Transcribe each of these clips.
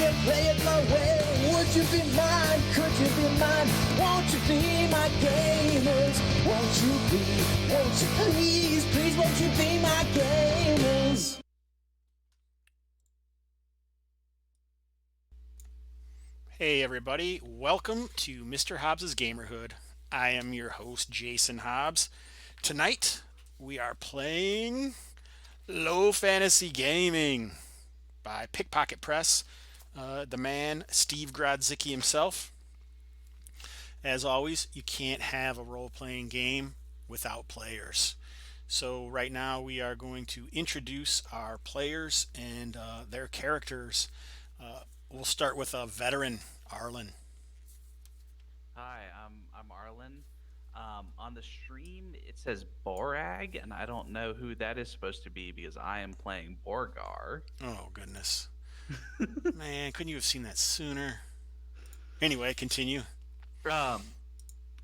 and play it my way. Would you be mine? Could you be mine? Won't you be my gamers? Won't you please, please won't you be my gamers? Hey everybody, welcome to Mr. Hobbs's Gamerhood. I am your host, Jason Hobbs. Tonight, we are playing Low Fantasy Gaming by Pickpocket Press, the man, Steve Grodzicki himself. As always, you can't have a role-playing game without players. So right now we are going to introduce our players and their characters. We'll start with a veteran, Arlen. Hi, I'm Arlen. On the stream, it says Borag, and I don't know who that is supposed to be because I am playing Borgar. Oh, goodness. Man, couldn't you have seen that sooner? Anyway, continue. Um,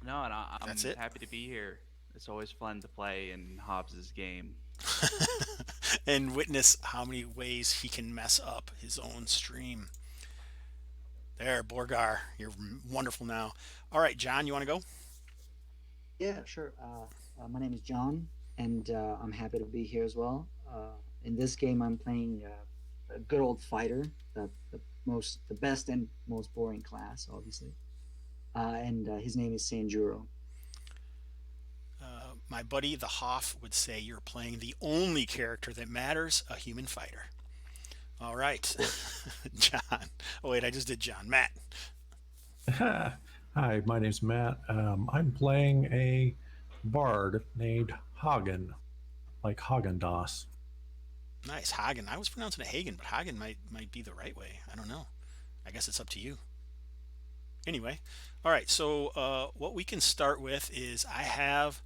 no, and That's I'm it. happy to be here. It's always fun to play in Hobbs's game. And witness how many ways he can mess up his own stream. There, Borgar, you're wonderful now. All right, John, you want to go? Yeah, sure. My name is John, and I'm happy to be here as well. In this game, I'm playing a good old fighter, the best and most boring class, obviously. And his name is Sanjuro. My buddy, the Hoff, would say you're playing the only character that matters, a human fighter. All right, John. Oh, wait, I just did John. Matt. Hi, my name's Matt. I'm playing a bard named Hagen, like Haagen-Dazs. Nice, Hagen. I was pronouncing it Hagen, but Hagen might be the right way. I don't know. I guess it's up to you. Anyway, all right. So what we can start with is I have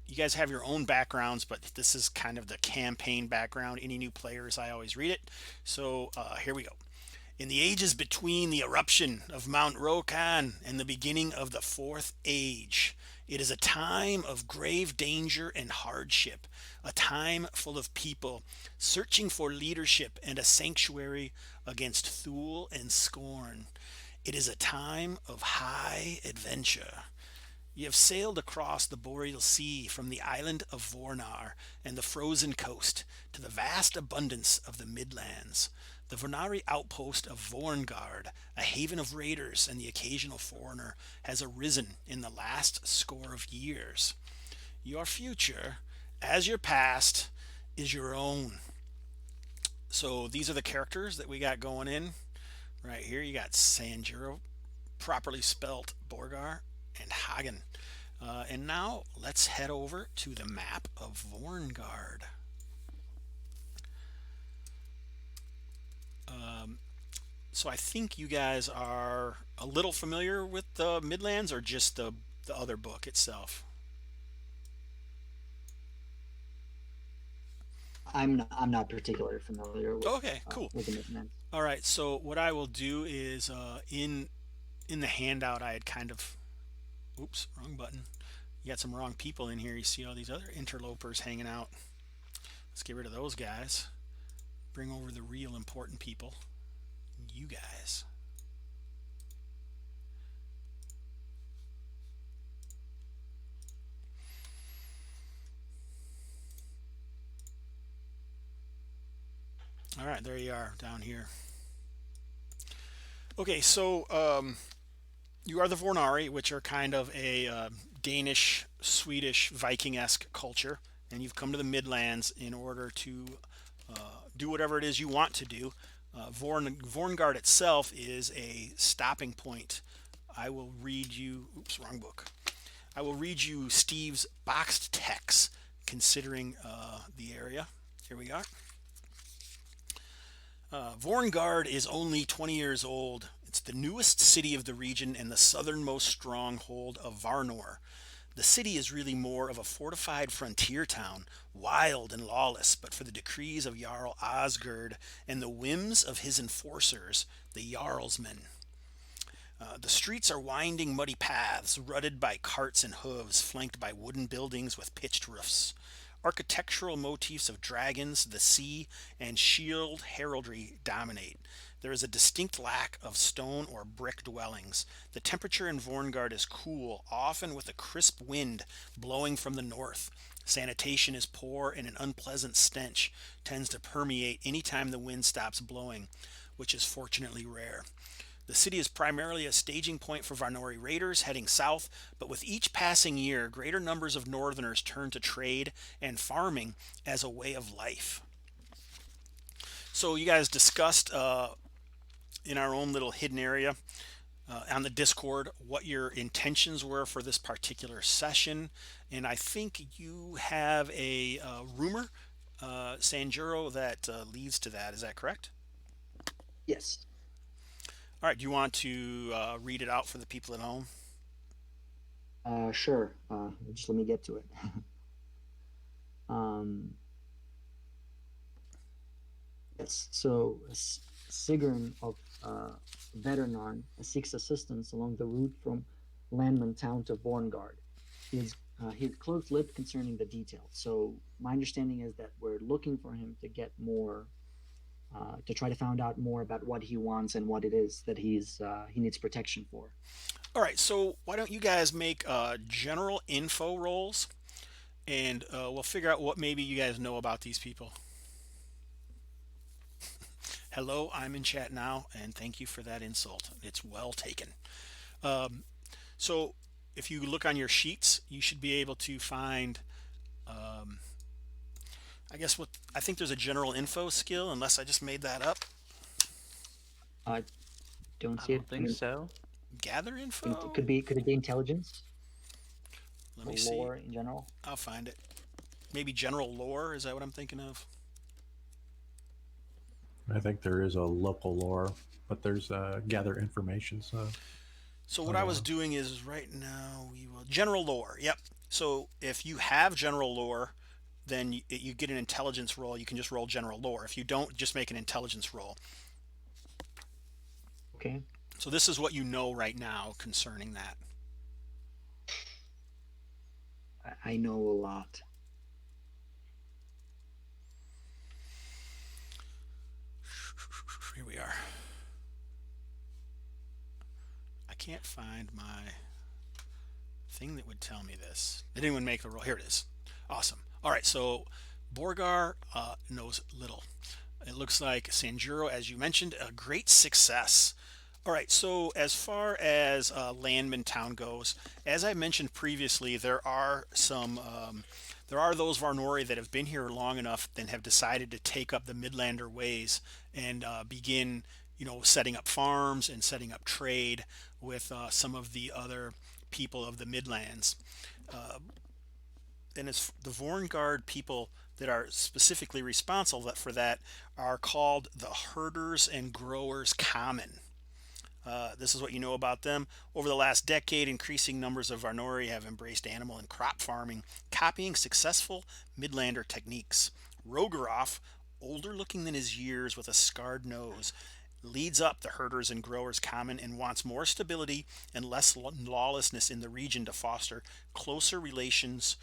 you guys have your own backgrounds, but this is kind of the campaign background. Any new players, I always read it. So here we go. In the ages between the eruption of Mount Rokan and the beginning of the Fourth Age, it is a time of grave danger and hardship, a time full of people searching for leadership and a sanctuary against Thule and scorn. It is a time of high adventure. You have sailed across the Boreal Sea from the island of Vornar and the frozen coast to the vast abundance of the Midlands. The Vornari outpost of Vorngard, a haven of raiders and the occasional foreigner, has arisen in the last score of years. Your future, as your past, is your own. So these are the characters that we got going in. Right here, you got Sanjuro, properly spelt Borgar, and Hagen. And now let's head over to the map of Vorngard. So I think you guys are a little familiar with the Midlands, or just the other book itself. I'm not particularly familiar Okay, cool. with the Midlands. All right. So what I will do is in the handout I had kind of, oops, wrong button. You got some wrong people in here. You see all these other interlopers hanging out. Let's get rid of those guys. Bring over the real important people. You guys. All right, there you are down here. Okay, so you are the Vornari, which are kind of a Danish, Swedish, Viking-esque culture, and you've come to the Midlands in order to do whatever it is you want to do. Vorngard itself is a stopping point. I will read you. Oops, wrong book. I will read you Steve's boxed text, considering the area. Here we are. Vorngard is only 20 years old. It's the newest city of the region and the southernmost stronghold of Varnor. The city is really more of a fortified frontier town, wild and lawless, but for the decrees of Jarl Osgurd and the whims of his enforcers, the Jarlsmen. The streets are winding, muddy paths, rutted by carts and hooves, flanked by wooden buildings with pitched roofs. Architectural motifs of dragons, the sea, and shield heraldry dominate. There is a distinct lack of stone or brick dwellings. The temperature in Vorngard is cool, often with a crisp wind blowing from the north. Sanitation is poor and an unpleasant stench tends to permeate anytime the wind stops blowing, which is fortunately rare. The city is primarily a staging point for Varnori raiders heading south, but with each passing year, greater numbers of northerners turn to trade and farming as a way of life. So you guys discussed in our own little hidden area on the Discord what your intentions were for this particular session, and I think you have a rumor, Sanjuro, that leads to that. Is that correct? Yes. All right. Do you want to read it out for the people at home? Sure. Just let me get to it. um, yes. So Sigrun of Veternarn seeks assistance along the route from Landman Town to Vorngard. He's close-lipped concerning the details. So my understanding is that we're looking for him to get more, to try to find out more about what he wants and what it is that he needs protection for. All right. So why don't you guys make general info rolls, and we'll figure out what maybe you guys know about these people. Hello, I'm in chat now, and thank you for that insult. It's well taken. So if you look on your sheets, you should be able to find, I think there's a general info skill, unless I just made that up. I don't I see it. don't think so. Gather info? Could it be intelligence Let or me see. lore in general? I'll find it. Maybe general lore, is that what I'm thinking of? I think there is a local lore, but there's gather information. So what I was doing is right now we will general lore. Yep. So if you have general lore, then you get an intelligence roll. You can just roll general lore. If you don't, just make an intelligence roll. Okay. So this is what you know right now concerning that. I know a lot. Here we are. I can't find my thing that would tell me this. Did anyone make the roll? Here it is. Awesome. All right, so Borgar knows little. It looks like Sanjuro, as you mentioned, a great success. All right, so as far as Landman Town goes, as I mentioned previously, there are those Varnori that have been here long enough and have decided to take up the Midlander ways and begin, setting up farms and setting up trade with some of the other people of the Midlands. And it's the Vorngard people that are specifically responsible for that are called the Herders and Growers Common. This is what you know about them. Over the last decade, increasing numbers of Varnori have embraced animal and crop farming, copying successful Midlander techniques. Rogaroff, older looking than his years with a scarred nose, leads up the Herders and Growers Common and wants more stability and less lawlessness in the region to foster closer relations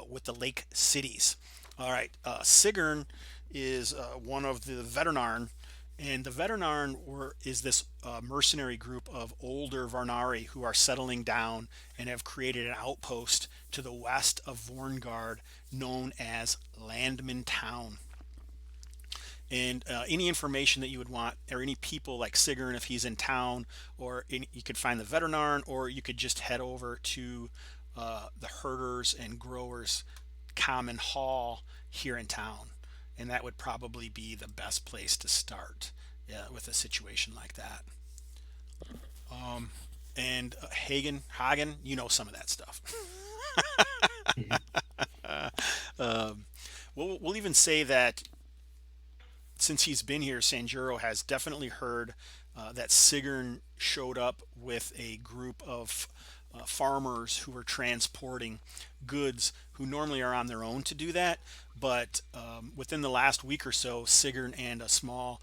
with the lake cities. All right, Sigrun is one of the Veternarn, and the Veternarn is this mercenary group of older Varnari who are settling down and have created an outpost to the west of Vorngard known as Landman Town. And any information that you would want, or any people like Sigrun if he's in town, or you could find the Veternarn, or you could just head over to the Herders and Growers Common Hall here in town. And that would probably be the best place to start with a situation like that. And Hagen, you know some of that stuff. We'll even say that since he's been here, Sanjuro has definitely heard that Sigrun showed up with a group of farmers who were transporting goods who normally are on their own to do that. But within the last week or so, Sigrun and a small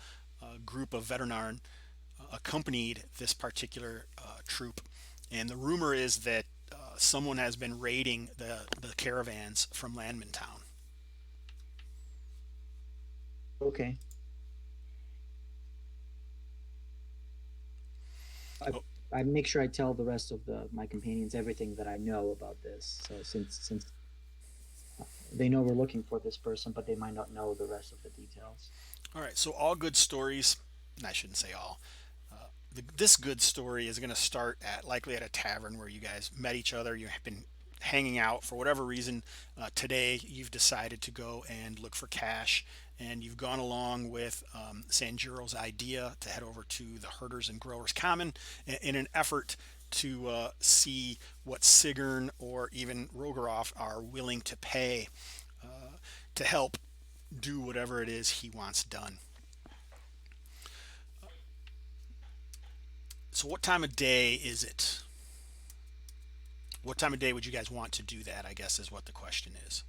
group of Veternarn accompanied this particular troop. And the rumor is that someone has been raiding the caravans from Landman Town. Okay. I Oh, I make sure I tell the rest of the my companions everything that I know about this. So since they know we're looking for this person, but they might not know the rest of the details. all right. So all good stories, and I shouldn't say all. This good story is going to start at likely at a tavern where you guys met each other. You have been hanging out for whatever reason. Today, you've decided to go and look for cash, and you've gone along with Sanjuro's idea to head over to the Herders and Growers Common in an effort to see what Sigrun or even Rogaroff are willing to pay to help do whatever it is he wants done. So, what time of day is it? What time of day would you guys want to do that? I guess is what the question is.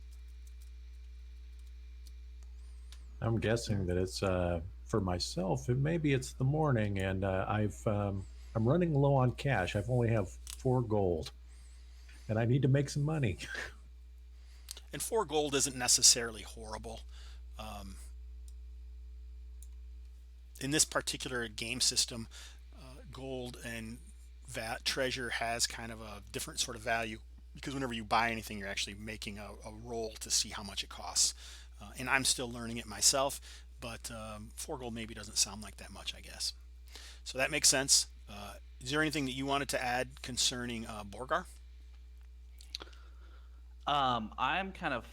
I'm guessing that it's for myself. Maybe it's the morning, and I'm running low on cash. I've only have 4 gold, and I need to make some money. And 4 gold isn't necessarily horrible. Um, in this particular game system, gold and treasure has kind of a different sort of value because whenever you buy anything, you're actually making a roll to see how much it costs. And I'm still learning it myself, but 4 gold maybe doesn't sound like that much, I guess. So that makes sense. Is there anything that you wanted to add concerning Borgar? I'm kind of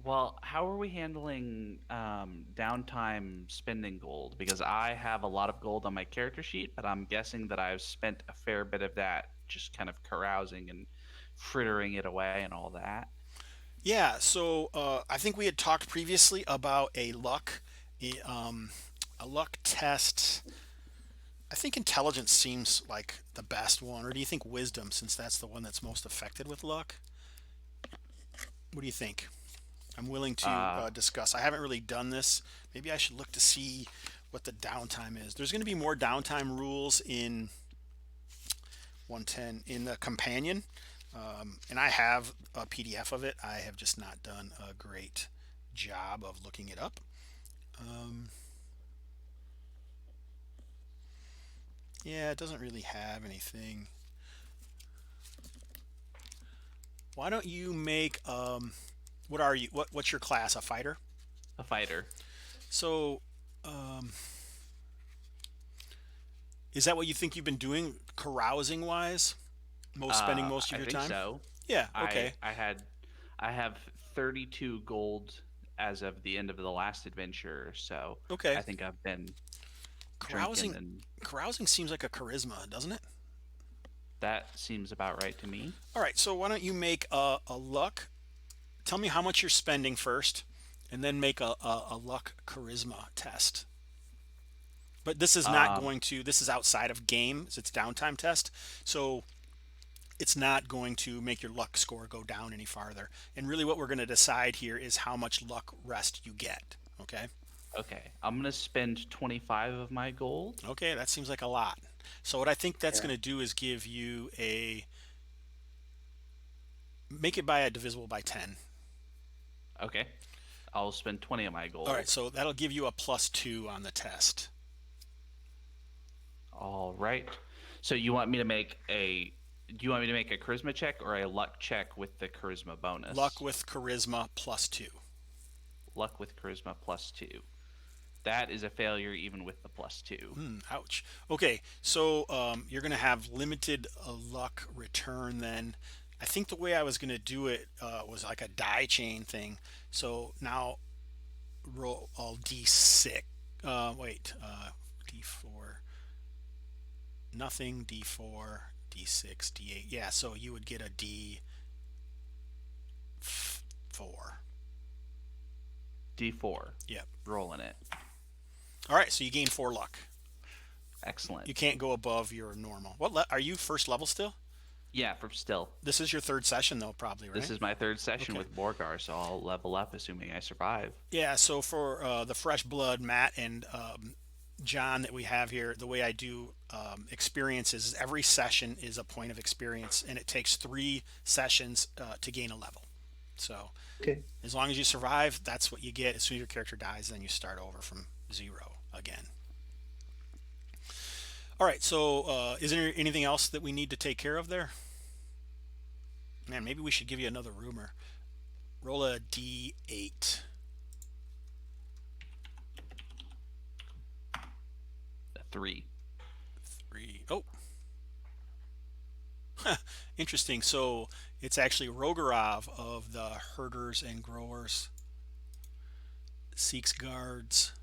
well. How are we handling downtime spending gold? Because I have a lot of gold on my character sheet, but I'm guessing that I've spent a fair bit of that just kind of carousing and frittering it away and all that. Yeah, so I think we had talked previously about a, um, a luck test. I think intelligence seems like the best one, or do you think wisdom, since that's the one that's most affected with luck? What do you think? I'm willing to Uh, discuss. I haven't really done this. Maybe I should look to see what the downtime is. There's going to be more downtime rules in 110 in the companion, and I have a PDF of it. I have just not done a great job of looking it up. Um, yeah, it doesn't really have anything. Why don't you make what are you? What's your class? A fighter? a fighter. So, um, is that what you think you've been doing, carousing wise? Spending most of I your think time? so. Yeah. I Okay. I had I have 32 gold as of the end of the last adventure, so Okay. I think I've been drinking, Carousing. and Carousing seems like a charisma, doesn't it? that seems about right to me. All right. So why don't you make a luck? Tell me how much you're spending first, and then make a luck charisma test. But this is not Um, going to. This is outside of games. It's downtime test. So it's not going to make your luck score go down any farther. And really, what we're going to decide here is how much luck rest you get. Okay. okay, I'm gonna spend 25 of my gold. Okay, that seems like a lot. So what I think that's Yeah. going to do is give you a make it by a divisible by 10. Okay, I'll spend 20 of my All right, gold. so that'll give you a +2 on the test. All right. So do you want me to make a charisma check or a luck check with the charisma Luck bonus? with charisma +2. Luck with charisma plus 2. That is a failure even with the plus 2. Ouch. Okay, so you're going to have limited luck return then. I think the way I was going to do it was like a die chain thing. So now roll all d6. Wait, d4, nothing, d4, d6, d8. Yeah, so you would get a d4. D4. Yep. Rolling it. All right, so you gain 4 luck. Excellent. You can't go above your normal. Are you first level still? Yeah, for still. This is your third session though, probably, This right? is my third session Okay. with Borgar, so I'll level up assuming I survive. Yeah, so for the fresh blood, Matt and John that we have here, the way I do experiences is every session is a point of experience, and it takes 3 sessions to gain a level. So Okay. as long as you survive, that's what you get. As soon as your character dies, then you start over from zero again. All right, so is there anything else that we need to take care of there? Man, maybe we should give you another rumor. Roll a d8. A 3. 3. Oh, interesting. So it's actually Rogorov of the Herders and Growers seeks guards.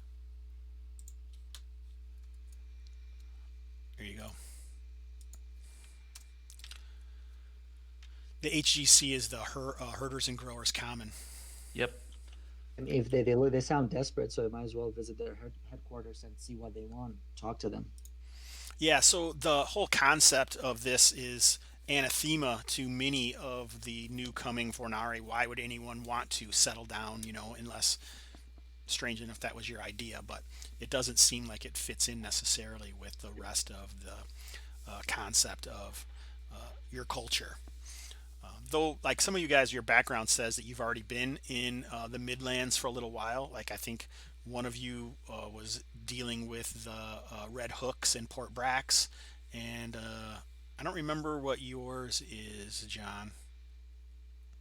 There you go. The HGC is the Herders and Growers Common. Yep. I mean, if they sound desperate, so I might as well visit their headquarters and see what they want. Talk to them. Yeah, so the whole concept of this is anathema to many of the new coming Fornari. Why would anyone want to settle down, unless, strange enough, that was your idea, but it doesn't seem like it fits in necessarily with the rest of the concept of your culture. Though, like some of you guys, your background says that you've already been in the Midlands for a little while. Like I think one of you was dealing with the Red Hooks in Port Brax, and I don't remember what yours is, John.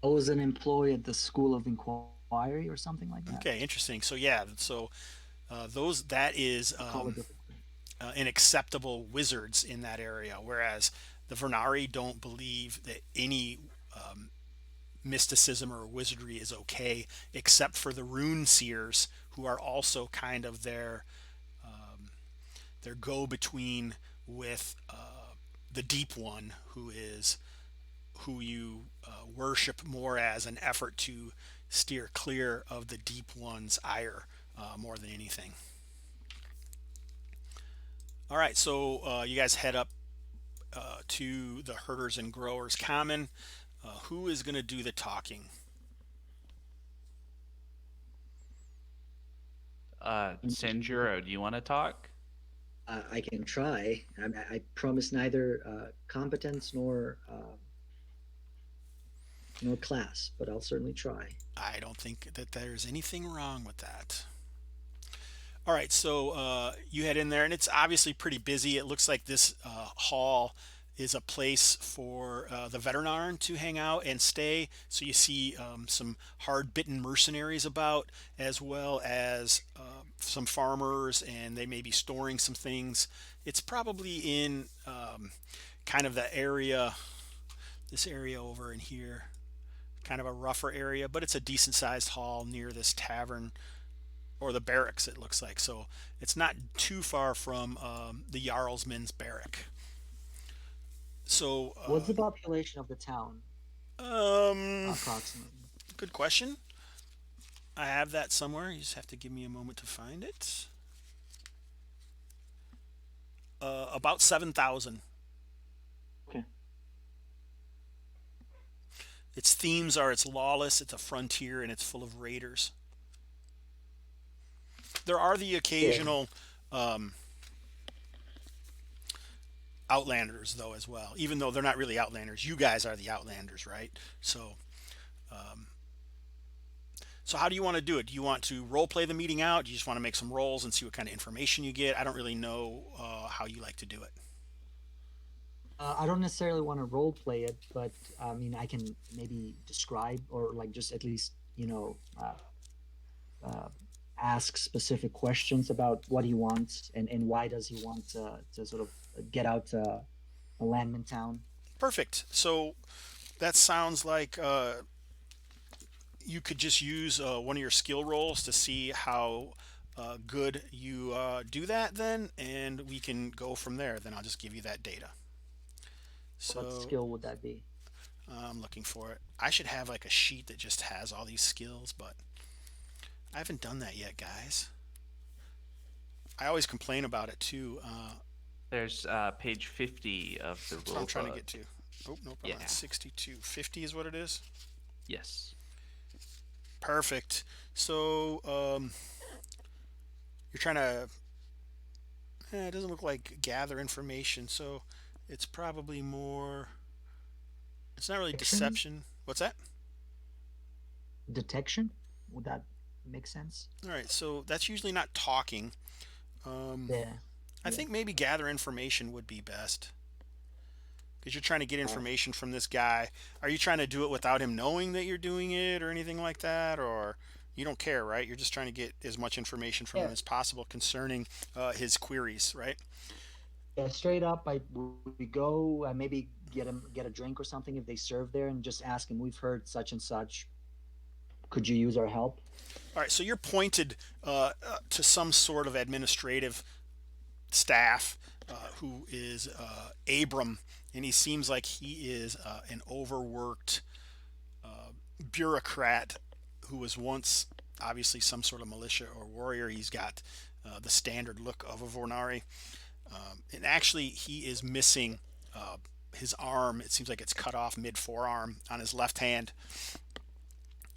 I was an employee at the School of Inquiry or something like that. Okay, interesting. So yeah, so that is Call it different. an acceptable wizards in that area, whereas the Vernari don't believe that any mysticism or wizardry is okay, except for the rune seers, who are also kind of their go-between with the deep one, who you worship more as an effort to steer clear of the deep one's ire more than anything. All right, so you guys head up to the Herders and Growers Common. Who is going to do the talking? Sanjuro, do you want to talk? I can try. I promise neither competence nor class, but I'll certainly try. I don't think that there's anything wrong with that. All right, so you head in there, and it's obviously pretty busy. It looks like this hall is a place for the Veteran to hang out and stay. So you see some hard-bitten mercenaries about, as well as some farmers, and they may be storing some things. It's probably in kind of the area, this area over in here, kind of a rougher area, but it's a decent-sized hall near this tavern, or the barracks, it looks like. So it's not too far from the Jarlsman's barrack. So What's the population of the town, um approximately? good question. I have that somewhere. You just have to give me a moment to find it. About 7,000. Okay. Its themes are it's lawless, it's a frontier, and it's full of raiders. There are the occasional outlanders, though, as well. Even though they're not really outlanders, you guys are the outlanders, right? So how do you want to do it? Do you want to role play the meeting out? Do you just want to make some rolls and see what kind of information you get? I don't really know how you like to do it. I don't necessarily want to role play it, but I mean, I can maybe describe or like just at least ask specific questions about what he wants and why does he want to sort of get out a landman town. Perfect. So that sounds like you could just use one of your skill rolls to see how good you do that then, and we can go from there. Then I'll just give you that data. What So skill would that be? I'm looking for it. I should have like a sheet that just has all these skills, but I haven't done that yet, guys. I always complain about it too. There's page 50 of the That's what rule I'm trying to book. get to. Oh, nope, I'm Yeah. at 62. 50 is what it is. Yes. Perfect. So you're trying to. It doesn't look like gather information, so it's probably more. It's not really Fiction? deception. What's that? detection. Would that make sense? All right, so that's usually not talking. Um, Yeah. I Yeah. think maybe gather information would be best because you're trying to get Uh, information from this guy. Are you trying to do it without him knowing that you're doing it or anything like that? Or you don't care, right? You're just trying to get as much information from him yeah. as possible concerning his queries, right? Yeah. Straight up, we go maybe get a drink or something if they serve there, and just ask him. We've heard such and such. Could you use our help? All right, so you're pointed to some sort of administrative staff who is Abram, and he seems like he is an overworked bureaucrat who was once obviously some sort of militia or warrior. He's got the standard look of a Vornari. And actually, he is missing uh, his arm. It seems like it's cut off mid forearm on his left hand.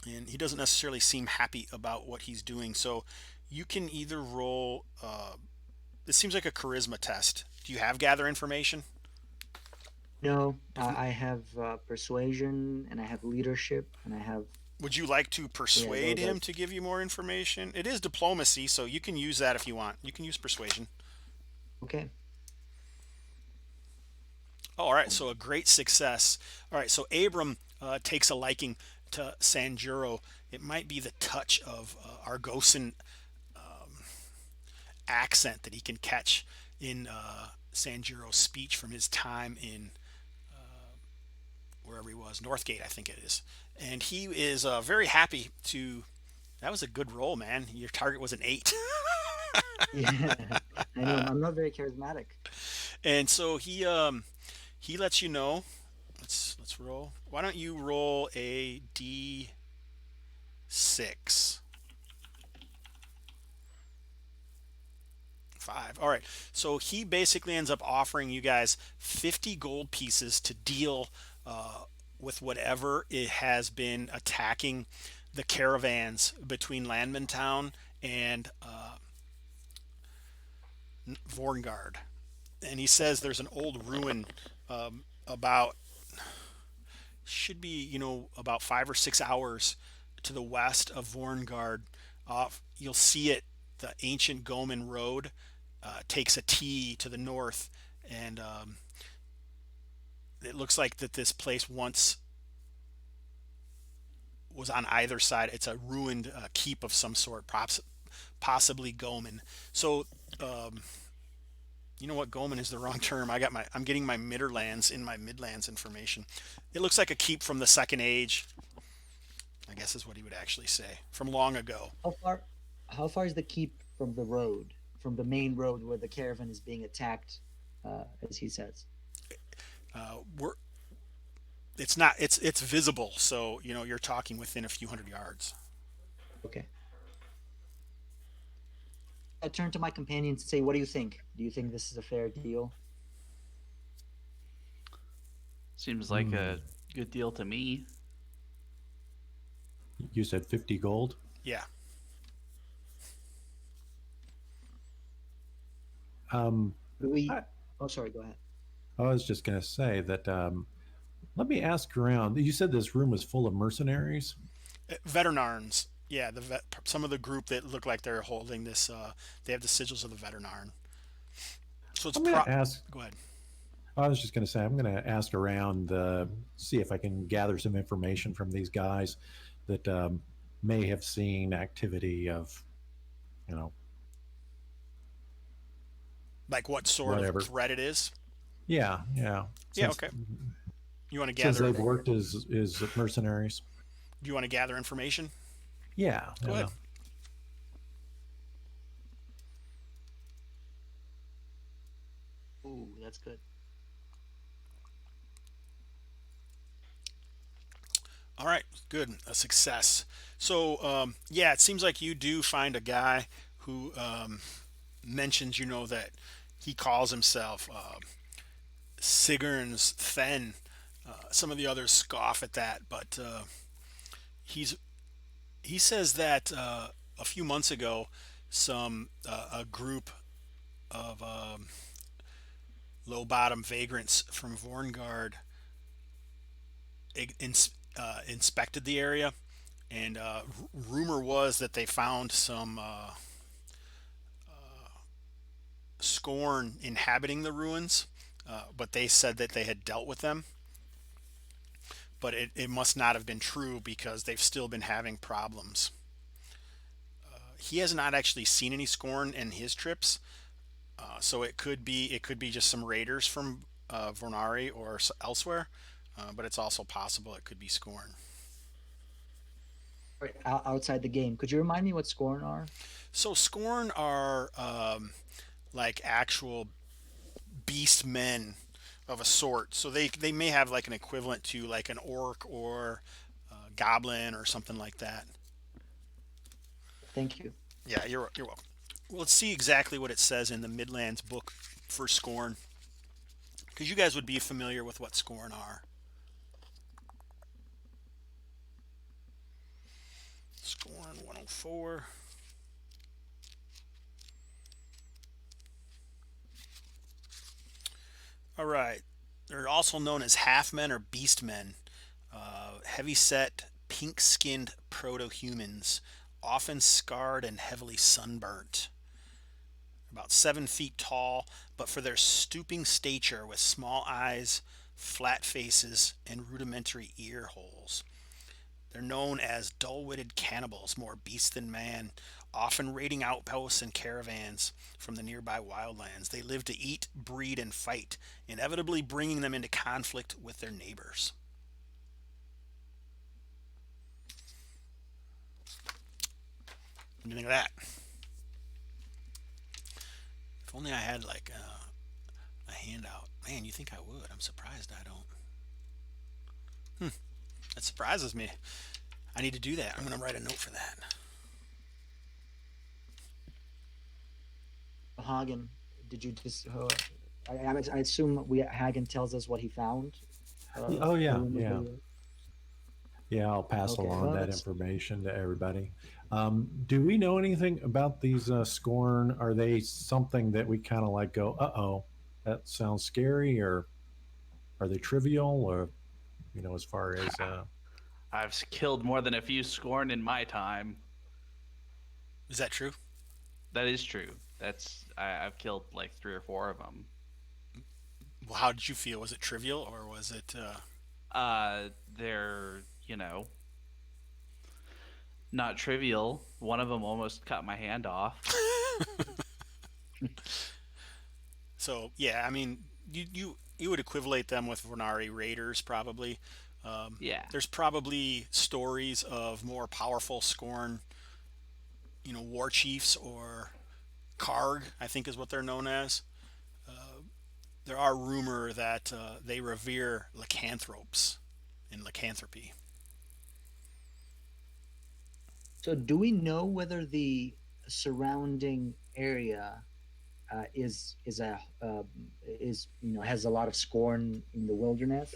And he doesn't necessarily seem happy about what he's doing. So you can either roll, it seems like a charisma test. Do you have gather information? No, If, I have persuasion, and I have leadership, and I have would you like to yeah. persuade him to give you more information? It is diplomacy, so you can use that if you want. You can use persuasion. Okay. Oh, all right, so a great success. All right, so Abram takes a liking to Sanjuro. It might be the touch of Argosan accent that he can catch in Sanjuro's speech from his time in wherever he was, Northgate, I think it is. And he is very happy to. That was a good roll, man. Your target was an 8. Yeah, I know. I'm not very charismatic. And so he lets you know. Let's roll. Why don't you roll a d6? 5. All right. So he basically ends up offering you guys 50 gold pieces to deal with whatever it has been attacking the caravans between Landman Town and Vorngard. And he says there's an old ruin about should be about 5 or 6 hours to the west of Vorngard. You'll see it. The ancient Goman Road takes a T to the north, and it looks like that this place once was on either side. It's a ruined keep of some sort, possibly Goman. So you know what, Goman is the wrong term. I'm getting my Midderlands in my Midlands information. It looks like a keep from the Second Age, I guess is what he would actually say, from long ago. How far? How far is the keep from the road, from the main road where the caravan is being attacked, as he says? We're it's not it's visible, so you're talking within a few hundred yards. Okay. I turn to my companions and say, "What do you think? Do you think this is a fair deal?" Seems like a good deal to me. You said 50 gold. Yeah. Do we? I, Oh, sorry. Go ahead. I was just going to say that. Let me ask around. You said this room was full of mercenaries. Veterinarns. Yeah, some of the group that look like they're holding this. They have the sigils of the Veterinarn. So it's I'm going to ask. Go ahead. I was just going to say I'm going to ask around, see if I can gather some information from these guys that may have seen activity of, you know, Like what sort whatever. of threat it is? Yeah. Yeah. Since, Okay. You want to since gather? they've worked as mercenaries. Do you want to gather information? Yeah. Go ahead. Ooh, that's good. All right, good, a success. So yeah, it seems like you do find a guy who mentions, that he calls himself Sigurn's Fen. Some of the others scoff at that, but he's he says that a few months ago, some a group of low bottom vagrants from Vorngard inspected the area And rumor was that they found some scorn inhabiting the ruins, but they said that they had dealt with them. But it must not have been true because they've still been having problems. He has not actually seen any scorn in his trips, so it could be just some raiders from Vornari or elsewhere, but it's also possible it could be scorn. Right, outside the game, could you remind me what Scorn are? So scorn are like actual beast men of a sort. So they may have like an equivalent to like an orc or goblin or something like that. Thank you. Yeah, you're welcome. Well, let's see exactly what it says in the Midlands book for scorn, because you guys would be familiar with what scorn are. Scorn 104. All right. They're also known as half men or beast men, heavy set, pink skinned proto humans, often scarred and heavily sunburnt. About 7 feet tall, but for their stooping stature with small eyes, flat faces, and rudimentary ear holes. They're known as dull witted cannibals, more beast than man, often raiding outposts and caravans from the nearby wildlands. They live to eat, breed, and fight, inevitably bringing them into conflict with their neighbors. What do you think of that? If only I had like a handout. Man, you think I would? I'm surprised I don't. That surprises me. I need to do that. I'm going to write a note for that. Hagen, did you just? I assume Hagen tells us what he found. Oh yeah, Early in the yeah, video? yeah. I'll pass Okay, along well, that that's information to everybody. Do we know anything about these scorn? Are they something that we kind of like go, oh, that sounds scary, or are they trivial, or as far as I've killed more than a few scorn in my time. Is that true? That is true. I've killed like 3 or 4 of them. Well, how did you feel? Was it trivial or was it? They're not trivial. One of them almost cut my hand off. So yeah, I mean, you would equivalate them with Vernari Raiders probably. Yeah. There's probably stories of more powerful Scorn, war chiefs or Karg, I think is what they're known as. There are rumor that they revere lycanthropes in lycanthropy. so. Do we know whether the surrounding area is a is has a lot of Scorn in the wilderness?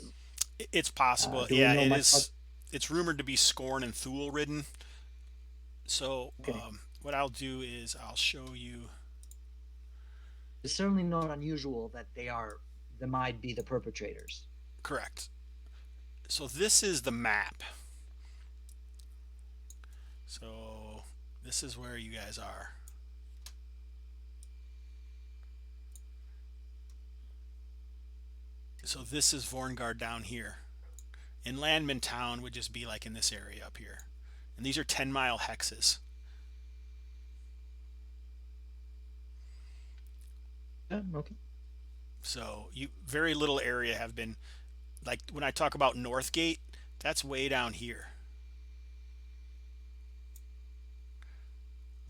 It's possible. Do we Yeah, know it much about? is. It's rumored to be Scorn and Thule ridden. So Okay, what I'll do is I'll show you. it's certainly not unusual that they might be the perpetrators. Correct. So this is the map. So this is where you guys are. So this is Vorngard down here. And Landman Town would just be like in this area up here. And these are 10-mile hexes. Yeah, okay. So you very little area have been, like when I talk about Northgate, that's way down here.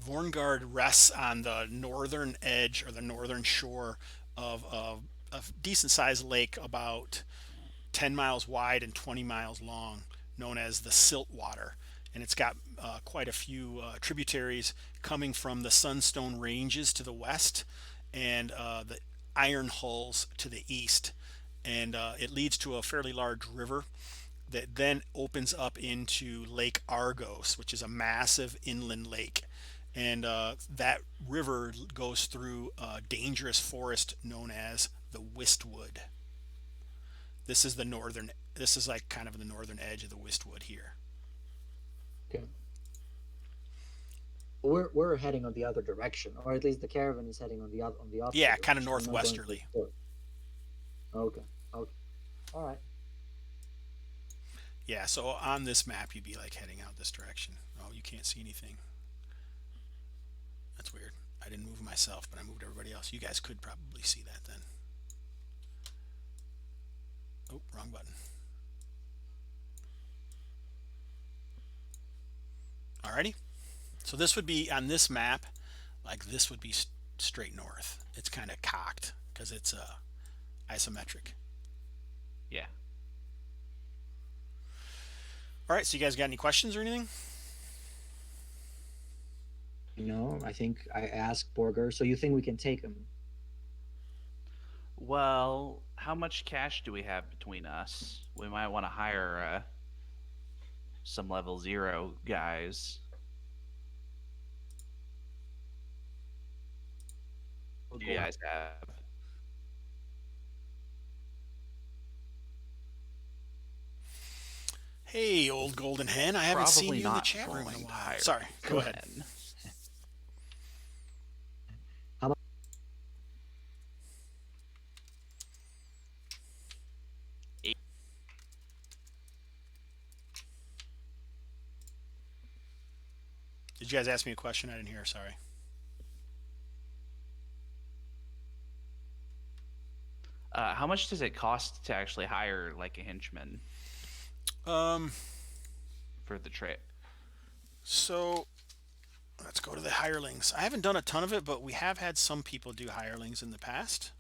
Vorngard rests on the northern edge or the northern shore of a decent sized lake about 10 miles wide and 20 miles long, known as the Siltwater. And it's got quite a few tributaries coming from the Sunstone Ranges to the west and the Iron Hulls to the east. And it leads to a fairly large river that then opens up into Lake Argos, which is a massive inland lake. And that river goes through a dangerous forest known as the Wistwood. This is the northern. This is like kind of the northern edge of the Wistwood here. Okay. We're heading on the other direction, or at least the caravan is heading on the opposite Yeah, kind of direction. We're not going to the northwesterly. port. Okay. Okay. All right. Yeah, so on this map, you'd be like heading out this direction. Oh, you can't see anything. That's weird. I didn't move myself, but I moved everybody else. You guys could probably see that then. Oh, wrong button. Alrighty. So this would be on this map, like this would be straight north. It's kind of cocked because it's isometric. Yeah. All right, so you guys got any questions or anything? I think I asked Borger. So you think we can take him? Well, how much cash do we have between us? We might want to hire some level 0 guys. What do you guys have? Hey, old golden hen, I haven't seen Probably you in the not chat room in a going to while. hire Sorry, go ahead. Glenn. How about Did you guys ask me a question? I didn't hear. Sorry. How much does it cost to actually hire like a henchman Um, for the trip? so let's go to the hirelings. I haven't done a ton of it, but we have had some people do hirelings in the past.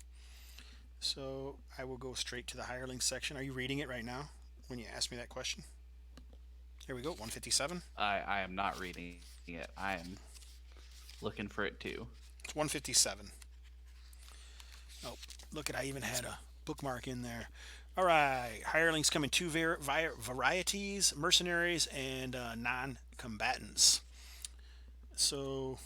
So I will go straight to the hirelings section. Are you reading it right now when you ask me that question? Here we go, 157. I am not reading it. I am looking for it too. It's 157. Oh, look at, I even had a bookmark in there. All right, hirelings come in two varieties: mercenaries and non-combatants. So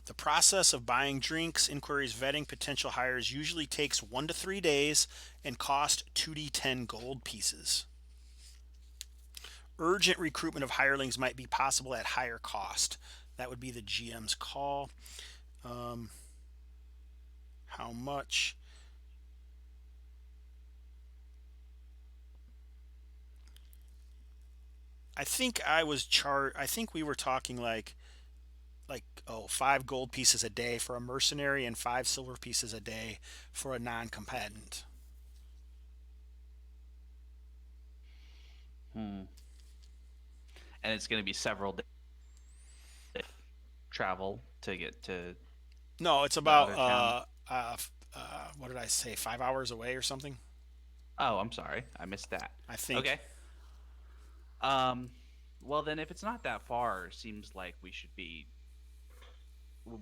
the process of buying drinks, inquiries, vetting potential hires usually takes 1 to 3 days and cost 2d10 gold pieces. Urgent recruitment of hirelings might be possible at higher cost. That would be the GM's call. How much? I think I think we were talking like 5 gold pieces a day for a mercenary and 5 silver pieces a day for a non-combatant. And it's going to be several days travel to get to. No, it's other about town. what did I say? 5 hours away or something? Oh, I'm sorry, I missed that. I think. Okay. Well then, if it's not that far, it seems like we should be.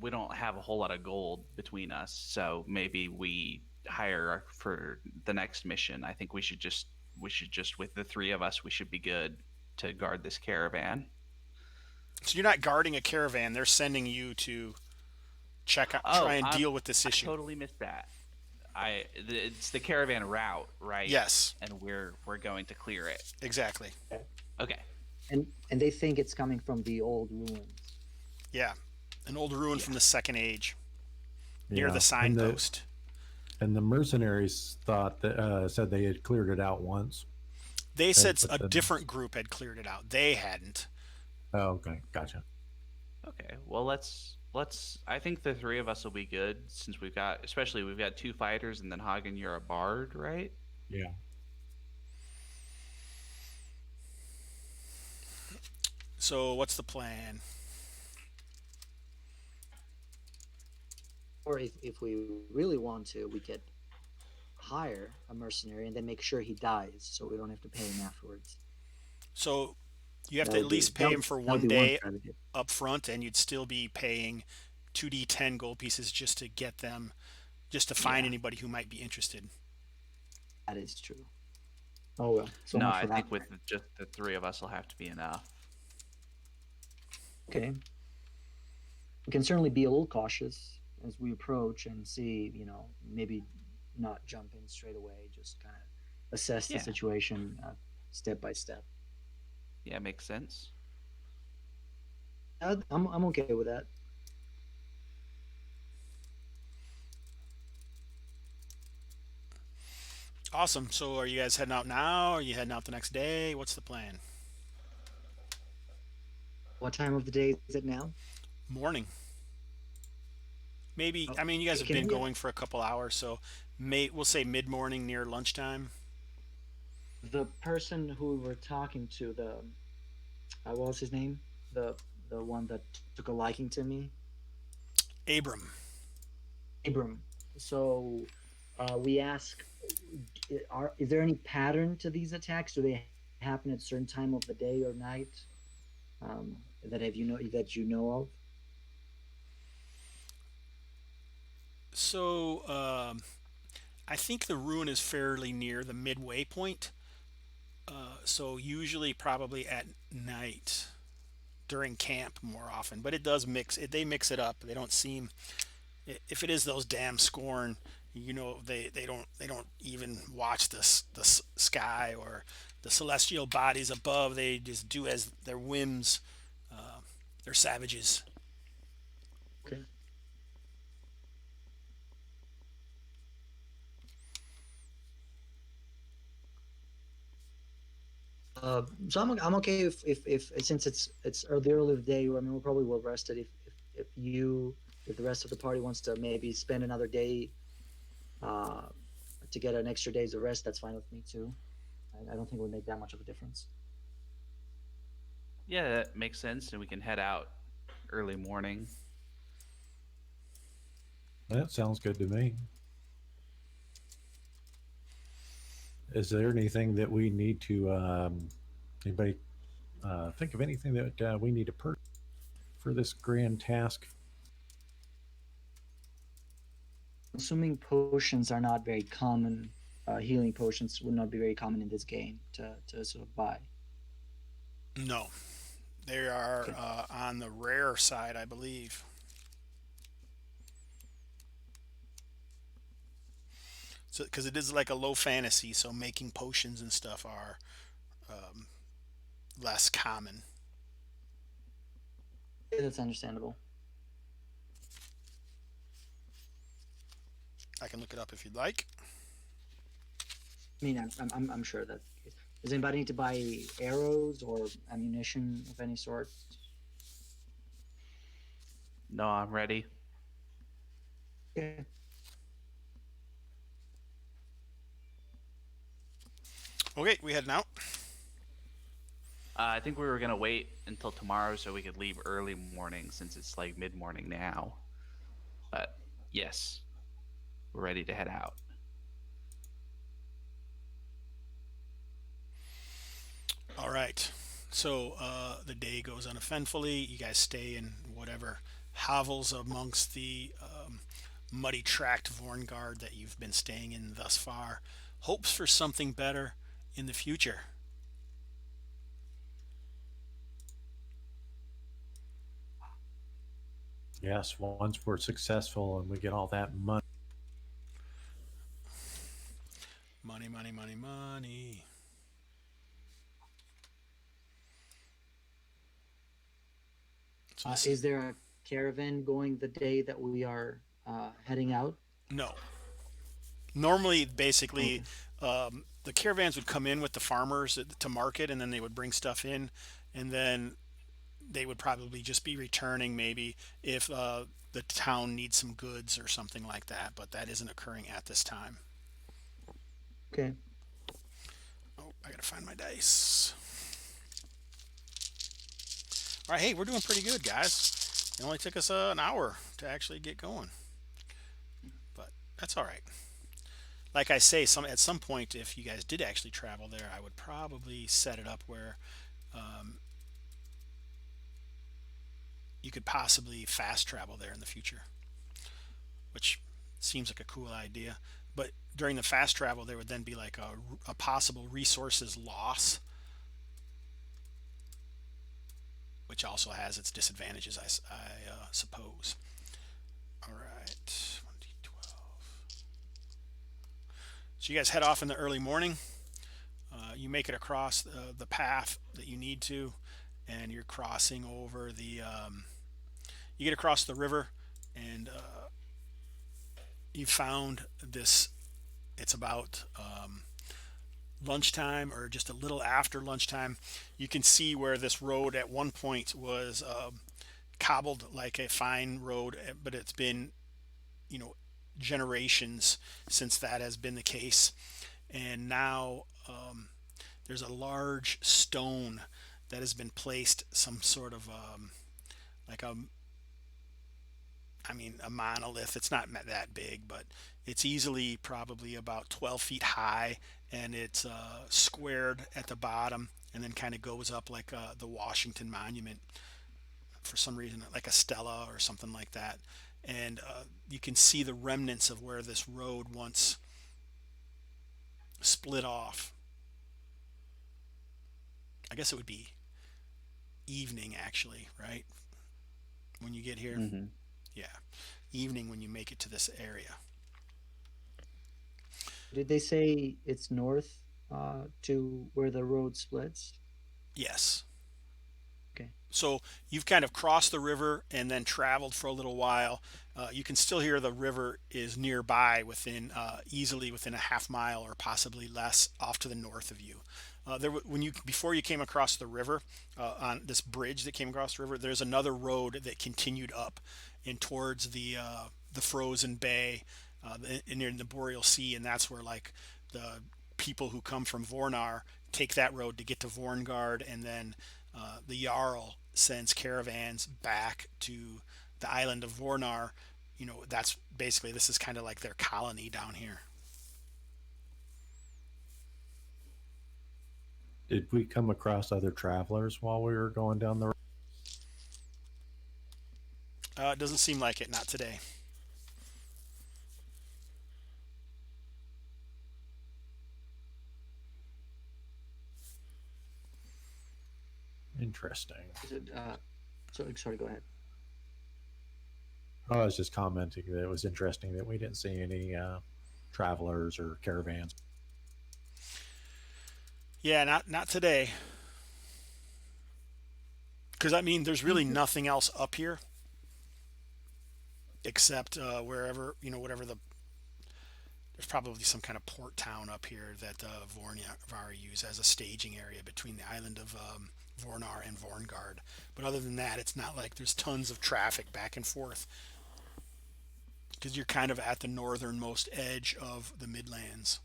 We don't have a whole lot of gold between us, so maybe we hire for the next mission. I think we should just with the 3 of us, we should be good to guard this caravan. So you're not guarding a caravan; they're sending you to check out, try and deal with this issue. I totally missed that. It's the caravan route, right? Yes. And we're going to clear it. Exactly. Okay. and they think it's coming from the old ruins. Yeah, an old ruin from the Second Age near Yeah, the signpost. And the mercenaries thought that said they had cleared it out once. They said but a then- different group had cleared it out. They hadn't. Oh, okay, gotcha. Okay. Well, let's. I think the 3 of us will be good since we've got 2 fighters and then Hagen, you're a bard, right? Yeah. So what's the plan? Or if we really want to, we could hire a mercenary and then make sure he dies, so we don't have to pay him afterwards. So you have That to at would be- least that pay would- him for that one would be one day strategy. up front, and you'd still be paying 2d10 gold pieces just to get them, just to find Yeah. anybody who might be interested. That is true. Oh well. So No, much I for think that. with just the 3 of us will have to be enough. Okay. We can certainly be a little cautious as we approach and see, maybe not jump in straight away. Just kind of assess the Yeah. situation step by step. Yeah, makes sense. I'm okay with that. Awesome. So are you guys heading out now? Are you heading out the next day? What's the plan? What time of the day is it now? Morning. Maybe, Oh, I mean, you guys have can been we? going for a couple hours, so we'll say mid-morning near lunchtime. The person who we were talking to, the what was his name? The the one that took a liking to me, Abram. Abram. So we ask, is there any pattern to these attacks? Do they happen at certain time of the day or night? That you know of? So I think the ruin is fairly near the midway point. So usually probably at night during camp more often, but it does they mix it up. They don't seem, if it is those damn scorn, they don't even watch the sky or the celestial bodies above. They just do as their whims. They're savages. Okay. So I'm okay if since it's early of the day. I mean, we're probably well rested. If the rest of the party wants to maybe spend another day uh, to get an extra days of rest, that's fine with me too. I don't think it would make that much of a difference. Yeah, that makes sense, and we can head out early morning. That sounds good to me. Is there anything that we need to, anybody think of anything that we need to purchase for this grand task? Assuming potions are not very common, healing potions would not be very common in this game to sort of buy. No, they are Okay. on the rare side, I believe. So, because it is like a low fantasy, so making potions and stuff are less common. Yeah, that's understandable. I can look it up if you'd like. I mean, I'm sure that. Does anybody need to buy arrows or ammunition of any sort? No, I'm ready. Okay. Okay, we heading out. I think we were gonna wait until tomorrow so we could leave early morning since it's like mid morning now. But yes, we're ready to head out. All right. So the day goes uneventfully. You guys stay in whatever hovels amongst the muddy tract Vorngard that you've been staying in thus far. Hopes for something better in the future. Yes, once we're successful and we get all that money. Money, money, money, money. So this, Is there a caravan going the day that we are heading out? no. Normally, basically, Okay. the caravans would come in with the farmers to market, and then they would bring stuff in, and then they would probably just be returning maybe if the town needs some goods or something like that, but that isn't occurring at this time. Okay. Oh, I gotta find my dice. All right, hey, we're doing pretty good, guys. It only took us an hour to actually get going, but that's all right. Like I say, at some point, if you guys did actually travel there, I would probably set it up where um, you could possibly fast travel there in the future, which seems like a cool idea. But during the fast travel, there would then be like a possible resources loss, which also has its disadvantages, I suppose. All right, 1d12. So you guys head off in the early morning. You make it across the path that you need to, and you're crossing over the. You get across the river, and you found this. It's about lunchtime or just a little after lunchtime. You can see where this road at one point was cobbled like a fine road, but it's been, you know, generations since that has been the case. And now there's a large stone that has been placed, some sort of like a, I mean, a monolith. It's not that big, but it's easily probably about 12 feet high, and it's squared at the bottom, and then kind of goes up like the Washington Monument for some reason, like a stela or something like that. And you can see the remnants of where this road once split off. I guess it would be evening, actually, right? When you get here. Hmm. Yeah. Evening when you make it to this area. Did they say it's north to where the road splits? Yes. Okay. So you've kind of crossed the river and then traveled for a little while. You can still hear the river is nearby, within easily within a half mile or possibly less off to the north of you. When you before you came across the river on this bridge that came across the river, there's another road that continued up and towards the frozen bay near the Boreal Sea, and that's where like the people who come from Vornar take that road to get to Vorngard, and then the Jarl sends caravans back to the island of Vornar. You know, that's basically, this is kind of like their colony down here. Did we come across other travelers while we were going down the road? It doesn't seem like it, not today. Interesting. Is it, sorry, go ahead. I was just commenting that it was interesting that we didn't see any travelers or caravans. Yeah, not today. Because I mean, there's really nothing else up here except wherever, you know, whatever the, there's probably some kind of port town up here that Varna use as a staging area between the island of Vornar and Vorngard. But other than that, it's not like there's tons of traffic back and forth because you're kind of at the northernmost edge of the Midlands.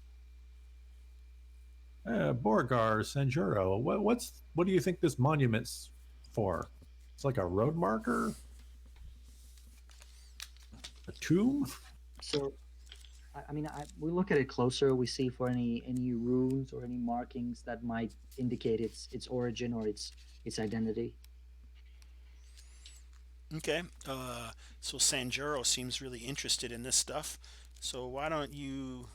Borgar, Sanjuro, what do you think this monument's for? It's like a road marker, a tomb. So, we look at it closer. We see for any runes or any markings that might indicate its origin or its identity. Okay, so Sanjuro seems really interested in this stuff. So why don't you?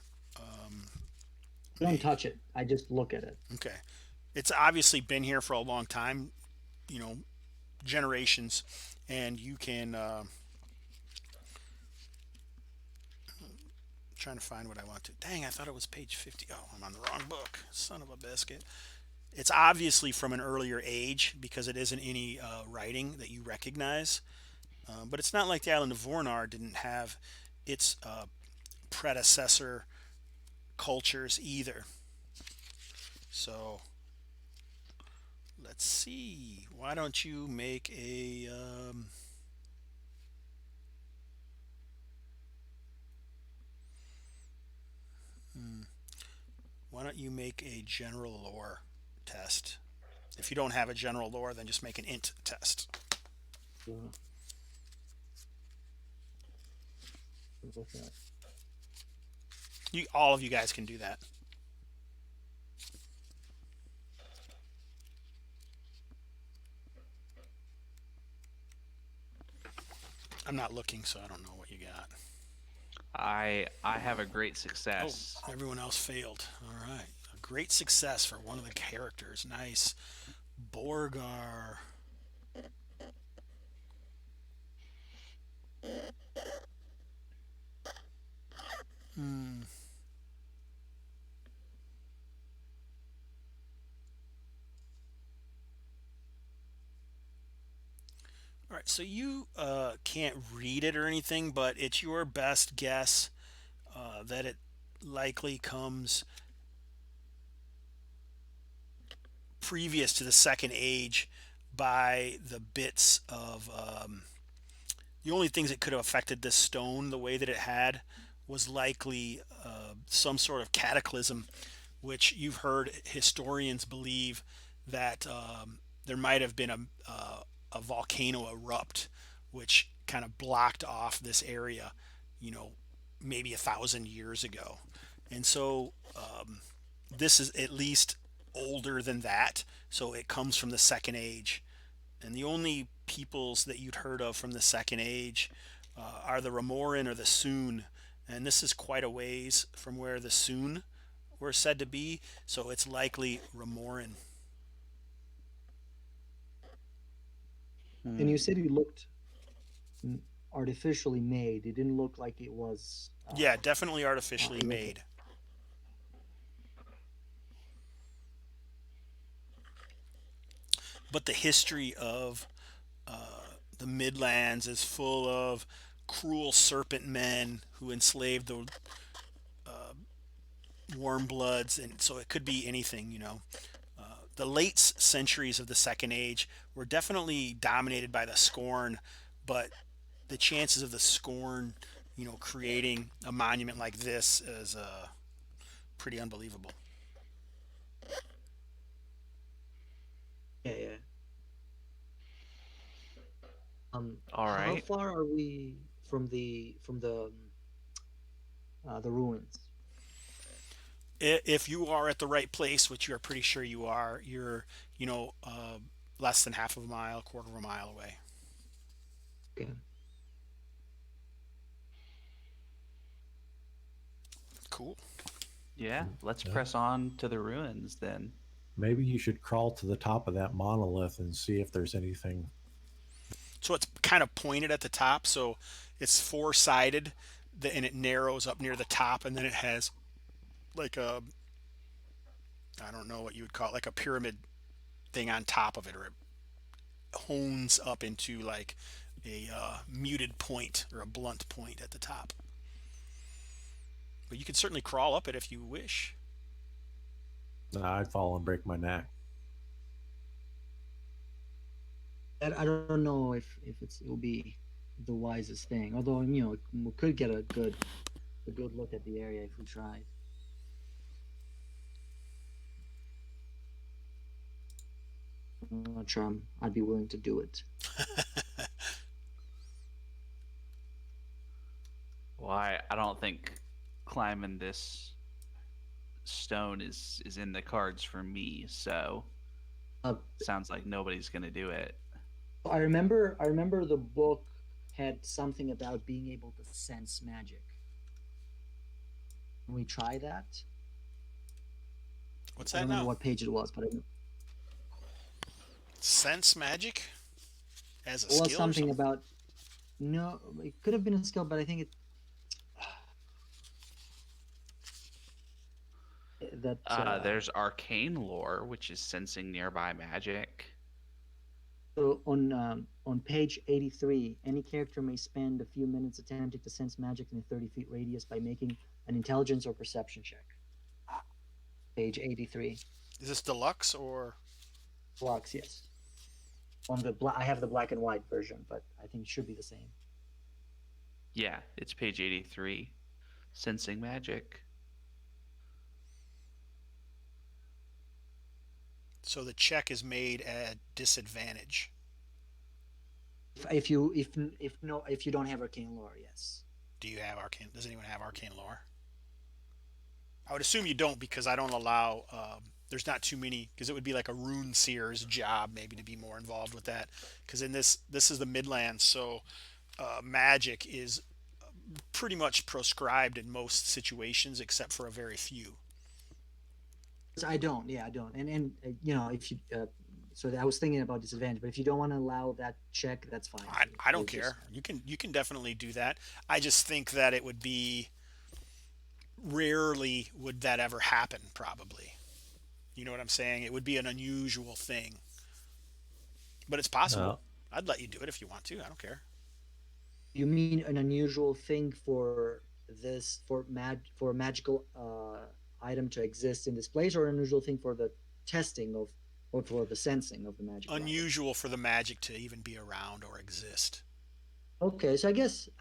I don't touch it. I just look at it. Okay, it's obviously been here for a long time, you know, generations, and you can. Trying to find what I want to. Dang, I thought it was page 50. Oh, I'm on the wrong book. Son of a biscuit. It's obviously from an earlier age because it isn't any writing that you recognize. But it's not like the island of Vornar didn't have its predecessor cultures either. So let's see. Why don't you make a why don't you make a general lore test? If you don't have a general lore, then just make an int test. So, what's that? All of you guys can do that. I'm not looking, so I don't know what you got. I have a great success. Oh, everyone else failed. All right. A great success for one of the characters. Nice. Borgar. So you can't read it or anything, but it's your best guess that it likely comes previous to the second age by the bits of the only things that could have affected this stone the way that it had was likely some sort of cataclysm, which you've heard historians believe that there might have been a volcano erupt, which kind of blocked off this area, you know, maybe 1,000 years ago. And so this is at least older than that. So it comes from the second age. And the only peoples that you'd heard of from the second age are the Ramoran or the Soon. And this is quite a ways from where the Soon were said to be. So it's likely Ramoran. And Hmm. you said it looked artificially made. It didn't look like it was. Yeah, definitely artificially Original. made. But the history of the Midlands is full of cruel serpent men who enslaved the warm bloods, and so it could be anything, you know. The late centuries of the Second Age were definitely dominated by the Scorn, but the chances of the Scorn, you know, creating a monument like this is pretty unbelievable. Yeah, yeah. All How right. far are we from the ruins? If you are at the right place, which you are pretty sure you are, you're, you know, less than half of a mile, quarter of a mile away. Okay. Cool. Yeah, let's Yeah. press on to the ruins then. Maybe you should crawl to the top of that monolith and see if there's anything. So it's kind of pointed at the top, so it's four-sided, and it narrows up near the top, and then it has like a, I don't know what you would call it, like a pyramid thing on top of it, or it hones up into like a muted point or a blunt point at the top. But you can certainly crawl up it if you wish. I'd fall and break my neck. I don't know if it will be the wisest thing. Although we could get a good look at the area if we tried. I'm not sure I'd be willing to do it. Why? I don't think climbing this stone is in the cards for me. So Uh, sounds like nobody's gonna do it. I remember the book had something about being able to sense magic. Can we try that? What's I that don't remember now? what page it was, but it Sense magic as a was skill or something something? about. No, it could have been a skill, but I think that There's arcane lore, which is sensing nearby magic. so on page 83, any character may spend a few minutes attempting to sense magic in a 30 feet radius by making an intelligence or perception check. Page 83. Is this deluxe or Blocks, yes. I have the black and white version, but I think it should be the same. Yeah, it's page 83. Sensing magic. so the check is made at disadvantage? If you don't have arcane lore, yes. Do you have arcane? Does anyone have arcane lore? I would assume you don't because I don't allow. There's not too many because it would be like a rune seer's job maybe to be more involved with that. Because in this is the Midlands, so magic is pretty much proscribed in most situations except for a very few. I don't. Yeah, I don't. And if you so I was thinking about disadvantage, but if you don't want to allow that check, that's fine I, too. I don't It's just care. You can definitely do that. I just think that it would be rarely would that ever happen. Probably. You know what I'm saying? It would be an unusual thing, but it's Uh, possible. I'd let you do it if you want to. I don't care. You mean an unusual thing for this for a magical item to exist in this place, or an unusual thing for the testing of or for the sensing of the magical item? Unusual for the magic to even be around or exist. Okay, so I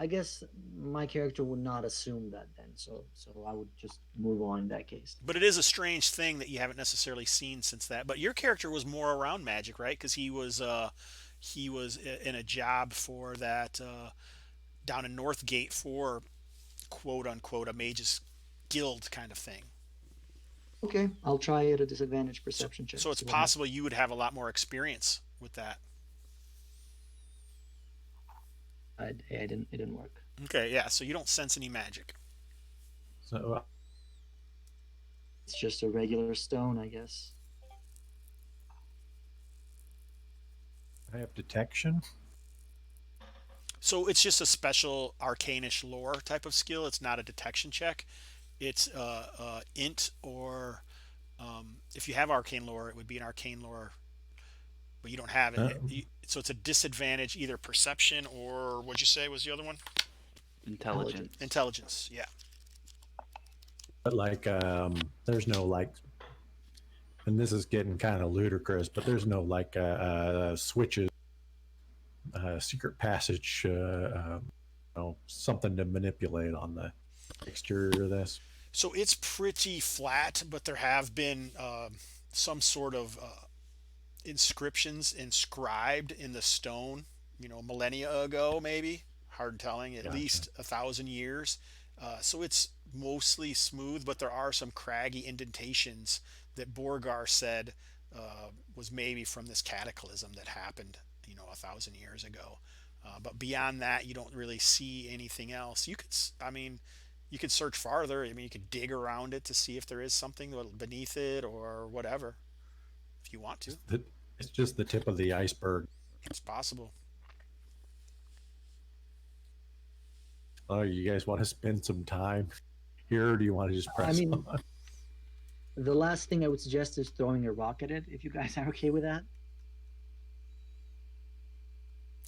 guess my character would not assume that then. So I would just move on in that case. But it is a strange thing that you haven't necessarily seen since that. But your character was more around magic, right? Because he was in a job for that down in Northgate for quote unquote a mage's guild kind of thing. Okay, I'll try it a disadvantage So perception check. so it's See what happens. possible you would have a lot more experience with that. It didn't work. Okay, yeah. So you don't sense any magic. So It's just a regular stone, I guess. I have detection. So it's just a special arcanish lore type of skill. It's not a detection check. It's int or if you have arcane lore, it would be an arcane lore, but you don't have it. Uh, So it's a disadvantage, either perception or what'd you say was the other one? Intelligence. Intelligence. Yeah. but like, there's no like, and this is getting kind of ludicrous, but there's no like switches, secret passage, something to manipulate on the exterior of this. So it's pretty flat, but there have been some sort of inscriptions inscribed in the stone, millennia ago, maybe. Hard telling, at Gotcha. least 1,000 years. So it's mostly smooth, but there are some craggy indentations that Borgar said was maybe from this cataclysm that happened, 1,000 years ago. But beyond that, you don't really see anything else. I mean, you could search farther. I mean, you could dig around it to see if there is something beneath it or whatever, if you want to. It's just the tip of the iceberg. It's possible. Oh, you guys want to spend some time here, or do you want to just I press mean, on? the last thing I would suggest is throwing a rock at it, if you guys are okay with that.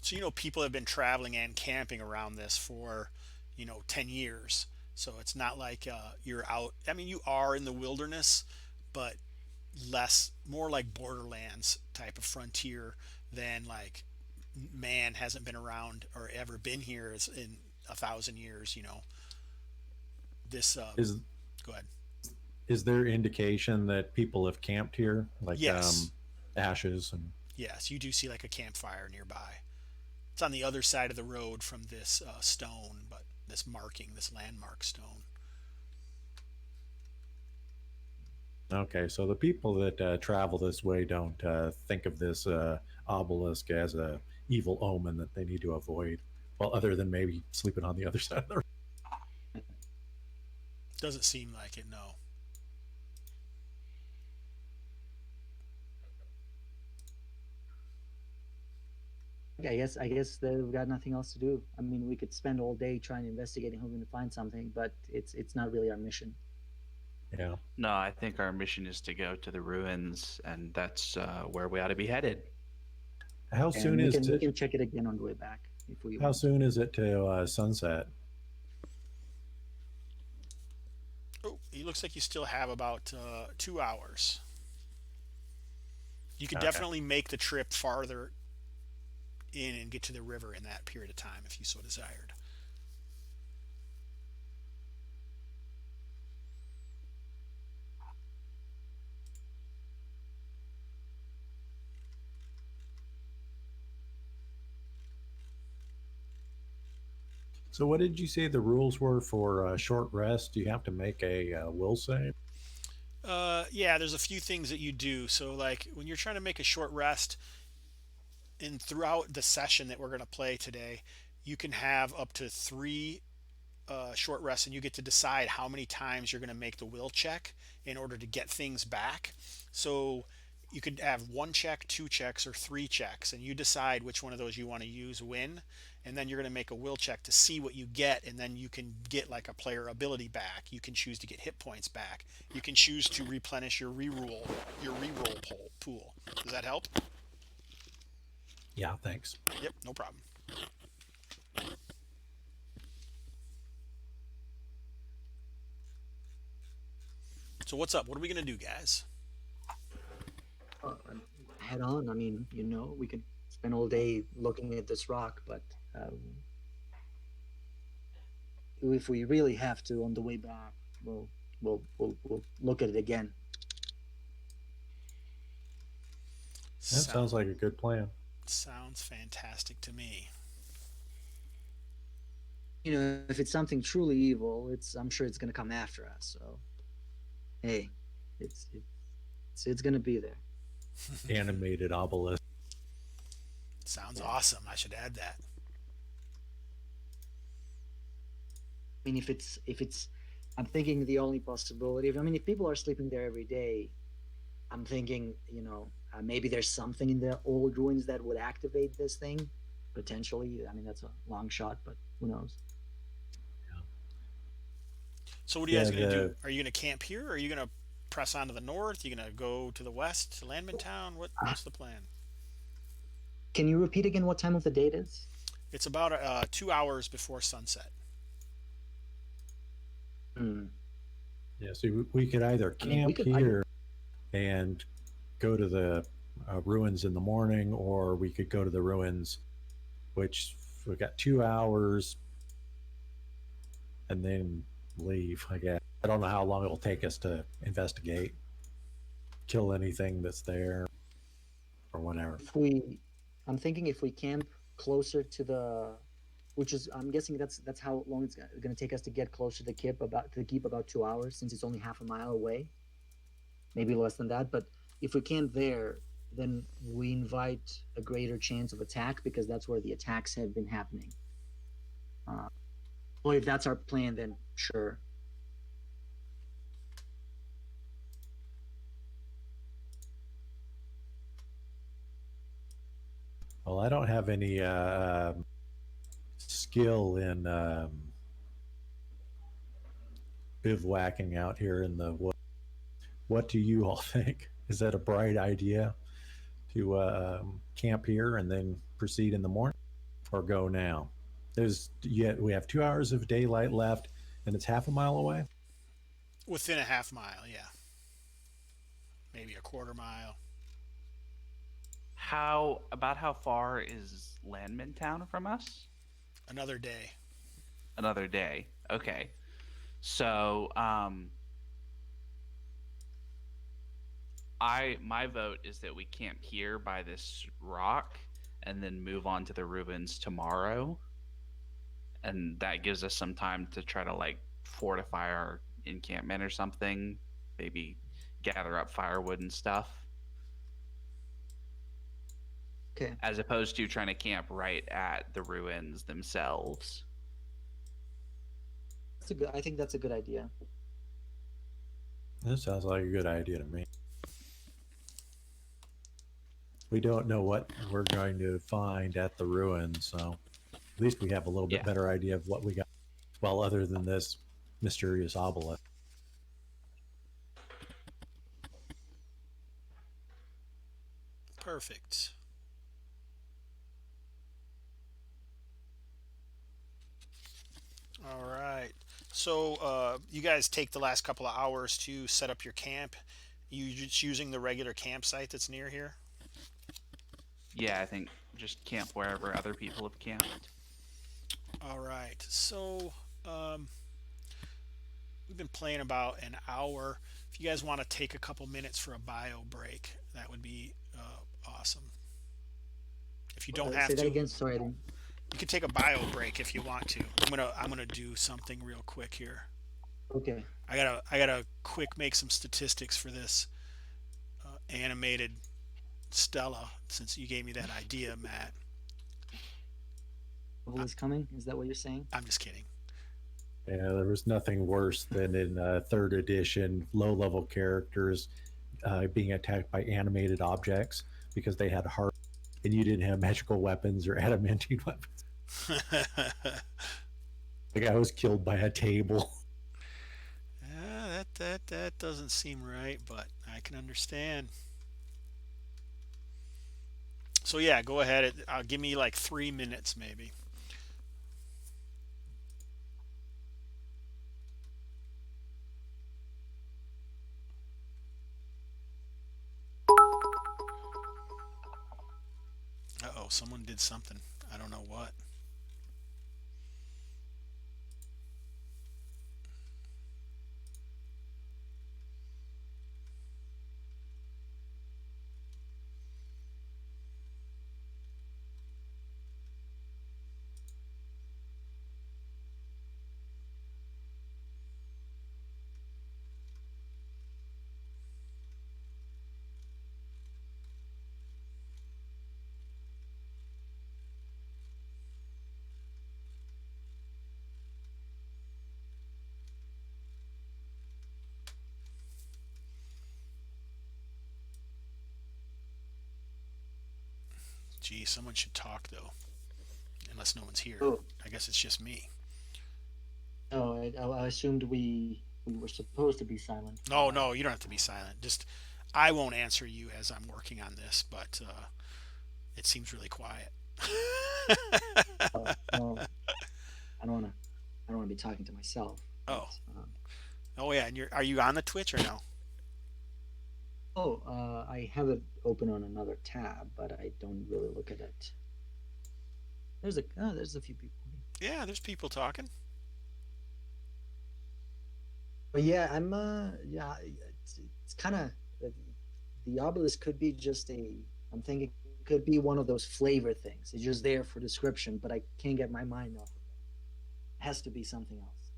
So, people have been traveling and camping around this for, 10 years. So it's not like you're out. I mean, you are in the wilderness, but more like Borderlands type of frontier than like man hasn't been around or ever been here in 1,000 years. This, Is go ahead. is there indication that people have camped here, like Yes. ashes and? Yes, you do see like a campfire nearby. It's on the other side of the road from this stone, but this landmark stone. Okay, so the people that travel this way don't think of this obelisk as a evil omen that they need to avoid. Well, other than maybe sleeping on the other side of the road. Doesn't seem like it, no. I guess they've got nothing else to do. I mean, we could spend all day trying to investigate and hoping to find something, but it's not really our mission. Yeah. No, I think our mission is to go to the ruins, and that's where we ought to be headed. How And soon we is can, we it? can check it again on the way back if we How want. soon is it to sunset? Oh, it looks like you still have about 2 hours. You could Okay. definitely make the trip farther in and get to the river in that period of time if you so desired. So, what did you say the rules were for short rest? Do you have to make a will save? Yeah, there's a few things that you do. So, like when you're trying to make a short rest, and throughout the session that we're going to play today, you can have up to three short rests, and you get to decide how many times you're going to make the will check in order to get things back. So you could have one check, two checks, or three checks, and you decide which one of those you want to use when. And then you're going to make a will check to see what you get, and then you can get like a player ability back. You can choose to get hit points back. You can choose to replenish your reroll pool. Does that help? Yeah, thanks. Yep, no problem. So what's up? What are we gonna do, guys? Uh, Head on. I mean, we could spend all day looking at this rock, but if we really have to on the way back, we'll look at it again. That Sound, sounds like a good plan. sounds fantastic to me. If it's something truly evil, I'm sure it's gonna come after us. So, hey, it's gonna be there. Animated obelisk. Sounds Yeah. awesome. I should add that. I mean, if it's, I'm thinking the only possibility. I mean, if people are sleeping there every day, I'm thinking, maybe there's something in the old ruins that would activate this thing, potentially. I mean, that's a long shot, but who knows? So what are you Yeah, guys gonna do? the Are you gonna camp here? Or are you gonna press on to the north? You gonna go to the west to Landman Town? What's the plan? Can you repeat again what time of the day it is? It's about 2 hours before sunset. Hmm. yeah, so we could either I mean, we camp could. here and go to the ruins in the morning, or we could go to the ruins, which we got 2 hours, and then leave. I guess I don't know how long it'll take us to investigate, kill anything that's there, or whatever. If we, I'm thinking if we camp closer to the, which is, I'm guessing that's how long it's going to take us to get closer to the keep about 2 hours, since it's only half a mile away, maybe less than that. But if we camp there, then we invite a greater chance of attack, because that's where the attacks have been happening. Well, if that's our plan, then sure. Well, I don't have any skill in bivouacking out here in the woods. What do you all think? Is that a bright idea to camp here and then proceed in the morning, or go now? We have 2 hours of daylight left, and it's half a mile away. Within a half mile, yeah. Maybe a quarter mile. How far is Landman Town from us? Another day. Another day. Okay. So, my vote is that we camp here by this rock and then move on to the ruins tomorrow. And that gives us some time to try to like fortify our encampment or something. Maybe gather up firewood and stuff. Okay. As opposed to trying to camp right at the ruins themselves. I think that's a good idea. That sounds like a good idea to me. We don't know what we're going to find at the ruins, so at least we have a little bit Yeah. better idea of what we got. Well, other than this mysterious obelisk. Perfect. All right. So you guys take the last couple of hours to set up your camp. You just using the regular campsite that's near here? Yeah, I think just camp wherever other people have camped. All right. So we've been playing about an hour. If you guys want to take a couple minutes for a bio break, that would be awesome. If you don't have Say that to, again. Sorry, I didn't. you can take a bio break if you want to. I'm gonna do something real quick here. Okay. I gotta quick make some statistics for this animated Stella, since you gave me that idea, Matt. Trouble is coming. Is that what you're saying? I'm just kidding. Yeah, there was nothing worse than in third edition, low-level characters being attacked by animated objects because they had heart, and you didn't have magical weapons or adamantine weapons. The guy was killed by a table. That doesn't seem right, but I can understand. So yeah, go ahead. Give me like 3 minutes maybe. Uh-oh, someone did something. I don't know what. Gee, someone should talk though, unless no one's here. Oh, I guess it's just me. no, I assumed we were supposed to be silent. No, no, you don't have to be silent. Just I won't answer you as I'm working on this, but it seems really quiet. Well, I don't want to. I don't want to be talking to myself. But Oh, oh yeah. And are you on the Twitch or no? I have it open on another tab, but I don't really look at it. There's a few people. Yeah, there's people talking. But yeah, yeah, it's kind of the obelisk could be just a. I'm thinking it could be one of those flavor things. It's just there for description, but I can't get my mind off of it. It has to be something else.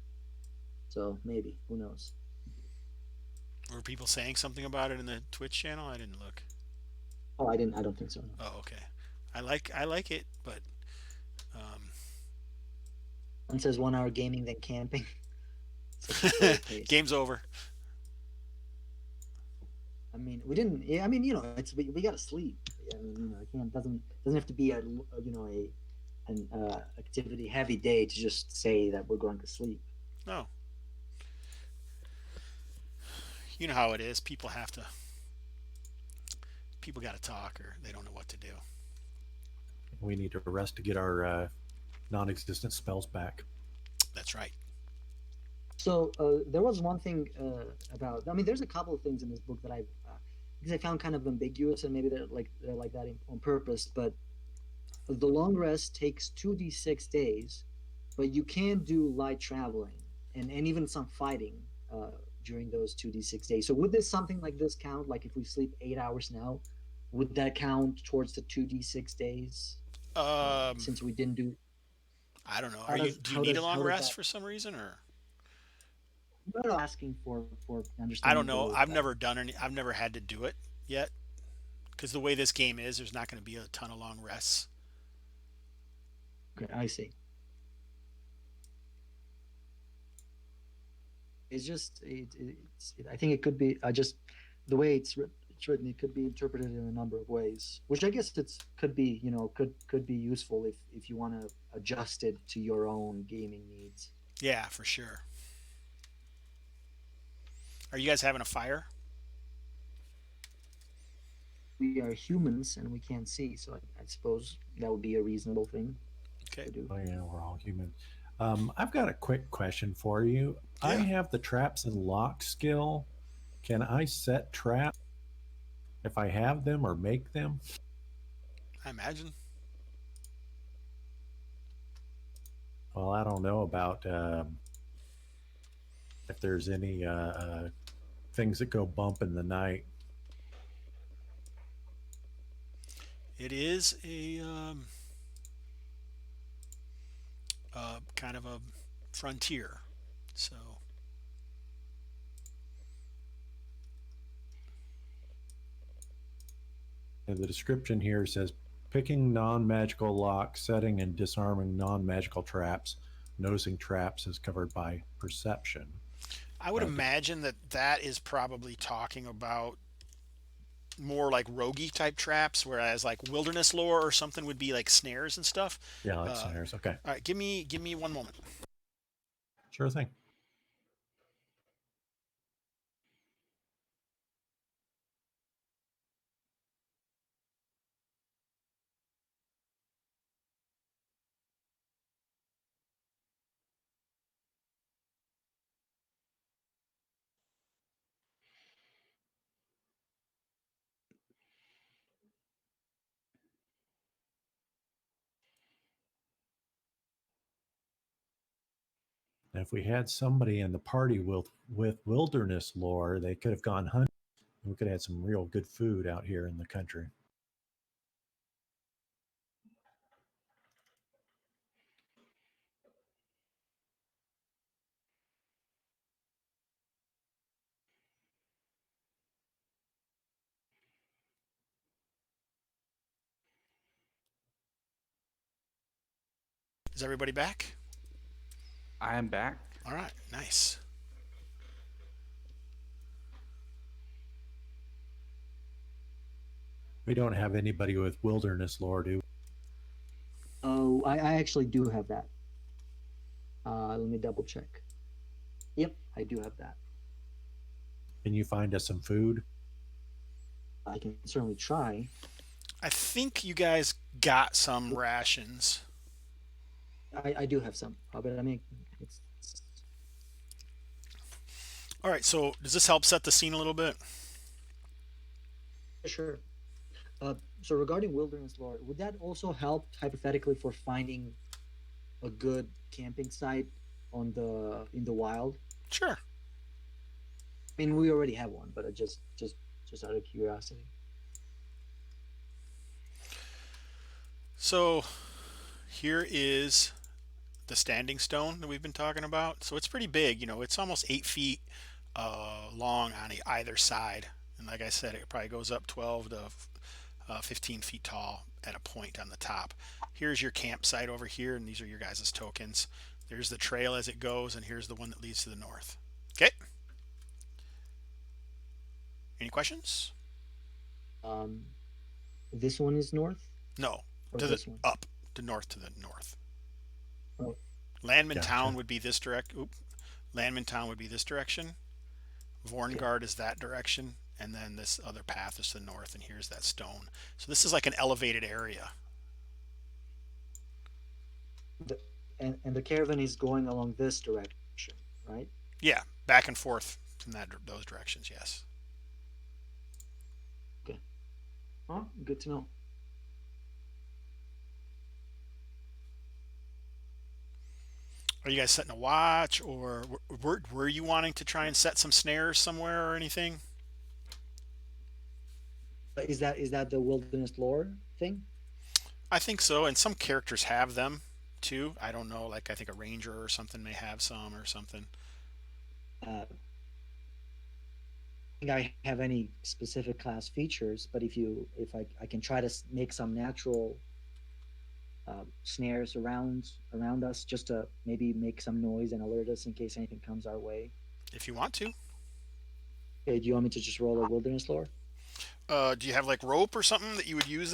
So maybe, who knows? Were people saying something about it in the Twitch channel? I didn't look. Oh, I didn't. I don't think so. No. Oh, okay. I like it, but um, One says 1 hour gaming, then camping. Such a slow pace. game's over. I mean, we didn't. Yeah, I mean, it's we got to sleep. I mean, it can't doesn't have to be an activity heavy day to just say that we're going to sleep. No, you know how it is. People got to talk, or they don't know what to do. We need to rest to get our non-existent spells back. That's right. So there was one thing about. I mean, there's a couple of things in this book that because I found kind of ambiguous, and maybe they're like that on purpose. But the long rest takes 2d6 days, but you can do light traveling and even some fighting during those 2d6 days. So would this something like this count? Like if we sleep 8 hours now, would that count towards the 2d6 days? Um, Since we didn't do. I don't know. How does Do you need a long how does rest that? for some reason, or I'm not asking for I don't understanding know. goals, I've but never done any. I've never had to do it yet because the way this game is, there's not going to be a ton of long rests. okay, I see. It's just I think it could be. I just the way it's written, it could be interpreted in a number of ways, which I guess it's could be could be useful if you want to adjust it to your own gaming needs. Yeah, for sure. Are you guys having a fire? We are humans and we can't see, so I suppose that would be a reasonable thing Okay. to do. Oh yeah, we're all human. I've got a quick question for you. I Yeah, have the traps and lock skill. Can I set traps if I have them or make them? I imagine. Well, I don't know about if there's any things that go bump in the night. It is a kind of a frontier. So And the description here says picking non-magical locks, setting and disarming non-magical traps. Noticing traps is covered by perception. I would Uh, the, imagine that that is probably talking about more like roguey type traps, whereas like wilderness lore or something would be like snares and stuff. yeah, like Uh, snares. Okay, all right, give me one moment. sure thing. if we had somebody in the party with wilderness lore, they could have gone hunting. We could have had some real good food out here in the country. Is everybody back? I am back. All right, nice. We don't have anybody with wilderness lore, do we? Oh, I actually do have that. Let me double check. Yep, I do have that. Can you find us some food? I can certainly try. I think you guys got some rations. I do have some, but I mean, it's All right, so does this help set the scene a little bit? sure. So regarding wilderness lore, would that also help hypothetically for finding a good camping site in the wild? Sure. I mean, we already have one, but just out of curiosity. So here is the standing stone that we've been talking about. So it's pretty big. It's almost 8 feet long on either side. And like I said, it probably goes up 12 to 15 feet tall at a point on the top. Here's your campsite over here, and these are your guys' tokens. There's the trail as it goes, and here's the one that leads to the north. Okay. Any questions? Um, this one is north, No. or To the this one? up, to north to the north. Oh, Landman Gotcha. Town would be this direct. Landman Town would be this direction. Vorngard is that direction, and then this other path is to the north, and here's that stone. So this is like an elevated area. the, and the caravan is going along this direction, right? Yeah, back and forth from those directions. Yes. Okay. Oh, good to know. Are you guys setting a watch, or were you wanting to try and set some snares somewhere or anything? Is that the wilderness lore thing? I think so, and some characters have them too. I don't know, like I think a ranger or something may have some or something. I think I have any specific class features, but if I can try to make some natural snares around us, just to maybe make some noise and alert us in case anything comes our way. If you want to. Okay, do you want me to just roll a wilderness lore? Do you have like rope or something that you would use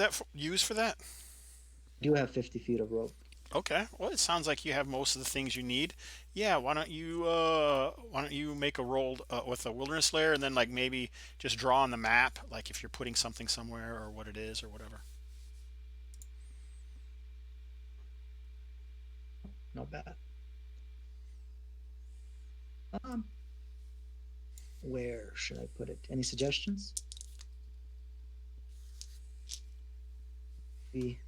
for that? I do have 50 feet of rope. Okay. Well, it sounds like you have most of the things you need. Yeah. Why don't you make a roll with a wilderness layer, and then like maybe just draw on the map, like if you're putting something somewhere or what it is or whatever. Not bad. Um, where should I put it? Any suggestions? Be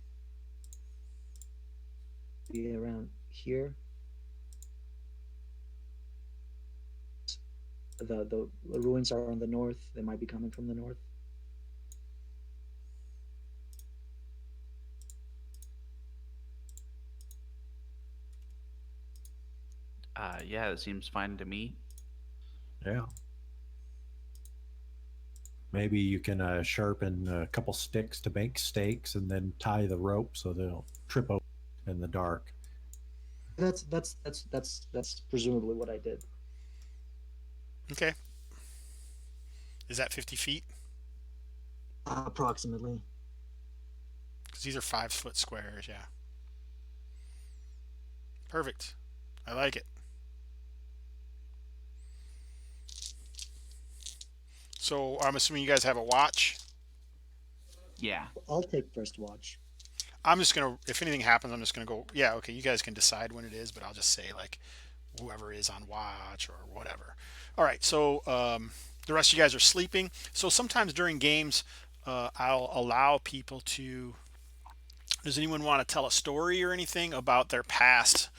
around here. The ruins are on the north. They might be coming from the north. Yeah, it seems fine to me. Yeah. Maybe you can sharpen a couple sticks to make stakes and then tie the rope so they'll trip over in the dark. That's presumably what I did. Okay. Is that 50 feet? Approximately. Because these are 5 foot squares. Yeah. Perfect. I like it. So I'm assuming you guys have a watch. Yeah. I'll take first watch. I'm just gonna, if anything happens, I'm just gonna go. Yeah, okay. You guys can decide when it is, but I'll just say like whoever is on watch or whatever. All right. So the rest of you guys are sleeping. So sometimes during games, I'll allow people to. Does anyone want to tell a story or anything about their past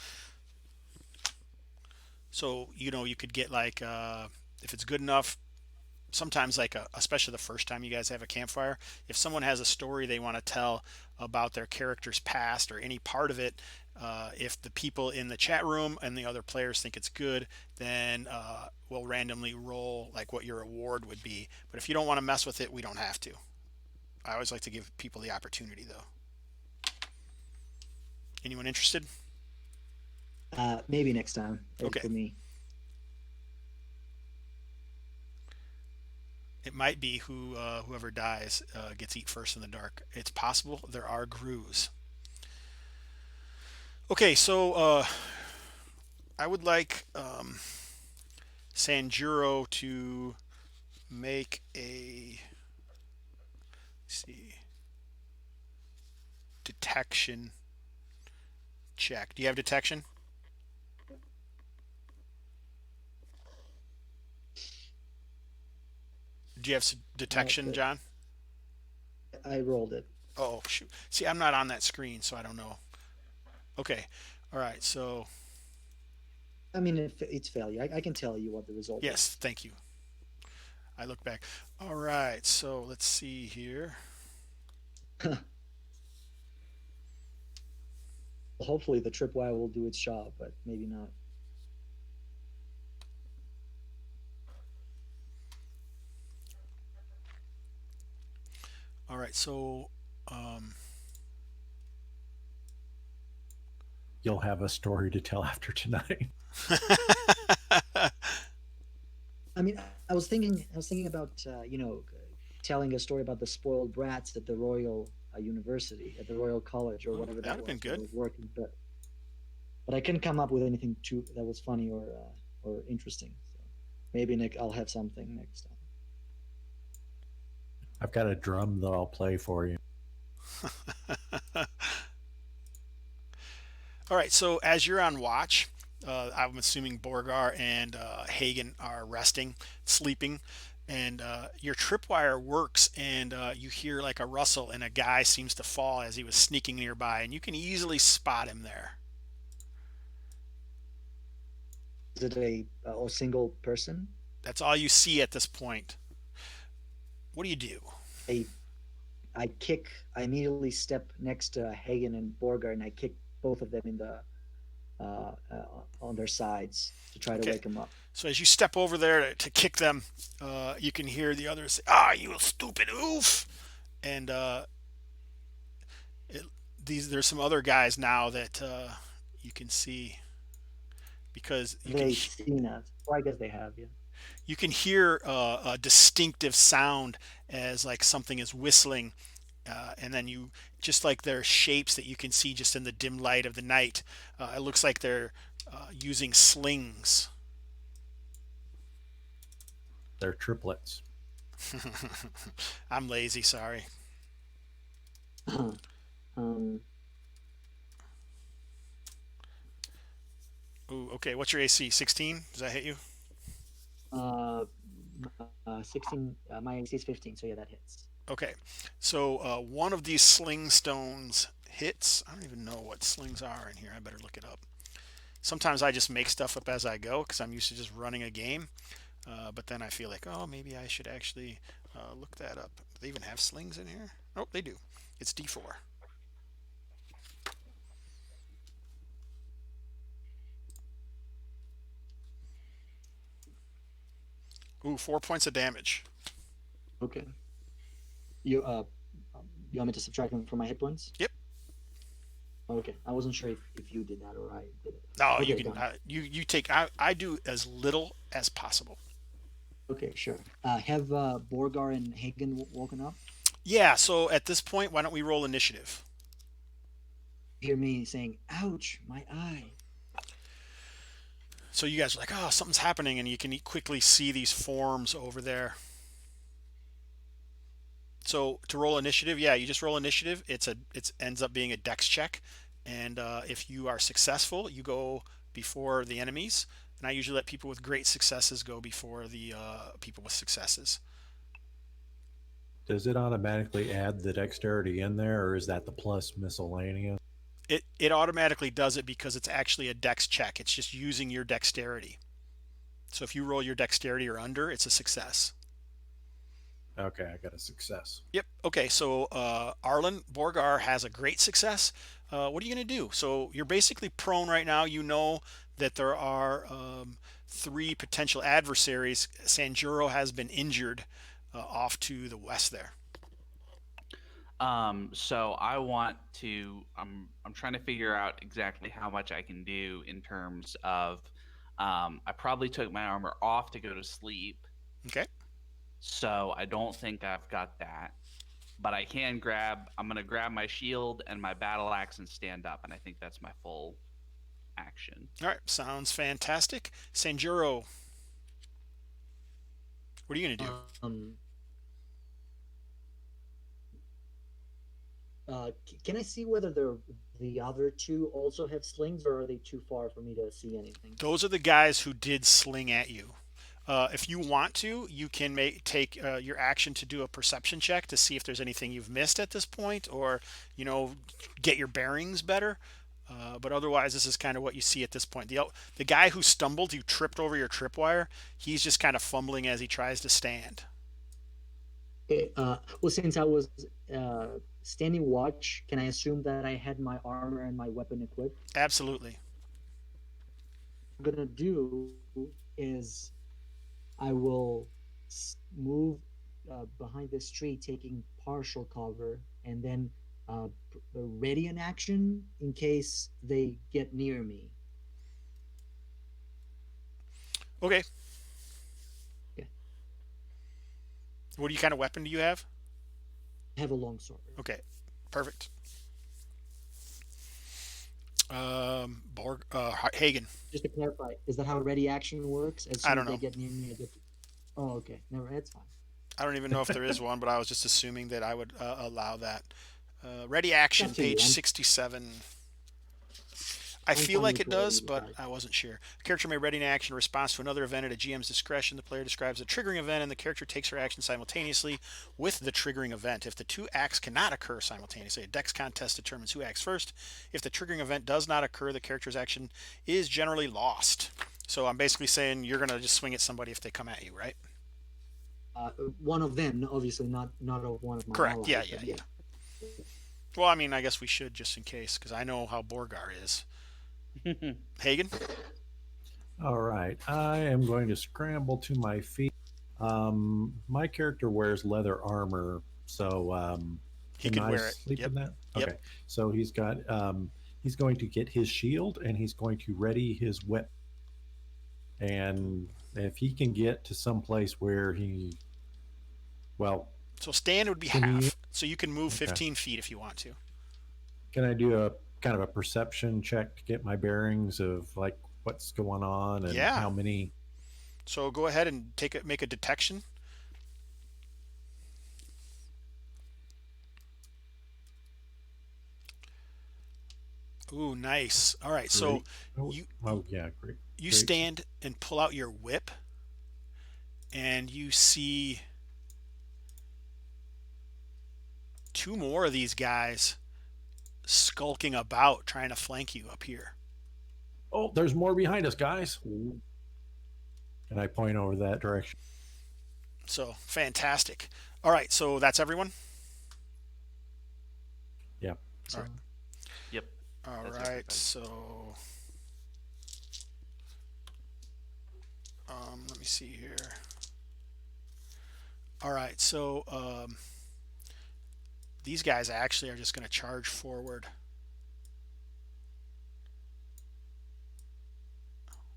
So you could get like if it's good enough. Sometimes like especially the first time you guys have a campfire, if someone has a story they want to tell about their character's past or any part of it, if the people in the chat room and the other players think it's good, then we'll randomly roll like what your award would be. But if you don't want to mess with it, we don't have to. I always like to give people the opportunity though. Anyone interested? Maybe next time Okay. for me. It might be whoever dies gets eat first in the dark. It's possible. There are grooves. Okay, so I would like Sanjuro to make a, let's see, detection check. Do you have detection? Do you have detection, Okay. John? I rolled it. Oh, shoot. See, I'm not on that screen, so I don't know. Okay. All right. So, I mean, it's failure. I can tell you what the result yes, thank you. I look back. All right. So, let's see here. is. Hopefully, the tripwire will do its job, but maybe not. All right. So, um, You'll have a story to tell after tonight. I mean, I was thinking about telling a story about the spoiled brats at the Royal University, at the Royal College, or oh, whatever that that would have been was where I good. was working, but I couldn't come up with anything too that was funny or interesting. So maybe I'll have something next time. I've got a drum that I'll play for you. All right, so as you're on watch, I'm assuming Borgar and Hagen are resting, sleeping, and your tripwire works, and you hear like a rustle, and a guy seems to fall as he was sneaking nearby, and you can easily spot him there. Is it a single person? That's all you see at this point. What do you do? I I immediately step next to Hagen and Borgar, and I kick both of them in the on their sides to try to Okay, wake them up. so as you step over there to kick them, you can hear the others say, "Ah, you stupid oof!" And it, there's some other guys now that you can see because They've seen us. Well, I guess they have, yeah. you can hear a distinctive sound as like something is whistling, and then you just like their shapes that you can see just in the dim light of the night. It looks like they're using slings. They're triplets. I'm lazy, sorry. um, Ooh, okay. What's your AC? 16? Does that hit you? uh, 16. My AC is 15, so yeah, that hits. Okay. So one of these sling stones hits. I don't even know what slings are in here. I better look it up. Sometimes I just make stuff up as I go because I'm used to just running a game. But then I feel like, oh, maybe I should actually look that up. Do they even have slings in here? Oh, they do. It's D4. Ooh, 4 points of damage. Okay. You you want me to subtract them from my hit points? Yep. Okay. I wasn't sure if you did that or I did it. No, you Okay, can. done. You take. I do as little as possible. Okay, sure. Have Borgar and Hagen woken up? Yeah. So at this point, why don't we roll initiative? Hear me saying, "Ouch, my eye." So you guys are like, oh, something's happening, and you can quickly see these forms over there. So to roll initiative, yeah, you just roll initiative. It ends up being a dex check, and if you are successful, you go before the enemies. And I usually let people with great successes go before the people with successes. Does it automatically add the dexterity in there, or is that the plus miscellaneous? It automatically does it because it's actually a dex check. It's just using your dexterity. So if you roll your dexterity or under, it's a success. Okay, I got a success. Yep. Okay. So Arlen Borgar has a great success. What are you going to do? So you're basically prone right now. You know that there are three potential adversaries. Sanjuro has been injured off to the west there. So I want to. I'm trying to figure out exactly how much I can do in terms of. I probably took my armor off to go to sleep, Okay. so I don't think I've got that. But I can grab. I'm gonna grab my shield and my battle axe and stand up, and I think that's my full action. All right. Sounds fantastic. Sanjuro, what are you going to do? Um, can I see whether the other two also have slings, or are they too far for me to see anything? Those are the guys who did sling at you. If you want to, you can take your action to do a perception check to see if there's anything you've missed at this point, or get your bearings better. But otherwise, this is kind of what you see at this point. The guy who stumbled, who tripped over your tripwire, he's just kind of fumbling as he tries to stand. Okay, well, since I was standing watch, can I assume that I had my armor and my weapon equipped? Absolutely. What I'm gonna do is I will move behind this tree, taking partial cover, and then ready an action in case they get near me. Okay. Okay. What kind of weapon do you have? I have a long sword. Okay. Perfect. Hagen. Just to clarify, is that how ready action works? As I soon don't as they know. get near me, I get. Oh, okay. Never. It's fine. I don't even know if there is one, but I was just assuming that I would allow that. Ready action, Up to you. page 67. I I'm feel fine like with it does, whatever you but decide. I wasn't sure. A character may ready an action in response to another event at a GM's discretion. The player describes a triggering event, and the character takes her action simultaneously with the triggering event. If the two acts cannot occur simultaneously, a dex contest determines who acts first. If the triggering event does not occur, the character's action is generally lost. So I'm basically saying you're going to just swing at somebody if they come at you, right? One of them, obviously not of one of my Correct. allies. Yeah, but yeah, yeah. Well, I mean, I guess we should just in case, because I know how Borgar is. Hagen? All right, I am going to scramble to my feet. My character wears leather armor, so He can can I wear it. sleep Yep. in that? Yep. Okay, so he's going to get his shield and he's going to ready his weapon. And if he can get to some place where well, So stand would be Can you- half. So you can move Okay. 15 feet if you want to. can I do a kind of a perception check to get my bearings of like what's going on and Yeah. how many? So go ahead and make a detection. Ooh, nice. All right. So Oh, you oh yeah, great. you great. stand and pull out your whip, and you see two more of these guys skulking about, trying to flank you up here. Oh, there's more behind us, guys. And I point over that direction. So fantastic. All right. So that's everyone. Yeah. All right. Yep. All That's right. everybody. So let me see here. All right. So these guys actually are just going to charge forward.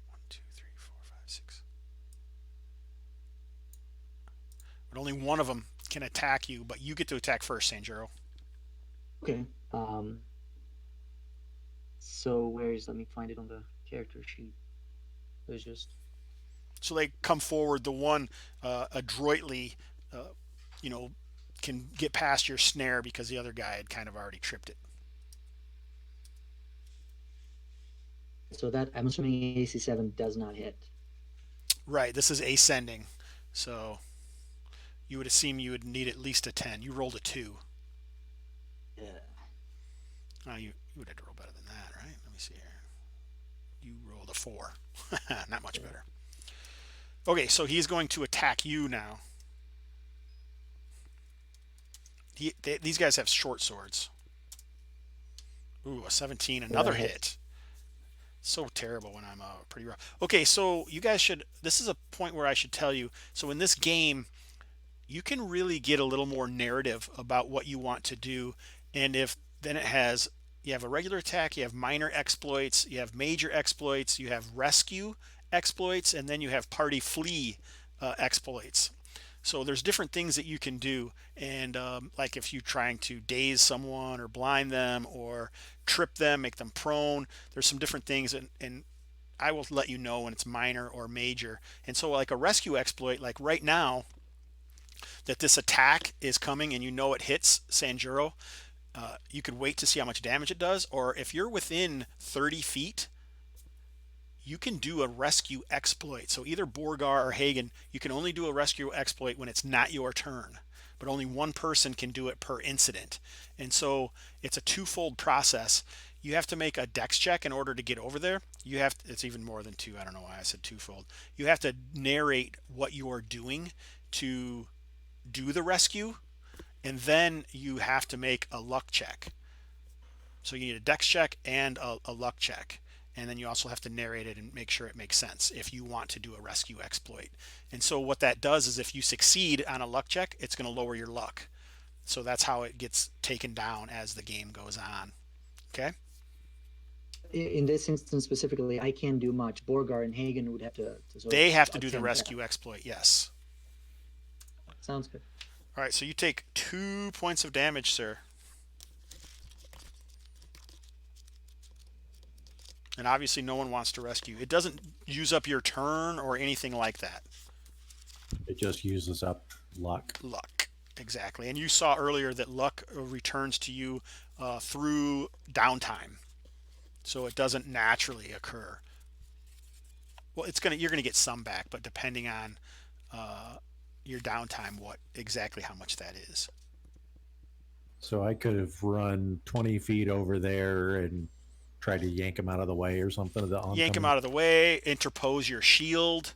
1, 2, 3, 4, 5, 6. But only one of them can attack you, but you get to attack first, Sanjuro. Okay. So let me find it on the character sheet. There's just. So they come forward. The one adroitly, can get past your snare because the other guy had kind of already tripped it. So that I'm assuming AC7 does not hit. Right. This is ascending, so you would assume you would need at least a 10. You rolled a 2. Yeah. You You would have to roll better than that, right? Let me see here. You rolled a 4. Not much better. Okay, so he's going to attack you now. These guys have short swords. Ooh, a 17, another hit. So terrible when I'm pretty rough. Okay, so you guys should, this is a point where I should tell you, so in this game, you can really get a little more narrative about what you want to do. And if then it has, you have a regular attack, you have minor exploits, you have major exploits, you have rescue exploits, and then you have party flee exploits. So there's different things that you can do. And like if you're trying to daze someone or blind them or trip them, make them prone, there's some different things. And I will let you know when it's minor or major. And so like a rescue exploit, like right now, that this attack is coming and you know it hits Sanjuro, you could wait to see how much damage it does. Or if you're within 30 feet, you can do a rescue exploit. So either Borgar or Hagen, you can only do a rescue exploit when it's not your turn, but only one person can do it per incident. And so it's a twofold process. You have to make a dex check in order to get over there. You have to, it's even more than two. I don't know why I said twofold. You have to narrate what you are doing to do the rescue, and then you have to make a luck check. So you need a dex check and a luck check. And then you also have to narrate it and make sure it makes sense if you want to do a rescue exploit. And so what that does is if you succeed on a luck check, it's going to lower your luck. So that's how it gets taken down as the game goes on. Okay? In this instance specifically, I can't do much. Borgar and Hagen would have to sort They of have to do the attempt rescue exploit, yes. that. Sounds good. All right, so you take 2 points of damage, sir. And obviously no one wants to rescue. It doesn't use up your turn or anything like that. It just uses up luck. Luck, exactly. And you saw earlier that luck returns to you through downtime. So it doesn't naturally occur. Well, you're gonna get some back, but depending on your downtime, exactly how much that is. So I could have run 20 feet over there and try to yank him out of the way or something. Yank him out of the way, interpose your shield,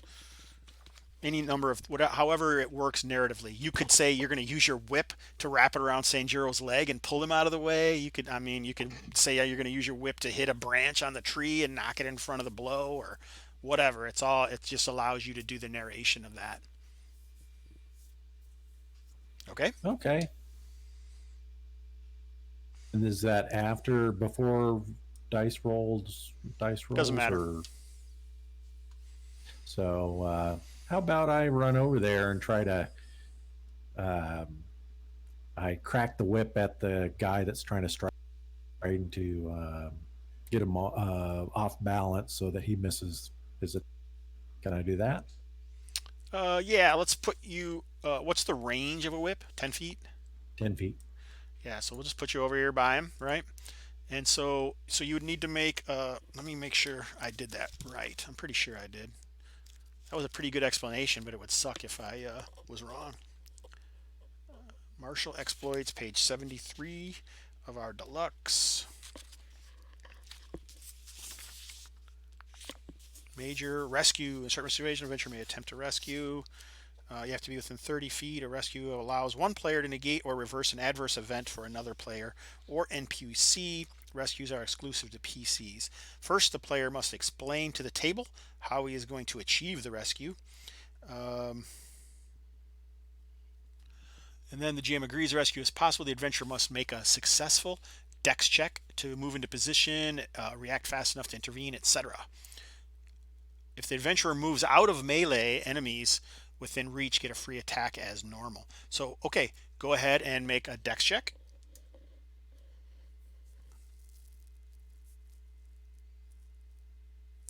any number of however it works narratively. You could say you're going to use your whip to wrap it around Sanjuro's leg and pull him out of the way. You could say you're going to use your whip to hit a branch on the tree and knock it in front of the blow or whatever. It just allows you to do the narration of that. Okay? Okay. And is that before dice rolls? Doesn't matter. So how about I run over there and try to I crack the whip at the guy that's trying to strike, trying to get him off balance so that he misses his. Can I do that? Yeah, let's put you what's the range of a whip? 10 feet? 10 feet. Yeah, so we'll just put you over here by him, right? And so you would need to make, let me make sure I did that right. I'm pretty sure I did. That was a pretty good explanation, but it would suck if I was wrong. Martial exploits, page 73 of our deluxe. Major rescue. In certain situations, an adventurer may attempt to rescue. You have to be within 30 feet. A rescue allows one player to negate or reverse an adverse event for another player or NPC. Rescues are exclusive to PCs. First, the player must explain to the table how he is going to achieve the rescue. And then the GM agrees the rescue is possible. The adventurer must make a successful dex check to move into position, react fast enough to intervene, etc. If the adventurer moves out of melee, enemies within reach get a free attack as normal. So, okay, go ahead and make a dex check.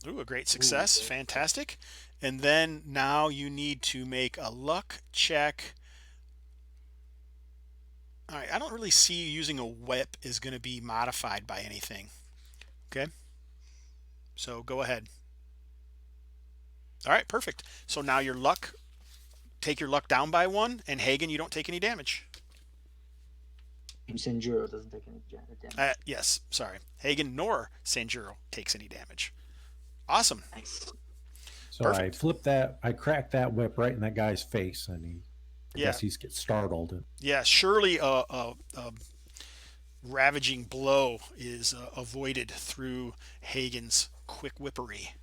Ooh, a great success. Fantastic. And then now you need to make a luck check. All right, I don't really see using a whip is going to be modified by anything. Okay, so go ahead. All right, perfect. So now your luck, take your luck down by 1, and Hagen, you don't take any damage. And Senjuro doesn't take any damage. Yes, sorry. Hagen nor Sanjuro takes any damage. Awesome. Nice. So I Perfect. flipped that, I cracked that whip right in that guy's face, and I Yeah. guess he's get startled. Yeah, surely a ravaging blow is avoided through Hagen's quick whippery.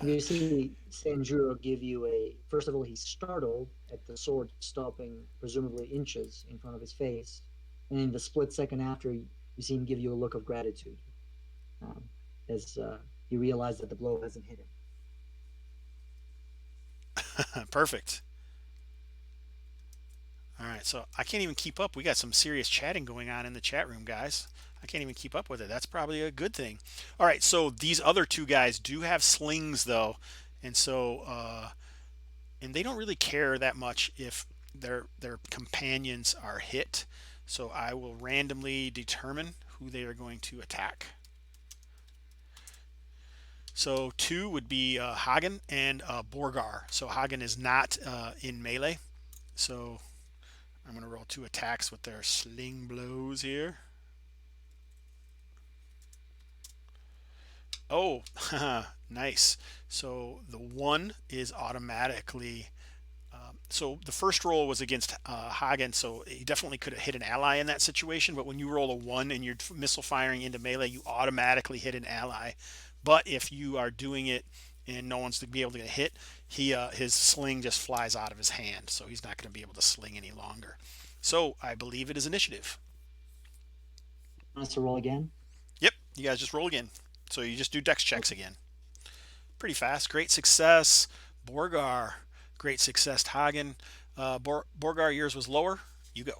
You see Sanjuro give you a. First of all, he's startled at the sword stopping presumably inches in front of his face, and in the split second after, you see him give you a look of gratitude, um, as you realize that the blow hasn't hit him. Perfect. All right, so I can't even keep up. We got some serious chatting going on in the chat room, guys. I can't even keep up with it. That's probably a good thing. All right, so these other two guys do have slings, though, and so and they don't really care that much if their companions are hit. So I will randomly determine who they are going to attack. So 2 would be Hagen and Borgar. So Hagen is not in melee. So I'm going to roll 2 attacks with their sling blows here. Oh, nice. So the 1 is automatically. So the first roll was against Hagen, so he definitely could have hit an ally in that situation. But when you roll a 1 and you're missile firing into melee, you automatically hit an ally. But if you are doing it and no one's to be able to get hit, his sling just flies out of his hand, so he's not going to be able to sling any longer. So I believe it is initiative. Wants to roll again? Yep, you guys just roll again. So you just do dex checks again. Pretty fast. Great success, Borgar. Great success, Hagen. Borgar, yours was lower. You go.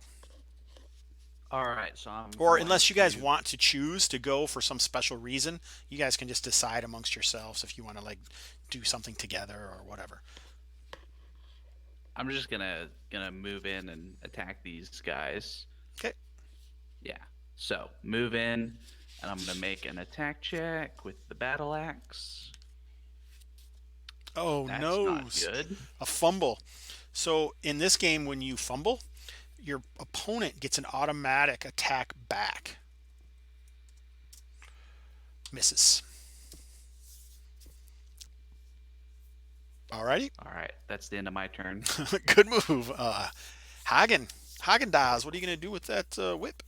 All right, so I'm Or going unless you guys to- want to choose to go for some special reason, you guys can just decide amongst yourselves if you want to like do something together or whatever. I'm just gonna move in and attack these guys. Okay. Yeah. So move in, and I'm gonna make an attack check with the battle axe. Oh That's no, not good. a fumble. So in this game, when you fumble, your opponent gets an automatic attack back. Misses. Alrighty. All right, that's the end of my turn. Good move. Hagen. Hagen-Dazs, what are you going to do with that whip?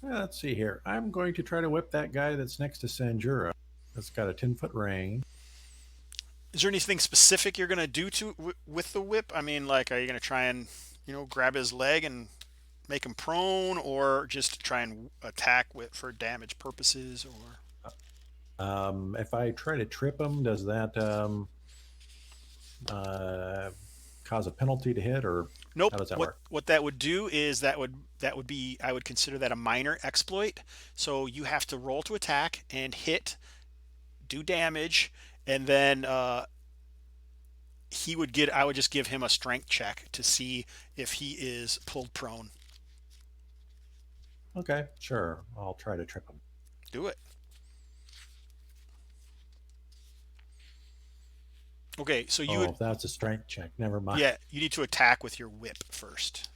Let's see here. I'm going to try to whip that guy that's next to Sanjuro. That's got a 10-foot range. Is there anything specific you're going to do with the whip? I mean, like, are you going to try and, grab his leg and make him prone, or just try and attack for damage purposes? Or If I try to trip him, does that cause a penalty to hit, or nope. how does that what work? what that would do is that would be, I would consider that a minor exploit. So you have to roll to attack and hit, do damage, and then I would just give him a strength check to see if he is pulled prone. Okay, sure. I'll try to trip him. Do it. Okay, so you would, that's a strength check. Never mind. yeah, you need to attack with your whip first.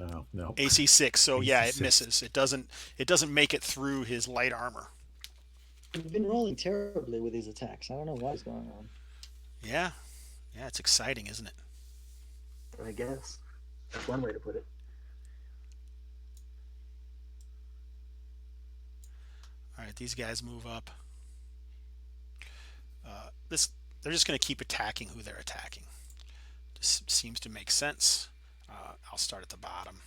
Oh, no. AC 6, so yeah, it 6. misses. It doesn't make it through his light armor. You've been rolling terribly with these attacks. I don't know what's going on. Yeah, it's exciting, isn't it? I guess that's one way to put it. All right, these guys move up. They're just going to keep attacking who they're attacking. Just seems to make sense. I'll start at the bottom.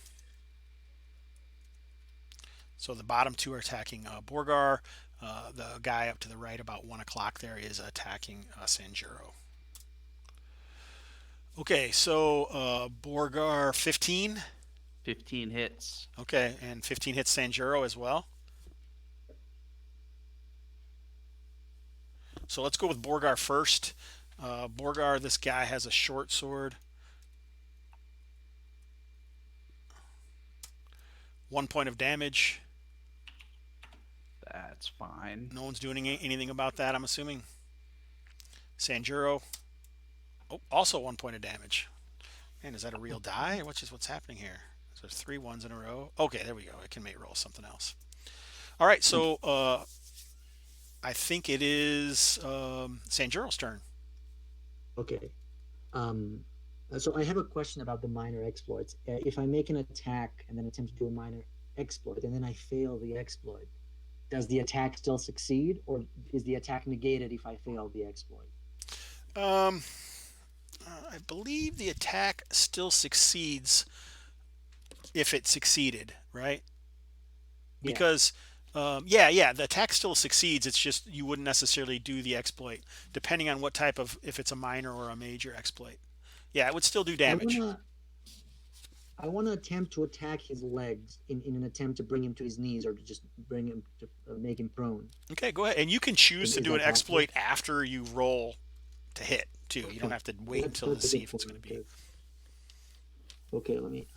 So the bottom 2 are attacking Borgar. The guy up to the right, about 1 o'clock there, is attacking Sanjuro. Okay, so Borgar 15. 15 hits. Okay, and 15 hits Sanjuro as well. So let's go with Borgar first. Borgar, this guy has a short sword. 1 point of damage. That's fine. No one's doing anything about that, I'm assuming. Sanjuro. Oh, also 1 point of damage. And is that a real die? What's happening here? So there's 3 ones in a row. Okay, there we go. I can make roll something else. All right, so I think it is Sanjuro's turn. Okay. Um, so I have a question about the minor exploits. If I make an attack and then attempt to do a minor exploit, and then I fail the exploit, does the attack still succeed, or is the attack negated if I fail the exploit? Um, I believe the attack still succeeds if it succeeded, right? Yeah. Because yeah, the attack still succeeds. It's just you wouldn't necessarily do the exploit, depending on what type of, if it's a minor or a major exploit. Yeah, it would still do I damage. wanna attempt to attack his legs in an attempt to bring him to his knees, or to just bring him to make him prone. Okay, go ahead. And you can choose to Is do an that possible? exploit after you roll to hit, too. You don't Okay. have to wait until to That's a see good if it's going point. to be. Okay, let me.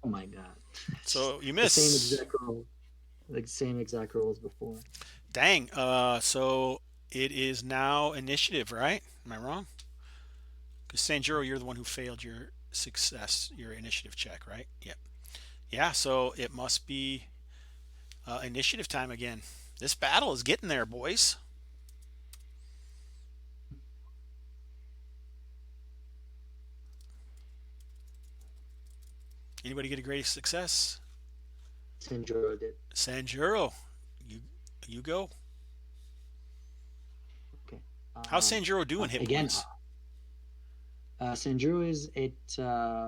Oh my God. So you The same miss. exact roll. The same exact roll as before. Dang. So it is now initiative, right? Am I wrong? Because Sanjuro, you're the one who failed your initiative check, right? Yep. Yeah, so it must be initiative time again. This battle is getting there, boys. Anybody get a great success? Sanjuro did. Sanjuro, you go. Okay. How's Sanjuro doing hit Again, points? Sanjuro is at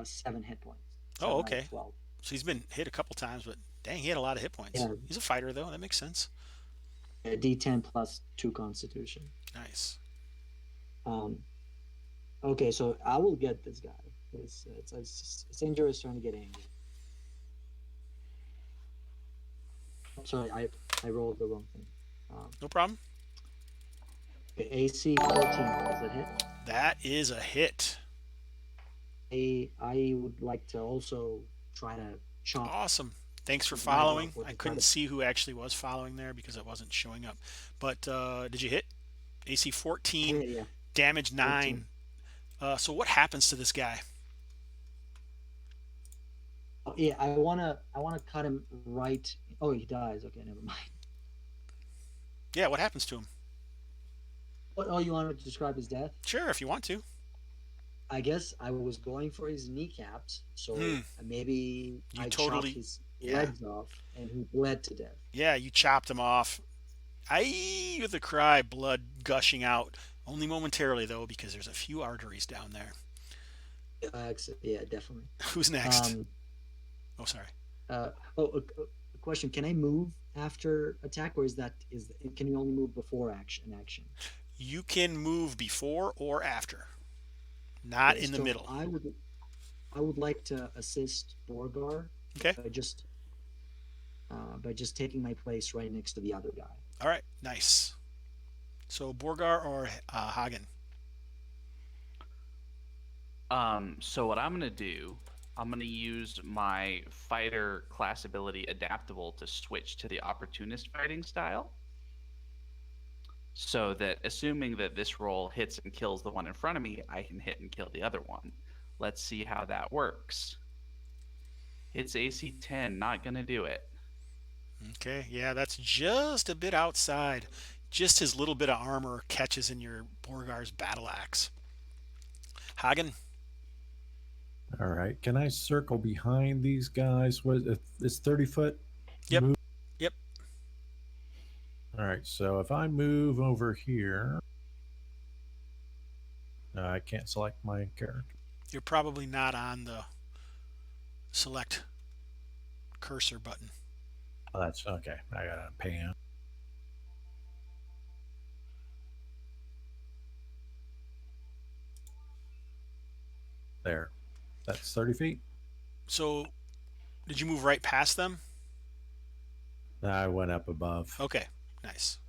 7 hit points. Oh, 7 out of okay. 12. So he's been hit a couple times, but dang, he had a lot of hit points. Yeah. He's a fighter, though. That makes sense. D10 plus 2 Constitution. Nice. Okay, so I will get this guy. Sanjuro is trying to get angry. I'm sorry, I rolled the wrong thing. No problem. Okay, AC 14. Does that hit? That is a hit. I would like to also try to chop. Awesome. Thanks for Right following. off with I the couldn't credit. see who actually was following there because it wasn't showing up. But did you hit? AC 14, Yeah, damage 9. 14. So what happens to this guy? Oh, yeah, I wanna cut him right. Oh, he dies. Okay, never mind. Yeah, what happens to him? What? Oh, you wanted to describe his death? Sure, if you want to. I guess I was going for his kneecaps, so maybe You I totally- chopped his yeah. legs off, and he bled to death. Yeah, you chopped him off. With a cry, blood gushing out. Only momentarily, though, because there's a few arteries down there. Yeah, definitely. Who's next? Oh, sorry. A question: can I move after attack, or can you only move before action? You can move before or after, not Okay, in the so middle. I would like to assist Borgar Okay. by just taking my place right next to the other guy. All right. Nice. So Borgar or Hagen? So what I'm gonna do, I'm gonna use my fighter class ability adaptable to switch to the opportunist fighting style. So that assuming that this roll hits and kills the one in front of me, I can hit and kill the other one. Let's see how that works. It's AC 10, not gonna do it. Okay. Yeah, that's just a bit outside. Just his little bit of armor catches in your Borgar's battle axe. Hagen? All right. Can I circle behind these guys? What is 30 foot? Yep. Move? Yep. All right. So if I move over here, I can't select my character. You're probably not on the select cursor button. Oh, that's okay. I got a pan. There. That's 30 feet. So did you move right past them? I went up above, Okay. Nice.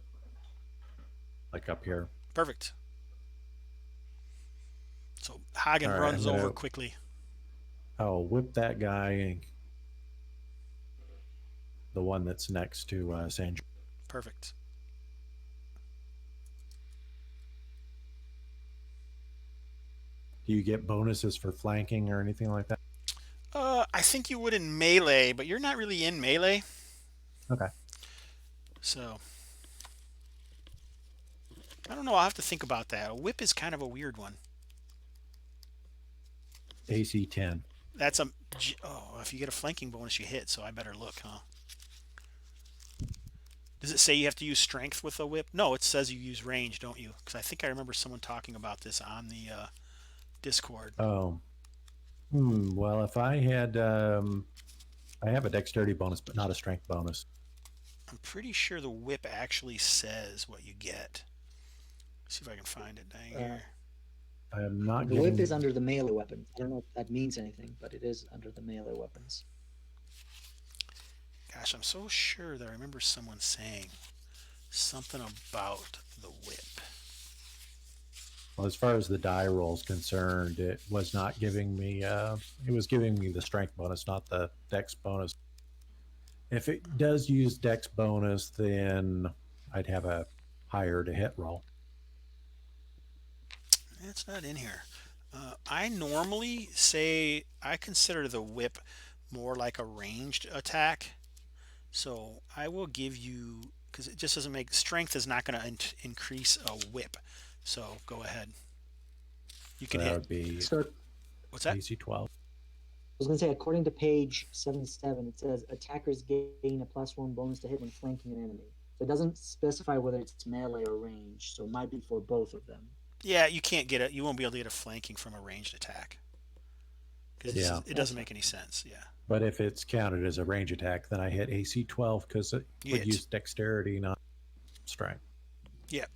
like up here. Perfect. So Hagen All right, runs I'm over gonna- quickly. I'll whip that guy, the one that's next to Sandra. Perfect. Do you get bonuses for flanking or anything like that? I think you would in melee, but you're not really in melee. Okay. So I don't know. I'll have to think about that. A whip is kind of a weird one. AC 10. That's oh, if you get a flanking bonus, you hit. So I better look, huh? Does it say you have to use strength with a whip? No, it says you use range, don't you? Because I think I remember someone talking about this on the Discord. Oh. Well, if I had, I have a dexterity bonus, but not a strength bonus. I'm pretty sure the whip actually says what you get. Let's see if I can find it down here. I am not The getting... whip is under the melee weapons. I don't know if that means anything, but it is under the melee weapons. Gosh, I'm so sure that I remember someone saying something about the whip. Well, as far as the die roll is concerned, it was not giving me, it was giving me the strength bonus, not the dex bonus. If it does use dex bonus, then I'd have a higher to hit roll. It's not in here. I normally say I consider the whip more like a ranged attack. So I will give you, because it just doesn't make, strength is not going to increase a whip. So go ahead. You can So that hit. would be So What's that? AC 12. I was going to say, according to page 77, it says attackers gain a +1 bonus to hit when flanking an enemy. So it doesn't specify whether it's melee or range, so it might be for both of them. Yeah, you can't get it. You won't be able to get a flanking from a ranged attack. Because it doesn't make any sense. Yeah. But if it's counted as a range attack, then I hit AC 12 because it would use dexterity, not strength. Yeah.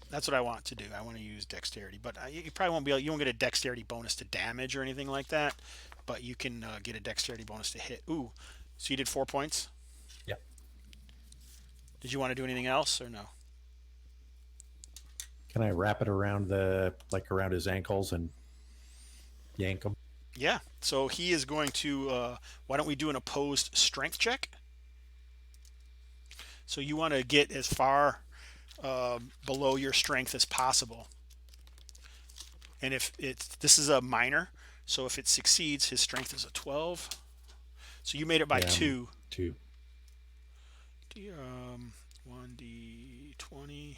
That's what I want to do. I want to use dexterity, but you probably won't be able. You won't get a dexterity bonus to damage or anything like that, but you can get a dexterity bonus to hit. Ooh, so you did 4 points. Yep. Did you want to do anything else or no? Can I wrap it around around his ankles and yank him? Yeah. So he is going to. Why don't we do an opposed strength check? So you want to get as far below your strength as possible. And if this is a minor, so if it succeeds, his strength is a 12. So you made it by 2. 2. 1d20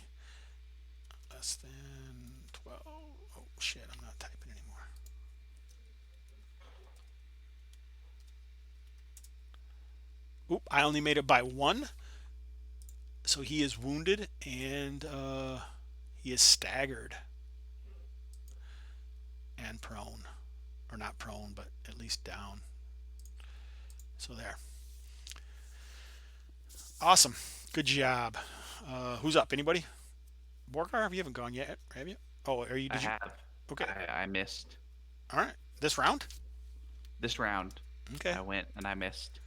less than 12. Oh shit, I'm not typing anymore. Oop, I only made it by 1. So he is wounded and he is staggered and prone, or not prone, but at least down. So there. Awesome. Good job. Who's up? Anybody? Borgar, you haven't gone yet, have you? Oh, are you? I have. Okay. I missed. All right. This round? This round. Okay. I went and I missed.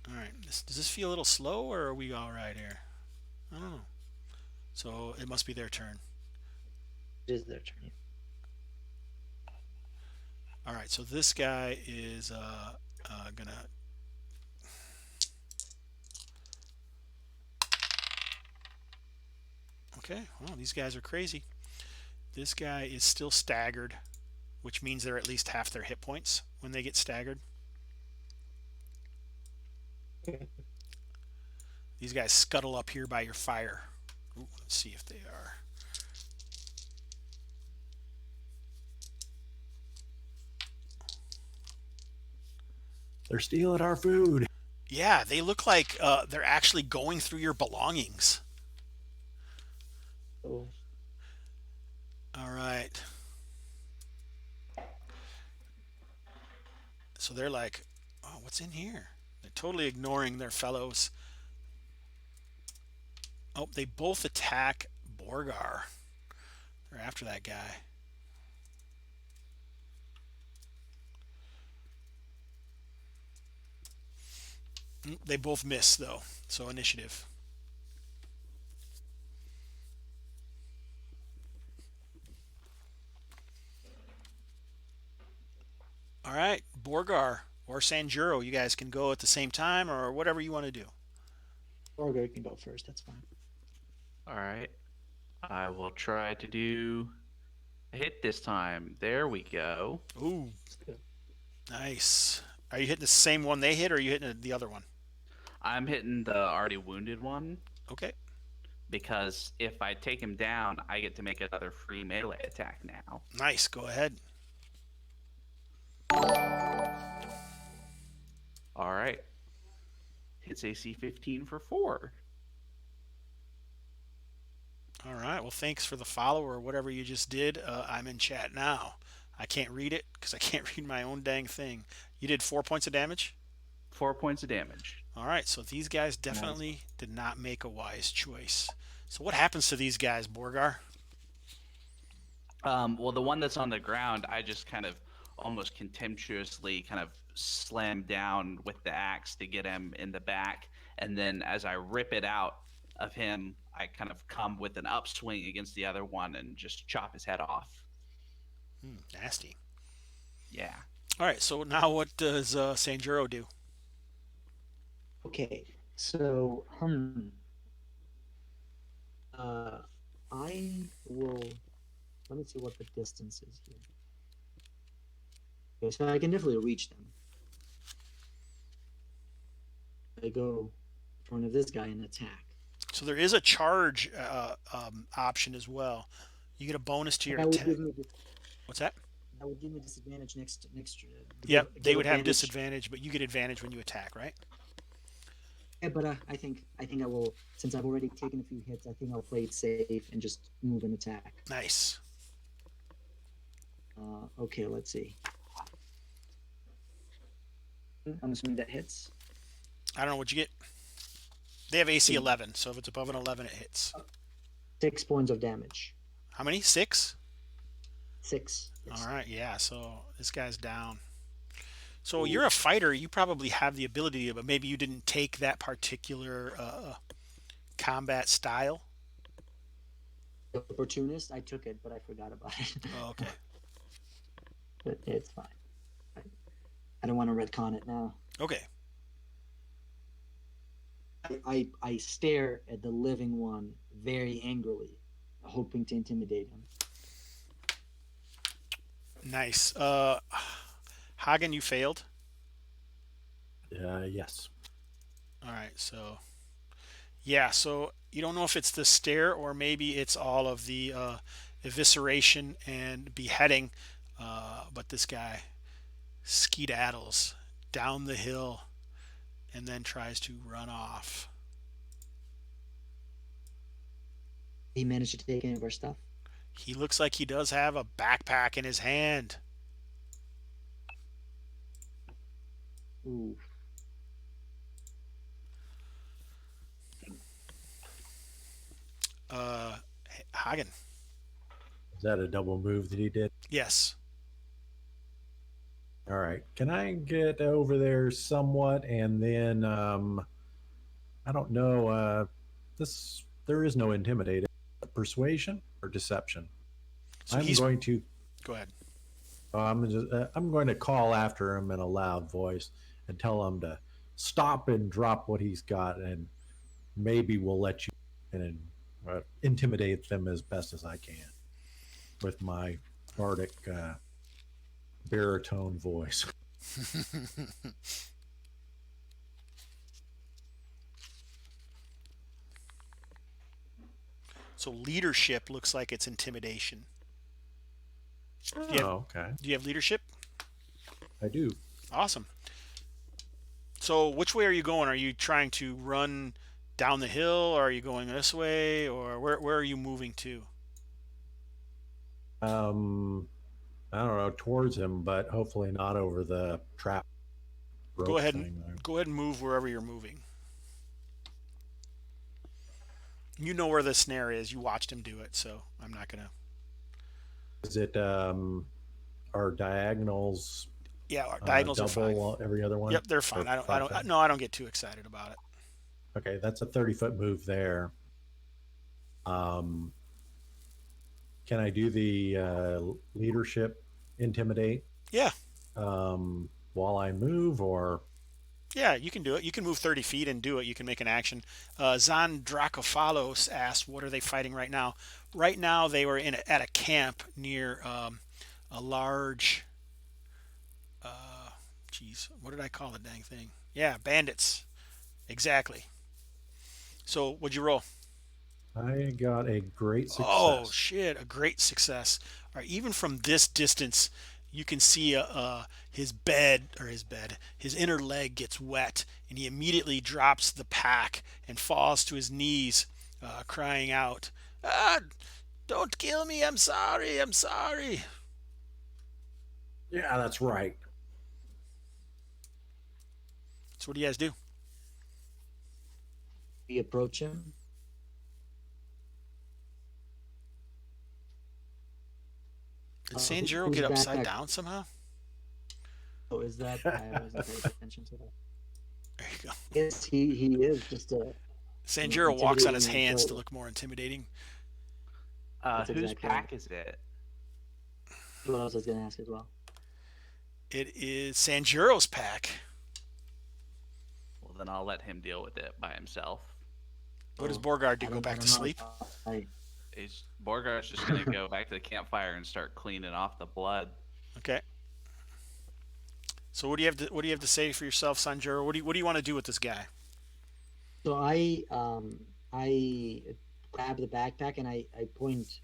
All right. Does this feel a little slow, or are we all right here? I don't know. So it must be their turn. It is their turn. All right. So this guy is gonna. Okay. Well, these guys are crazy. This guy is still staggered, which means they're at least half their hit points when they get staggered. These guys scuttle up here by your fire. Ooh, let's see if they are. They're stealing our food. Yeah, they look like they're actually going through your belongings. Oh. All right. So they're like, oh, what's in here? They're totally ignoring their fellows. Oh, they both attack Borgar. They're after that guy. They both miss, though. So initiative. All right, Borgar or Sanjuro, you guys can go at the same time or whatever you want to do. Borgar can go first. That's fine. All right. I will try to do Hit this time. There we go. Ooh, nice. Are you hitting the same one they hit, or are you hitting the other one? I'm hitting the already wounded one Okay. because if I take him down, I get to make another free melee attack now. Nice. Go ahead. All right. Hits AC 15 for 4. All right. Well, thanks for the follow or whatever you just did. I'm in chat now. I can't read it because I can't read my own dang thing. You did 4 points of damage? 4 points of damage. All right. So these guys definitely did not make a wise choice. So what happens to these guys, Borgar? Well, the one that's on the ground, I just kind of almost contemptuously kind of slam down with the axe to get him in the back. And then as I rip it out of him, I kind of come with an upswing against the other one and just chop his head off. Nasty. Yeah. All right. So now what does Sanjuro do? Okay, so I will. Let me see what the distance is here. Okay, so I can definitely reach them. I go in front of this guy and attack. So there is a charge option as well. You get a bonus to your That would attack. give me What's that? that would give me disadvantage next. Yep, give they would have advantage. disadvantage, but you get advantage when you attack, right? Yeah, but I think I will, since I've already taken a few hits. I think I'll play it safe and just move and attack. Nice. Okay, let's see. I'm assuming that hits. I don't know what you get. They have AC 11, so if it's above an 11, it hits. 6 points of damage. How many? 6? 6. Yes. All right, yeah. So this guy's down. So you're a fighter. You probably have the ability, but maybe you didn't take that particular combat style. The opportunist, I took it, but I forgot about it. Oh, okay. But it's fine. I don't want to retcon it now. Okay. I stare at the living one very angrily, hoping to intimidate him. Nice. Hagen, you failed. Yes. All right. So, yeah. So you don't know if it's the stare or maybe it's all of the evisceration and beheading. But this guy skedaddles down the hill and then tries to run off. He managed to take any of our stuff. He looks like he does have a backpack in his hand. Ooh. Hagen. Is that a double move that he did? Yes. All right. Can I get over there somewhat, and then I don't know. There is no intimidating. Persuasion or deception. So I'm going to. Go ahead. I'm going to call after him in a loud voice and tell him to stop and drop what he's got, and maybe we'll let you and intimidate them as best as I can with my bardic baritone voice. So leadership looks like it's intimidation. Okay. Do you have leadership? I do. Awesome. So which way are you going? Are you trying to run down the hill, or are you going this way, or where are you moving to? I don't know, towards him, but hopefully not over the trap. Go ahead thing there. and go ahead and move wherever you're moving. You know where the snare is. You watched him do it, so I'm not gonna. Is it our diagonals? Yeah, our diagonals are fine. Double every other one. Yep, they're fine. Or I don't. No, I don't get too excited about it. Okay, that's a 30-foot move there. Can I do the leadership intimidate Yeah. while I move, or Yeah, you can do it. You can move 30 feet and do it. You can make an action. Zan Dracophalos asked, what are they fighting right now? Right now, they were at a camp near a large, geez, what did I call the dang thing? Yeah, bandits. Exactly. So, what'd you roll? I got a great Oh, success. shit, a great success. All right, even from this distance, you can see his inner leg gets wet, and he immediately drops the pack and falls to his knees, crying out, "Ah, don't kill me! I'm sorry! I'm sorry!" Yeah, that's right. So what do you guys do? We approach him. Did Sanjiro Whose get upside backpack? down somehow? Oh, is that? I wasn't paying attention to that. There you go. Yes, he is just a Sanjiro walks on his intimidating hands to foe. look more intimidating. That's Whose exactly right. pack is it? What else I was gonna ask as well. It is Sanjiro's pack. Well, then I'll let him deal with it by himself. What does Oh, Borgard do? Go I back to don't know. sleep? Borgar's just gonna go back to the campfire and start cleaning off the blood. Okay. So what do you have to say for yourself, Sanjuro? What do you want to do with this guy? So I grab the backpack and I point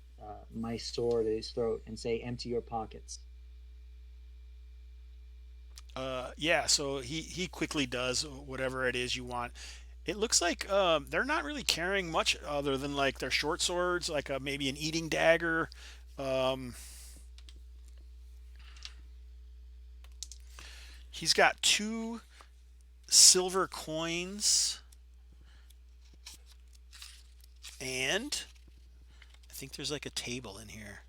my sword at his throat and say, "Empty your pockets." Yeah, so he quickly does whatever it is you want. It looks like they're not really carrying much other than like their short swords, like maybe an eating dagger. Um, he's got two silver coins, and I think there's like a table in here.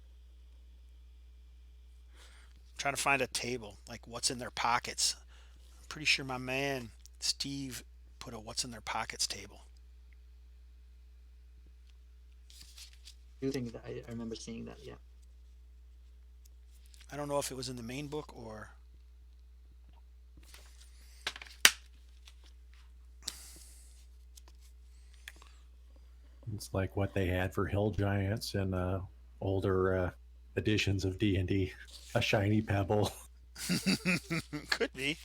Trying to find a table, like what's in their pockets. I'm pretty sure my man Steve put a what's in their pockets table. Do you think that I remember seeing that? Yeah. I don't know if it was in the main book or It's like what they had for hill giants in older editions of D&D. A shiny pebble. could be.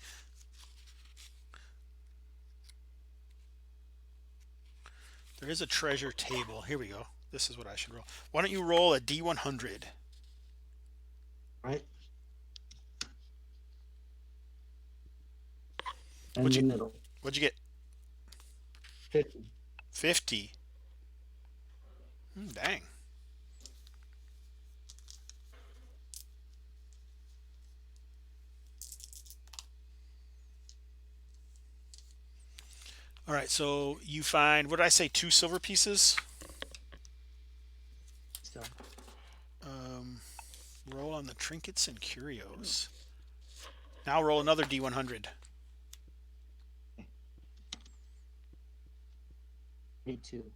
There is a treasure table. Here we go. This is what I should roll. Why don't you roll a D100? Right. What'd And the you middle. what'd you get? 50. 50. Dang. All right, so you find, what did I say, two silver pieces? So Um, roll on the trinkets and curios. Now roll another D100. 32.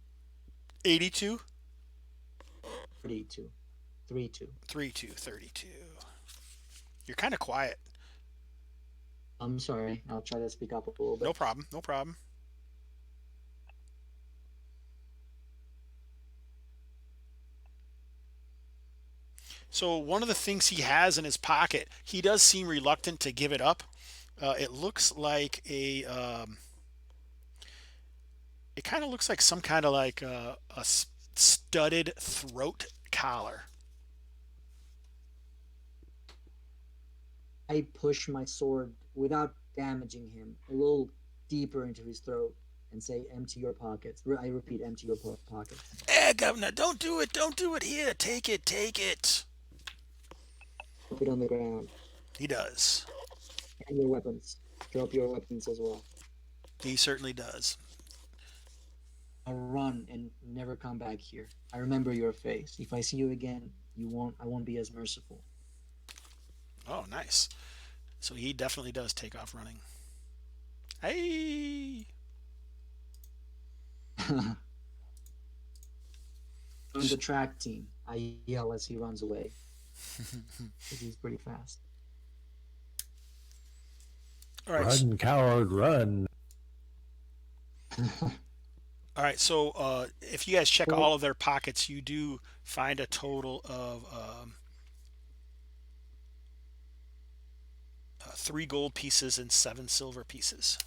82? 32. 32. 32, 32. You're kind of quiet. I'm sorry. I'll try to speak up a little bit. No problem, no problem. So one of the things he has in his pocket, he does seem reluctant to give it up. It looks like it kind of looks like some kind of like a studded throat collar. I push my sword without damaging him a little deeper into his throat and say, "Empty your pockets." I repeat, "Empty your pockets." Governor, don't do it. Don't do it here. Take it. Take it. Put it on the ground. He does. And your weapons. Drop your weapons as well. He certainly does. I'll run and never come back here. I remember your face. If I see you again, I won't be as merciful. Oh, nice. So he definitely does take off running. Hey. On the track team, I yell as he runs away. He's pretty fast. All right. Run, coward, run. All right. So if you guys check Well, all of their pockets, you do find a total of 3 gold pieces and 7 silver pieces,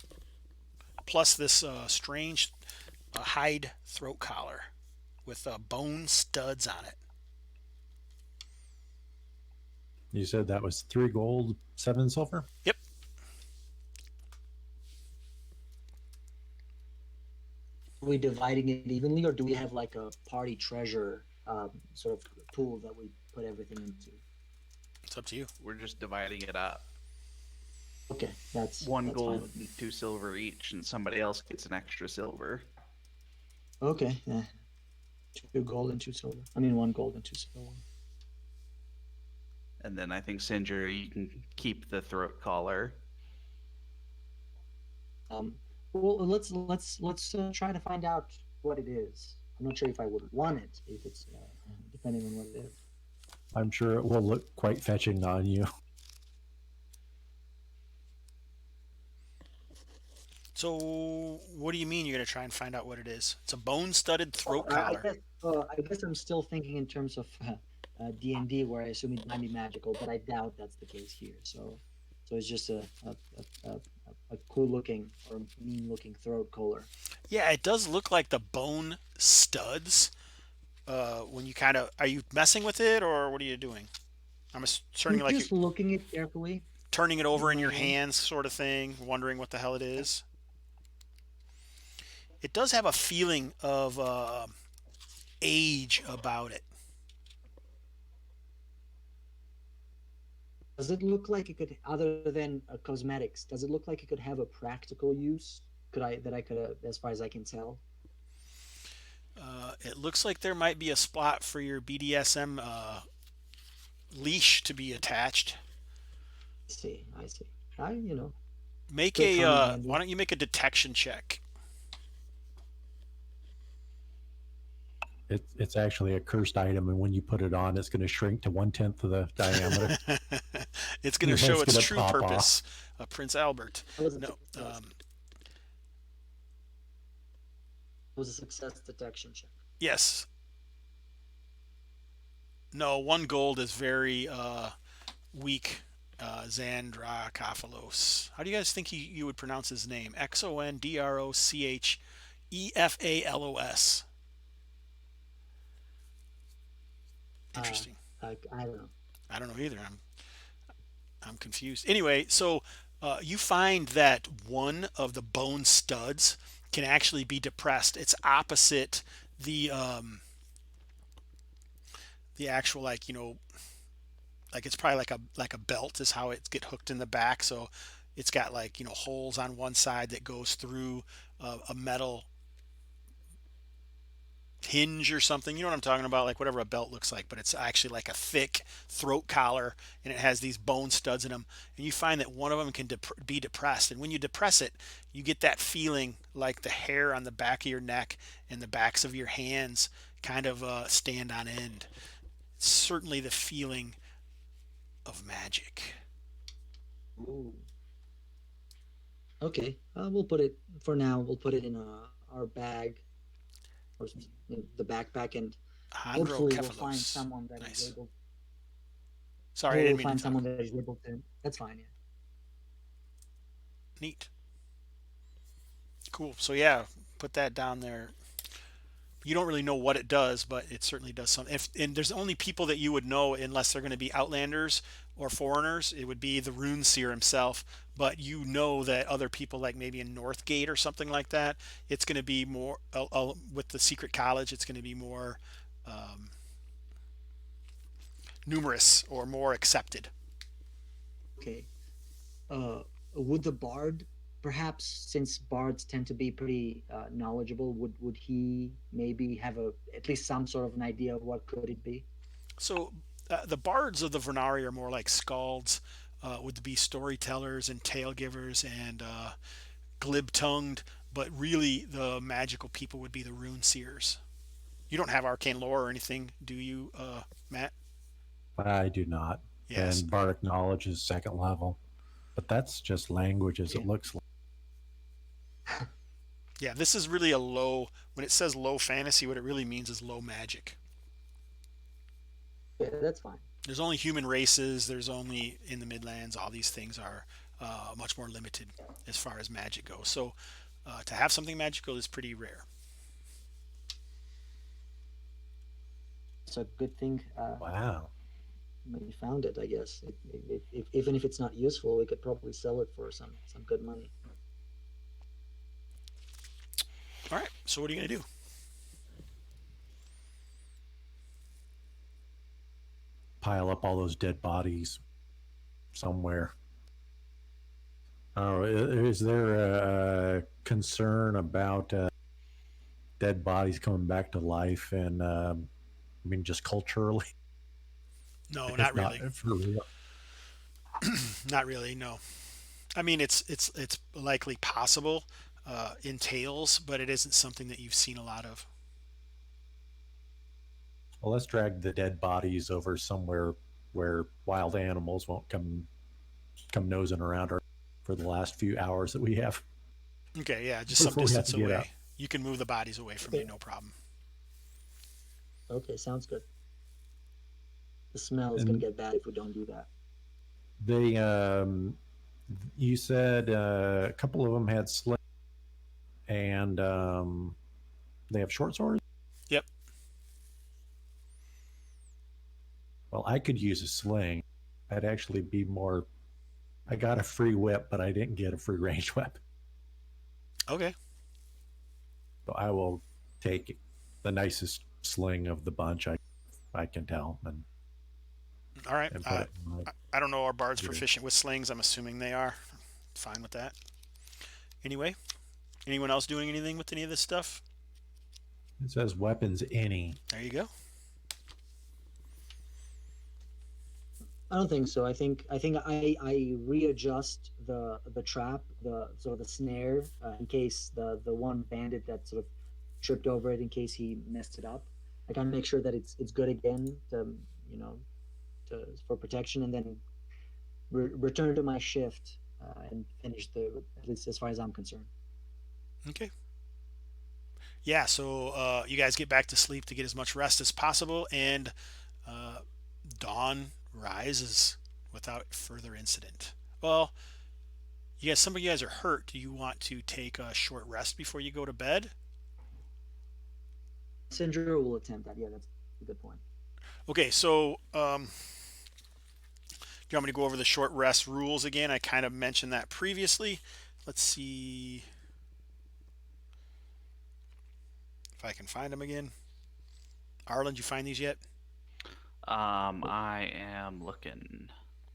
plus this strange hide throat collar with bone studs on it. You said that was 3 gold, 7 silver? Yep. are we dividing it evenly, or do we have like a party treasure sort of pool that we put everything into? It's up to you. We're just dividing it up. Okay, One that's gold fine with me. and 2 silver each, and somebody else gets an extra silver. Okay, 2 gold and 2 silver. I mean, 1 gold and 2 silver. And then I think Singer, you can keep the throat collar. Well, let's try to find out what it is. I'm not sure if I would want it if it's depending on what it is. I'm sure it will look quite fetching on you. So what do you mean you're going to try and find out what it is? It's a bone-studded throat collar. I guess I'm still thinking in terms of D&D, where I assume it might be magical, but I doubt that's the case here. So it's just a cool looking or mean looking throat collar. Yeah, it does look like the bone studs. When you kind of are you messing with it or what are you doing? I'm turning I'm like just you looking it carefully. turning it over in your Mhm. hands, sort of thing, wondering what the hell it is. It does have a feeling of age about it. Does it look like it could, other than cosmetics, does it look like it could have a practical use? I could, as far as I can tell? It looks like there might be a spot for your BDSM leash to be attached. I see. You know, Make could a come in handy. why don't you make a detection check? It's actually a cursed item, and when you put it on, it's going to shrink to 1/10 of the diameter. It's going to Your show head's its gonna true pop purpose. Prince Albert. That was a No, success. It was a success detection check. yes. No, 1 gold is very weak. Zandrakophilos. How do you guys think you would pronounce his name? Xondrochefalos. Interesting. I don't know. I don't know either. I'm confused. Anyway, so you find that one of the bone studs can actually be depressed. It's opposite the actual, like, like it's probably like a belt is how it get hooked in the back. So it's got, like, holes on one side that goes through a metal hinge or something. You know what I'm talking about? Like whatever a belt looks like, but it's actually like a thick throat collar, and it has these bone studs in them. And you find that one of them can be depressed, and when you depress it, you get that feeling like the hair on the back of your neck and the backs of your hands kind of stand on end. It's certainly the feeling of magic. Ooh. Okay. We'll put it for now. We'll put it in our bag, or in the backpack, and hopefully we'll find Chondrocephalus. someone that is Nice. able. Sorry, I We'll didn't mean to find talk. someone that is able to. That's fine. Yeah. Neat. Cool. So yeah, put that down there. You don't really know what it does, but it certainly does something. And there's only people that you would know, unless they're going to be outlanders or foreigners. It would be the rune seer himself. But you know that other people, like maybe in Northgate or something like that, it's going to be more with the secret college. It's going to be more um, numerous or more accepted. Okay. Would the bard, perhaps, since bards tend to be pretty knowledgeable, would he maybe have at least some sort of an idea of what could it be? So the bards of the Vernari are more like skalds, would be storytellers and tale givers and glib-tongued, but really the magical people would be the rune seers. You don't have arcane lore or anything, do you, Matt? I do not. Yes. And bardic knowledge is second level. But that's just language as Yeah. it looks like. Yeah, this is really a low. When it says low fantasy, what it really means is low magic. Yeah, that's fine. There's only human races. There's only in the Midlands. All these things are much more limited as far as magic goes. So to have something magical is pretty rare. It's a good thing Wow. we found it. I guess even if it's not useful, we could probably sell it for some good money. All right. So what are you gonna do? Pile up all those dead bodies somewhere. Oh, is there a concern about dead bodies coming back to life? And I mean, just culturally, No, not if not really. for real. Not really. No. I mean, it's likely possible in tales, but it isn't something that you've seen a lot of. Well, let's drag the dead bodies over somewhere where wild animals won't come nosing around our, for the last few hours that we have Okay, yeah, just some before we have distance to get away. up. You can move the bodies away from you, Okay. no problem. Okay, sounds good. The smell is gonna And get bad if we don't do that. they, you said a couple of them had sling, and they have short swords. Yep. Well, I could use a sling. I'd actually be more. I got a free whip, but I didn't get a free range weapon. Okay. So I will take the nicest sling of the bunch I can tell All right. and put it in my I don't know. Are bards gear. proficient with slings? I'm assuming they are. Fine with that. Anyway, anyone else doing anything with any of this stuff? It says weapons any. There you go. I don't think so. I think I readjust the trap, the snare, in case the one bandit that sort of tripped over it, in case he messed it up. I gotta make sure that it's good again to you know for protection, and then return to my shift and finish the, at least as far as I'm concerned. Okay. Yeah. So you guys get back to sleep to get as much rest as possible, and uh, dawn rises without further incident. Well, you guys, some of you guys are hurt. Do you want to take a short rest before you go to bed? Messenger will attempt that. Yeah, that's a good point. Okay, so do you want me to go over the short rest rules again? I kind of mentioned that previously. Let's see if I can find them again. Arlen, did you find these yet? I am looking.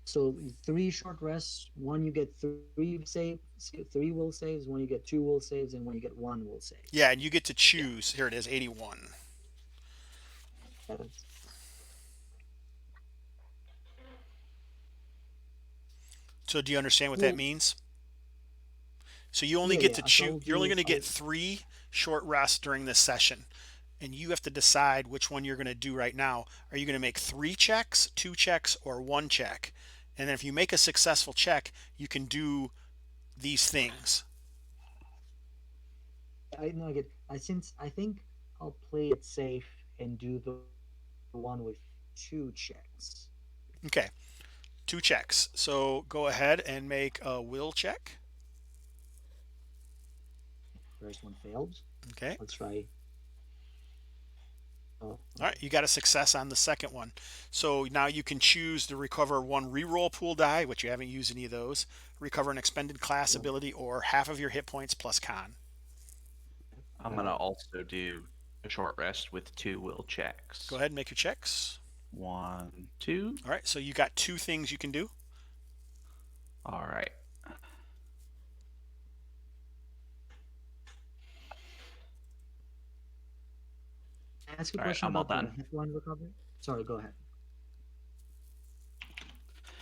So 3 short rests. One you get three will saves. One you get 2 will saves, and one you get 1 will save. Yeah, and you get to choose. Here it is, 81. That is- So do you understand what that Well, means? So you only yeah, get to yeah. So choose. You're only going to get 3 short rests during this session, and you have to decide which one you're going to do right now. Are you going to make 3 checks, 2 checks, or 1 check? And then if you make a successful check, you can do these things. I know I get. I think I'll play it safe and do the one with 2 checks. Okay, 2 checks. So go ahead and make a will check. First one failed. Okay. Let's try. Oh, All right, you got a success on the second one. So now you can choose to recover 1 reroll pool die, which you haven't used any of those, recover an expended class yeah. ability, or half of your hit points plus con. I'm gonna also do a short rest with 2 will checks. Go ahead and make your checks. 1, 2. All right, so you got 2 things you can do. All right. Can I ask a All right, question I'm all about the done. hit one recovery? Sorry, go ahead.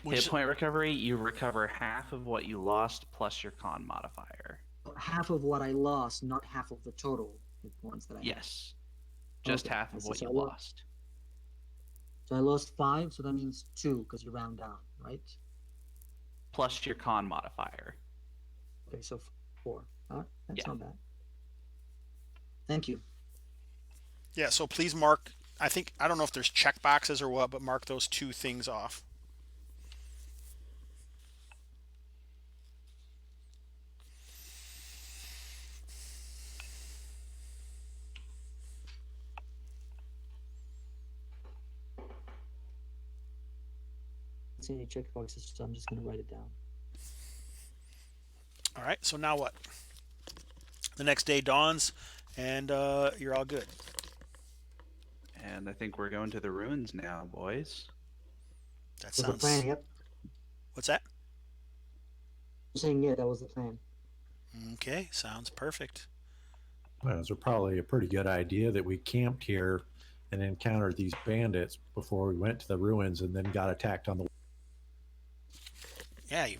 Hit point recovery, you recover half of what you lost plus your con modifier. Half of what I lost, not half of the total hit points that I had. Yes. Just Okay, half I of see. what So you I lost. So I lost 5, so that means 2 because you round down, right? plus your con modifier. Okay, so 4. That's Yeah. not bad. Thank you. Yeah, so please mark, I don't know if there's check boxes or what, but mark those 2 things off. See any checkboxes, so I'm just going to write it down. All right, so now what? The next day dawns, and you're all good. And I think we're going to the ruins now, boys. That Was the sounds. plan? Yep. What's that? I'm saying yeah, that was the plan. Okay, sounds perfect. Well, it was probably a pretty good idea that we camped here and encountered these bandits before we went to the ruins and then got attacked on the. Yeah, you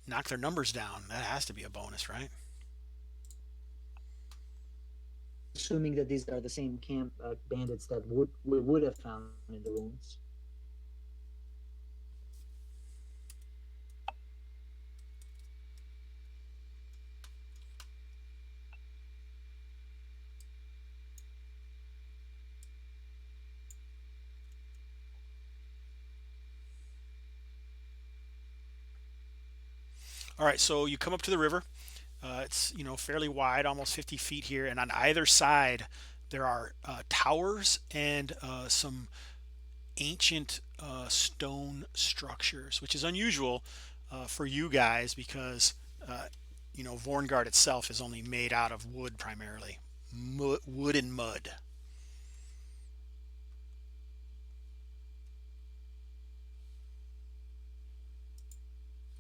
knock their numbers down. That has to be a bonus, right? Assuming that these are the same camp bandits that we would have found in the ruins. All right, so you come up to the river. It's fairly wide, almost 50 feet here, and on either side there are towers and some ancient stone structures, which is unusual for you guys because Vorngard itself is only made out of wood primarily, wood and mud.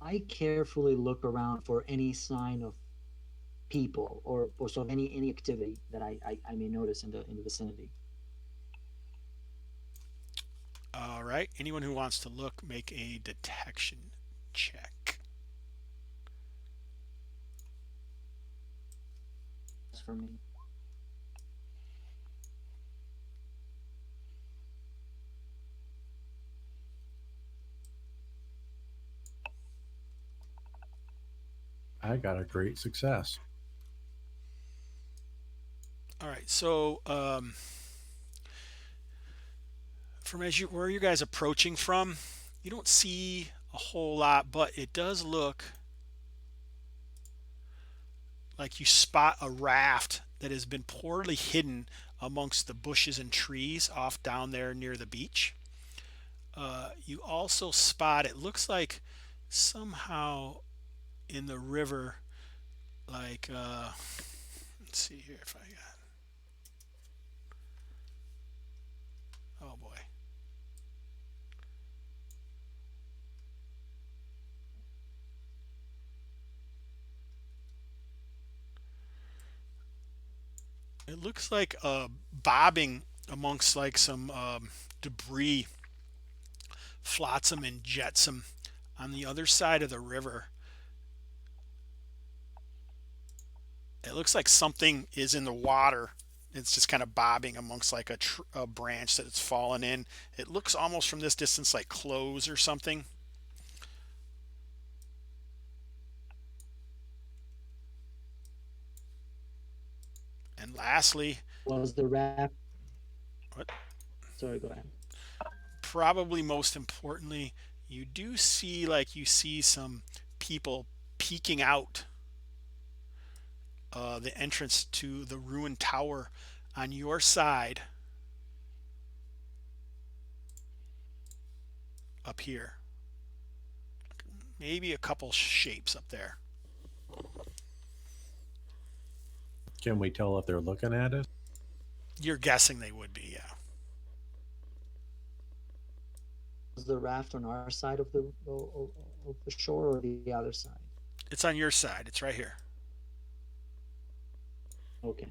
I carefully look around for any sign of people or sort of any activity that I may notice in the vicinity. All right, anyone who wants to look, make a detection check. That's for me. I got a great success. All right, so from where you guys approaching from, you don't see a whole lot, but it does look like you spot a raft that has been poorly hidden amongst the bushes and trees off down there near the beach. You also spot, it looks like somehow in the river, like let's see here if I got, oh boy, it looks like bobbing amongst like some debris, flotsam and jetsam on the other side of the river. It looks like something is in the water. It's just kind of bobbing amongst like a branch that it's fallen in. It looks almost from this distance like clothes or something. And lastly, Was the raft? what? Sorry, go ahead. Probably most importantly, you do see some people peeking out the entrance to the ruined tower on your side up here. Maybe a couple shapes up there. Can we tell if they're looking at us? You're guessing they would be, yeah. Was the raft on our side of the shore or the other side? It's on your side. It's right here. Okay.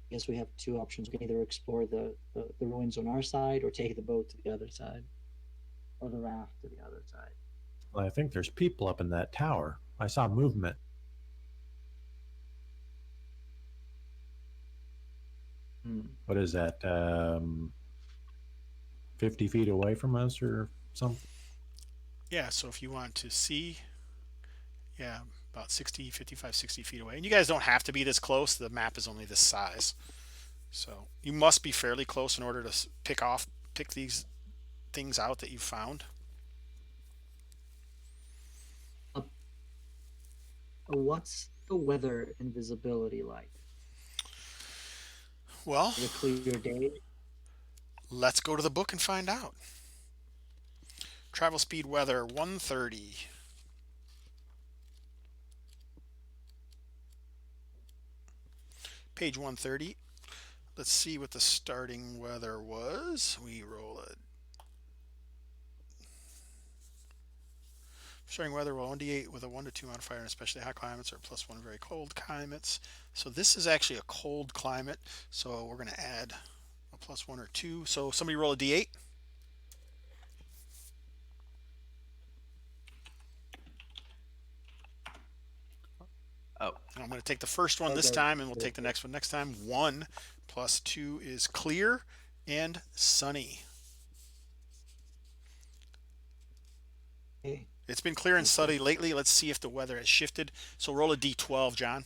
Guess we have 2 options. We can either explore the ruins on our side or take the boat to the other side, or the raft to the other side. Well, I think there's people up in that tower. I saw movement. What is that? 50 feet away from us or something? Yeah, so if you want to see, yeah, about 60, 55, 60 feet away. And you guys don't have to be this close. The map is only this size. So you must be fairly close in order to pick these things out that you found. Uh, what's the weather and visibility like? Well, Is it a clear day? let's go to the book and find out. Travel speed weather 130. Page 130. Let's see what the starting weather was. We roll it. Starting weather will 1d8 with a 1 to 2 modifier in especially hot climates or +1 in very cold climates. So this is actually a cold climate. So we're going to add a +1 or 2. So somebody roll a d8. Oh, And I'm going to take the first one this Okay. time, and we'll take the next one next time. 1 + 2 is clear and sunny. Okay. It's been clear and sunny lately. Let's see if the weather has shifted. So roll a d12, John.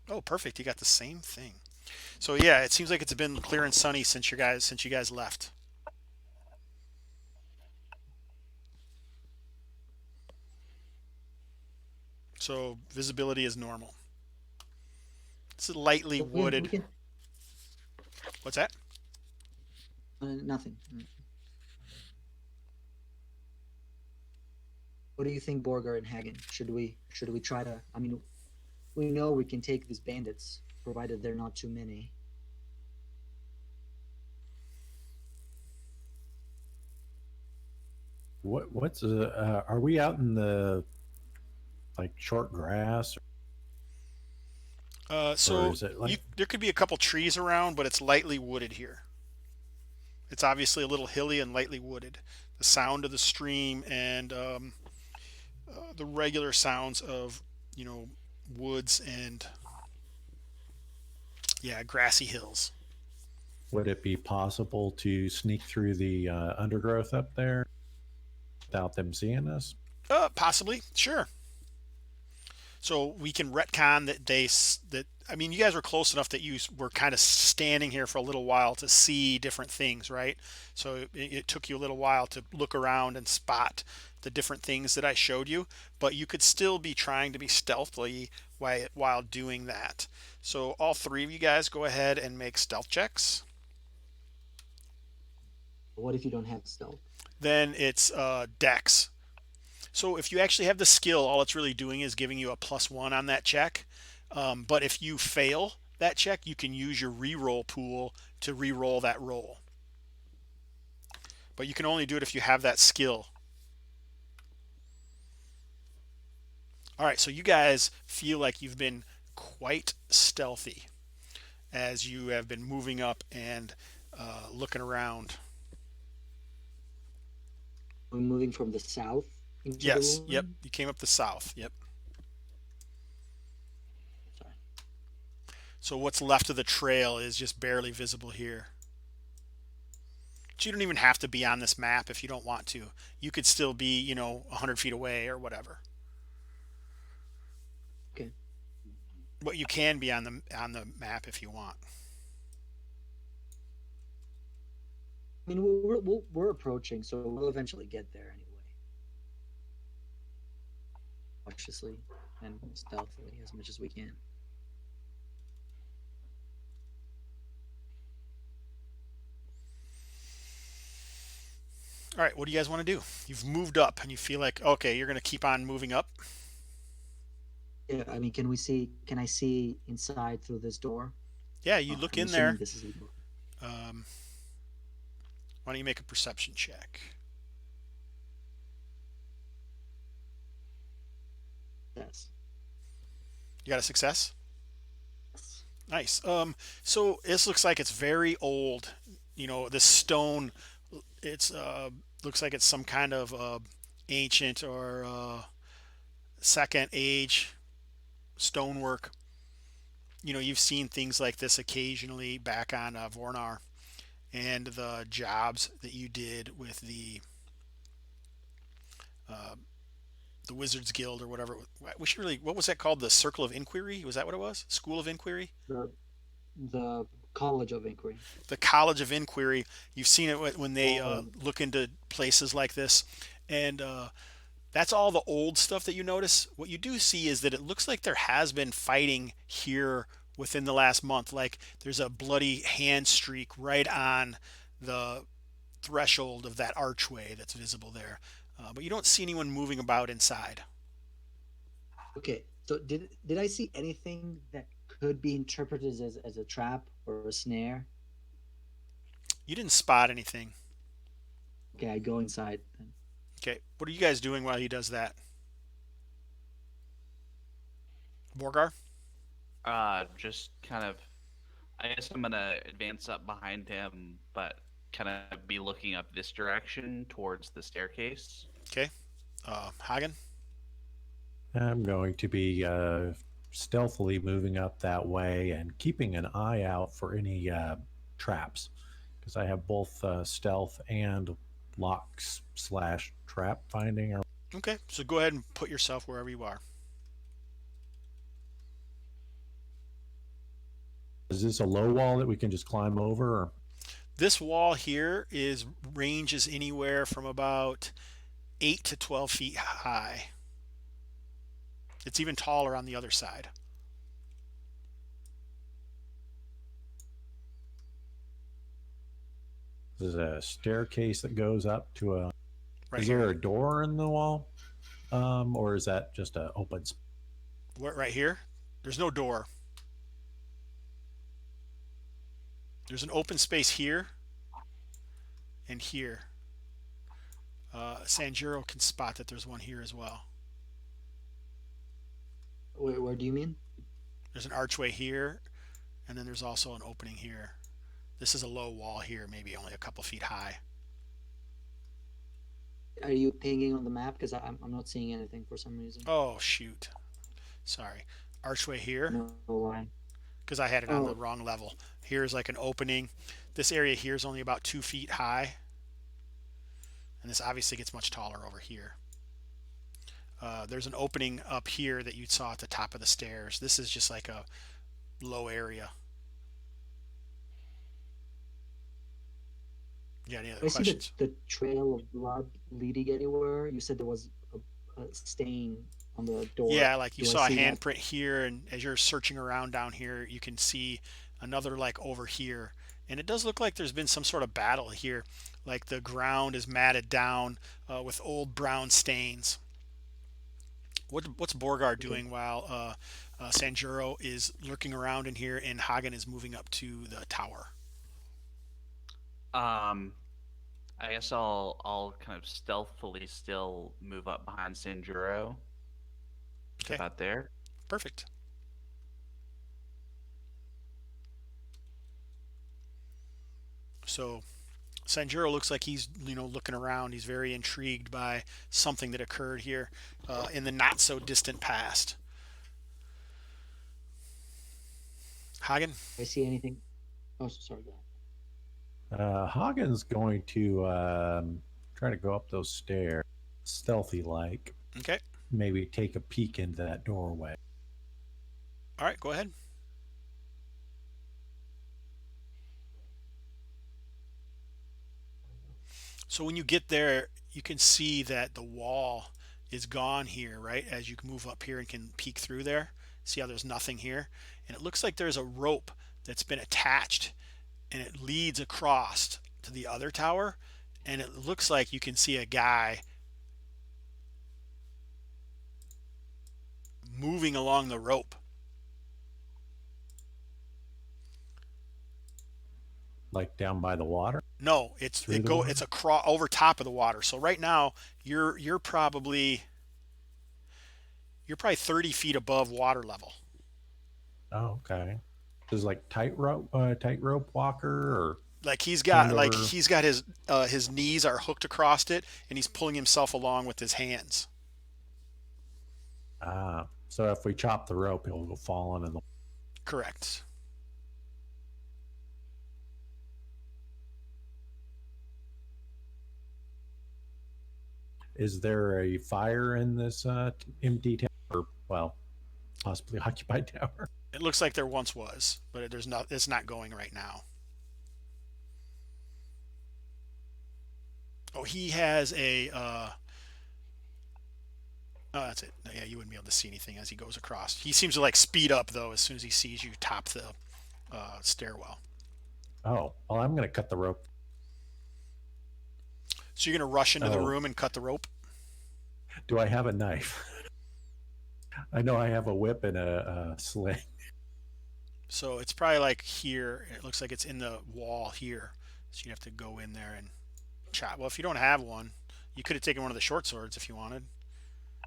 Oh, perfect. You got the same thing. So yeah, it seems like it's been clear and sunny since you guys left. So visibility is normal. It's lightly So, yeah, we wooded. can, What's that? nothing. What do you think, Borger and Hagen? Should we try to? I mean, we know we can take these bandits, provided they're not too many. What's are we out in the like short grass, or So is it like there could be a couple trees around, but it's lightly wooded here. It's obviously a little hilly and lightly wooded. The sound of the stream and the regular sounds of woods and yeah, grassy hills. would it be possible to sneak through the undergrowth up there without them seeing us? Possibly, sure. So we can retcon that. I mean, you guys were close enough that you were kind of standing here for a little while to see different things, right? So it took you a little while to look around and spot the different things that I showed you, but you could still be trying to be stealthily while doing that. So all three of you guys go ahead and make stealth checks. What if you don't have stealth? Then it's Dex. So if you actually have the skill, all it's really doing is giving you a +1 on that check. But if you fail that check, you can use your reroll pool to reroll that roll. But you can only do it if you have that skill. All right, so you guys feel like you've been quite stealthy as you have been moving up and looking around. We're moving from the south into Yes, the yep, ruin? you came up the south, yep. Sorry. So what's left of the trail is just barely visible here. So you don't even have to be on this map if you don't want to. You could still be, 100 feet away or whatever. Okay. But you can be on the map if you want. I mean, we're approaching, so we'll eventually get there anyway. Cautiously and stealthily as much as we can. All right, what do you guys want to do? You've moved up and you feel like, okay, you're going to keep on moving up. Yeah, I mean, can I see inside through this door? Yeah, you look I'm in assuming there. this is the door. Why don't you make a perception check? Yes. You got a success? Nice. So this looks like it's very old. This stone, it's looks like it's some kind of ancient or second age stonework. You've seen things like this occasionally back on Vornar, and the jobs that you did with uh, the Wizards Guild or whatever. We should really, what was that called? The Circle of Inquiry? Was that what it was? School of Inquiry? The the College of Inquiry. The College of Inquiry. You've seen it when they Oh, look into places like this, and that's all the old stuff that you notice. What you do see is that it looks like there has been fighting here within the last month. Like there's a bloody hand streak right on the threshold of that archway that's visible there. But you don't see anyone moving about inside. okay. So did I see anything that could be interpreted as a trap or a snare? You didn't spot anything. Okay, I go inside then. Okay, what are you guys doing while he does that? Borgar? Just kind of. I guess I'm gonna advance up behind him, but kind of be looking up this direction towards the staircase. Okay. Hagen? I'm going to be stealthily moving up that way and keeping an eye out for any traps, because I have both stealth and locks slash trap finding. Okay, so go ahead and put yourself wherever you are. Is this a low wall that we can just climb over? Or? This wall here ranges anywhere from about 8 to 12 feet high. It's even taller on the other side. There's a staircase that goes up to a. Right is here. there a door in the wall, or is that just an open? Right here. There's no door. There's an open space here and here. Sanjuro can spot that there's one here as well. Where do you mean? There's an archway here, and then there's also an opening here. This is a low wall here, maybe only a couple feet high. Are you pinging on the map? Because I'm not seeing anything for some reason. Oh, shoot. Sorry. Archway here, No line. because I had it on the Oh, wrong level. Here's like an opening. This area here is only about 2 feet high, and this obviously gets much taller over here. There's an opening up here that you saw at the top of the stairs. This is just like a low area. You got any other I see questions? the trail of blood leading anywhere. You said there was a stain on the door. Yeah, like you Do I saw a see that? handprint here, and as you're searching around down here, you can see another like over here. And it does look like there's been some sort of battle here. Like the ground is matted down with old brown stains. What's Borgar Okay. doing while Sanjuro is lurking around in here and Hagen is moving up to the tower? Um, I guess I'll kind of stealthily still move up behind Sanjuro. Okay, About there. perfect. So Sanjuro looks like he's looking around. He's very intrigued by something that occurred here in the not so distant past. Hagen? I see anything. Oh, sorry. Go ahead. Hagen's going to try to go up those stairs, stealthy like. Okay. Maybe take a peek into that doorway. All right, go ahead. So when you get there, you can see that the wall is gone here, right? As you move up here and can peek through there. See how there's nothing here? And it looks like there's a rope that's been attached and it leads across to the other tower. And it looks like you can see a guy moving along the rope. Like down by the water? No, Through the water? it's over top of the water. So right now you're probably 30 feet above water level. Oh, okay. Is like tightrope walker or Like hand over? he's got his knees are hooked across it and he's pulling himself along with his hands. Ah, So if we chop the rope, he'll go falling in the. Correct. Is there a fire in this empty tower? Or, well, possibly occupied tower. It looks like there once was, but there's not. It's not going right now. Oh, he has a. Oh, that's it. Yeah, you wouldn't be able to see anything as he goes across. He seems to like speed up though as soon as he sees you top the stairwell. Oh, well, I'm going to cut the rope. So you're gonna rush into the room and cut the rope. Do I have a knife? I know I have a whip and a sling. So it's probably like here. It looks like it's in the wall here. So you have to go in there and chop. Well, if you don't have one, you could have taken one of the short swords if you wanted.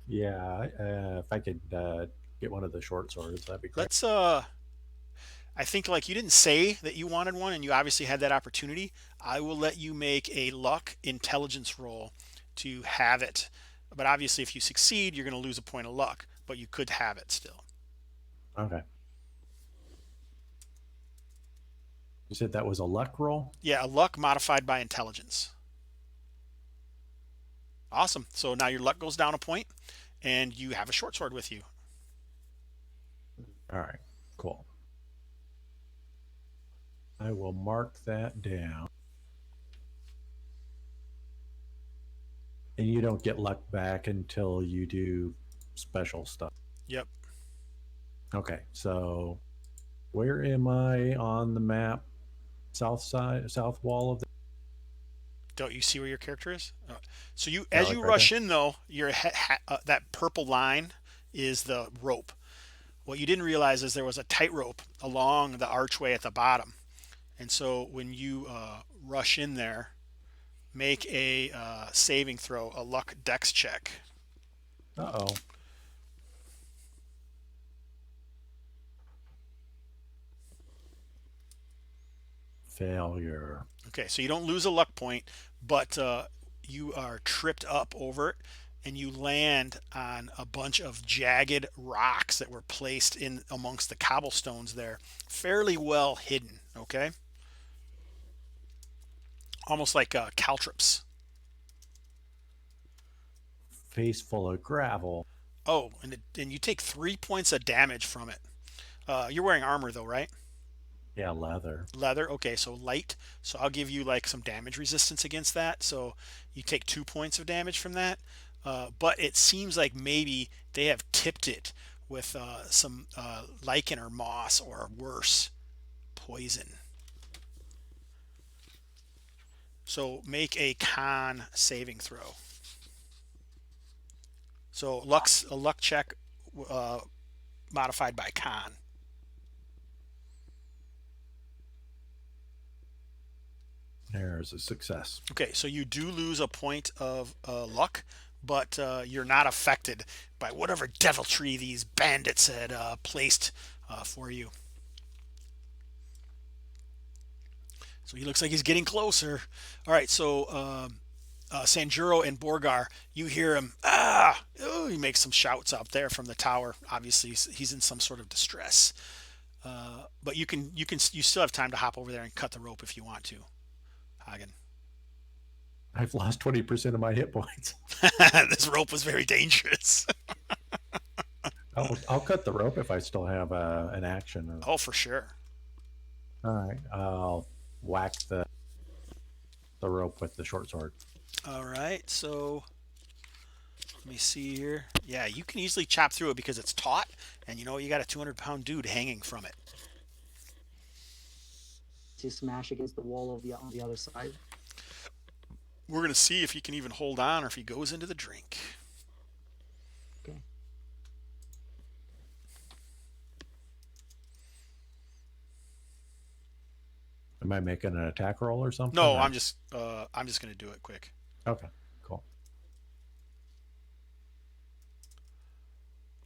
Yeah, if I could get one of the short swords, that'd be great. Let's I think like you didn't say that you wanted one and you obviously had that opportunity. I will let you make a luck intelligence roll to have it. But obviously if you succeed, you're going to lose a point of luck, but you could have it still. Okay. You said that was a luck roll? Yeah, a luck modified by intelligence. Awesome. So now your luck goes down a point and you have a short sword with you. All right, cool. I will mark that down. And you don't get luck back until you do special stuff. Yep. Okay, so where am I on the map? South side, south wall of the. Don't you see where your character is? So you, as like you right rush there? in though, your that purple line is the rope. What you didn't realize is there was a tightrope along the archway at the bottom. And so when you rush in there, make a saving throw, a luck dex check. Uh-oh. Failure. Okay, so you don't lose a luck point, but you are tripped up over it, and you land on a bunch of jagged rocks that were placed in amongst the cobblestones there, fairly well hidden. Okay, almost like caltrops. Face full of gravel. Oh, and you take 3 points of damage from it. You're wearing armor though, right? Yeah, leather. Leather. Okay, so light. So I'll give you like some damage resistance against that. So you take 2 points of damage from that. But it seems like maybe they have tipped it with some lichen or moss or worse, poison. So make a con saving throw. So a luck check modified by con. There's a success. Okay, so you do lose a point of luck, but you're not affected by whatever deviltry these bandits had placed for you. So he looks like he's getting closer. All right, so Sanjuro and Borgar, you hear him. Ah! Oh, he makes some shouts out there from the tower. Obviously, he's in some sort of distress. But you still have time to hop over there and cut the rope if you want to, Hagen. I've lost 20% of my hit points. This rope was very dangerous. I'll cut the rope if I still have an action. Oh, for sure. All right, I'll whack the rope with the short sword. All right, so let me see here. Yeah, you can easily chop through it because it's taut, and you got a 200-pound dude hanging from it. To smash against the wall on the other side. We're going to see if he can even hold on or if he goes into the drink. Okay. Am I making an attack roll or something? No, or? I'm just going to do it quick. Okay, cool.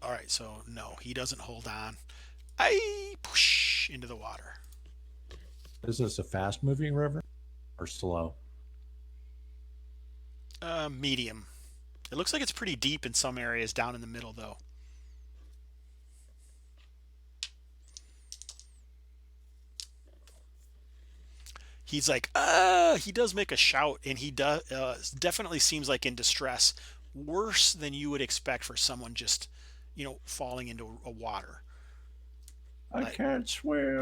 All right, so no, he doesn't hold on. I push into the water. Is this a fast-moving river or slow? Medium. It looks like it's pretty deep in some areas down in the middle, though. He's like, he does make a shout, and he does definitely seems like in distress, worse than you would expect for someone just, falling into a water. I Like, can't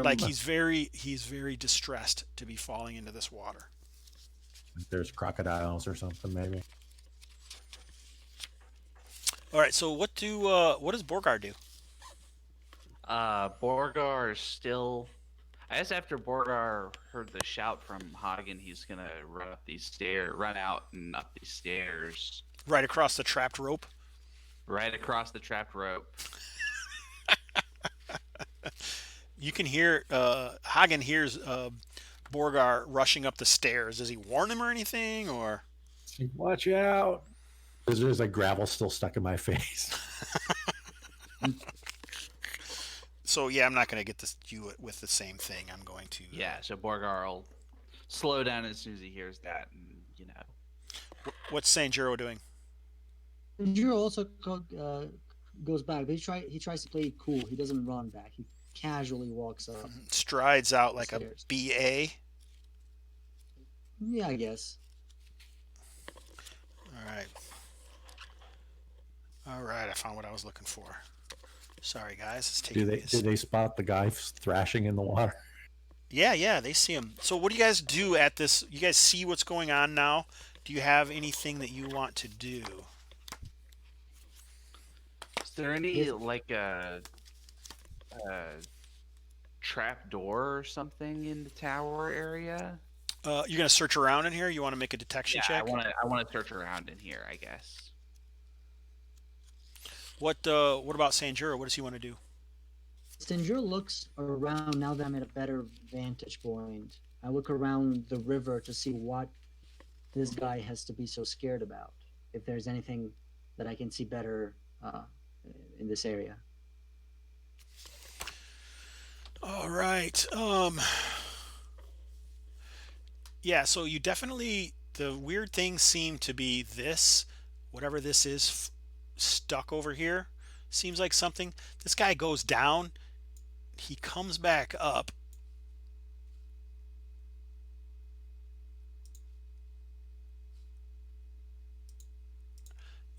like swim. he's very distressed to be falling into this water. There's crocodiles or something, maybe. All right, so what does Borgar do? Borgar is still. I guess after Borgar heard the shout from Hagen, he's gonna run out and up these stairs, Right across the trapped rope. right across the trapped rope. You can hear Hagen hears Borgar rushing up the stairs. Does he warn him or anything, or? Watch out! There's like gravel still stuck in my face. So yeah, I'm not going to get you with the same thing. I'm going to. Yeah, so Borgar will slow down as soon as he hears that, and What's Sanjuro doing? Jiro also goes back, but he tries to play it cool. He doesn't run back. He casually walks up Strides out like stairs. a BA. Yeah, I guess. All right. All right, I found what I was looking for. Sorry, guys. It's taking Do they spot the guy thrashing in the water? Yeah, they see him. So what do you guys do at this? You guys see what's going on now? Do you have anything that you want to do? is there any like a trap door or something in the tower area? You're going to search around in here? You want to make a detection Yeah, check? I want to search around in here, I guess. What about Sanjuro? What does he want to do? Stenjur looks around now that I'm at a better vantage point. I look around the river to see what this guy has to be so scared about. If there's anything that I can see better in this area. All right. Yeah, so you definitely, the weird things seem to be this, whatever this is, stuck over here. Seems like something. This guy goes down. He comes back up.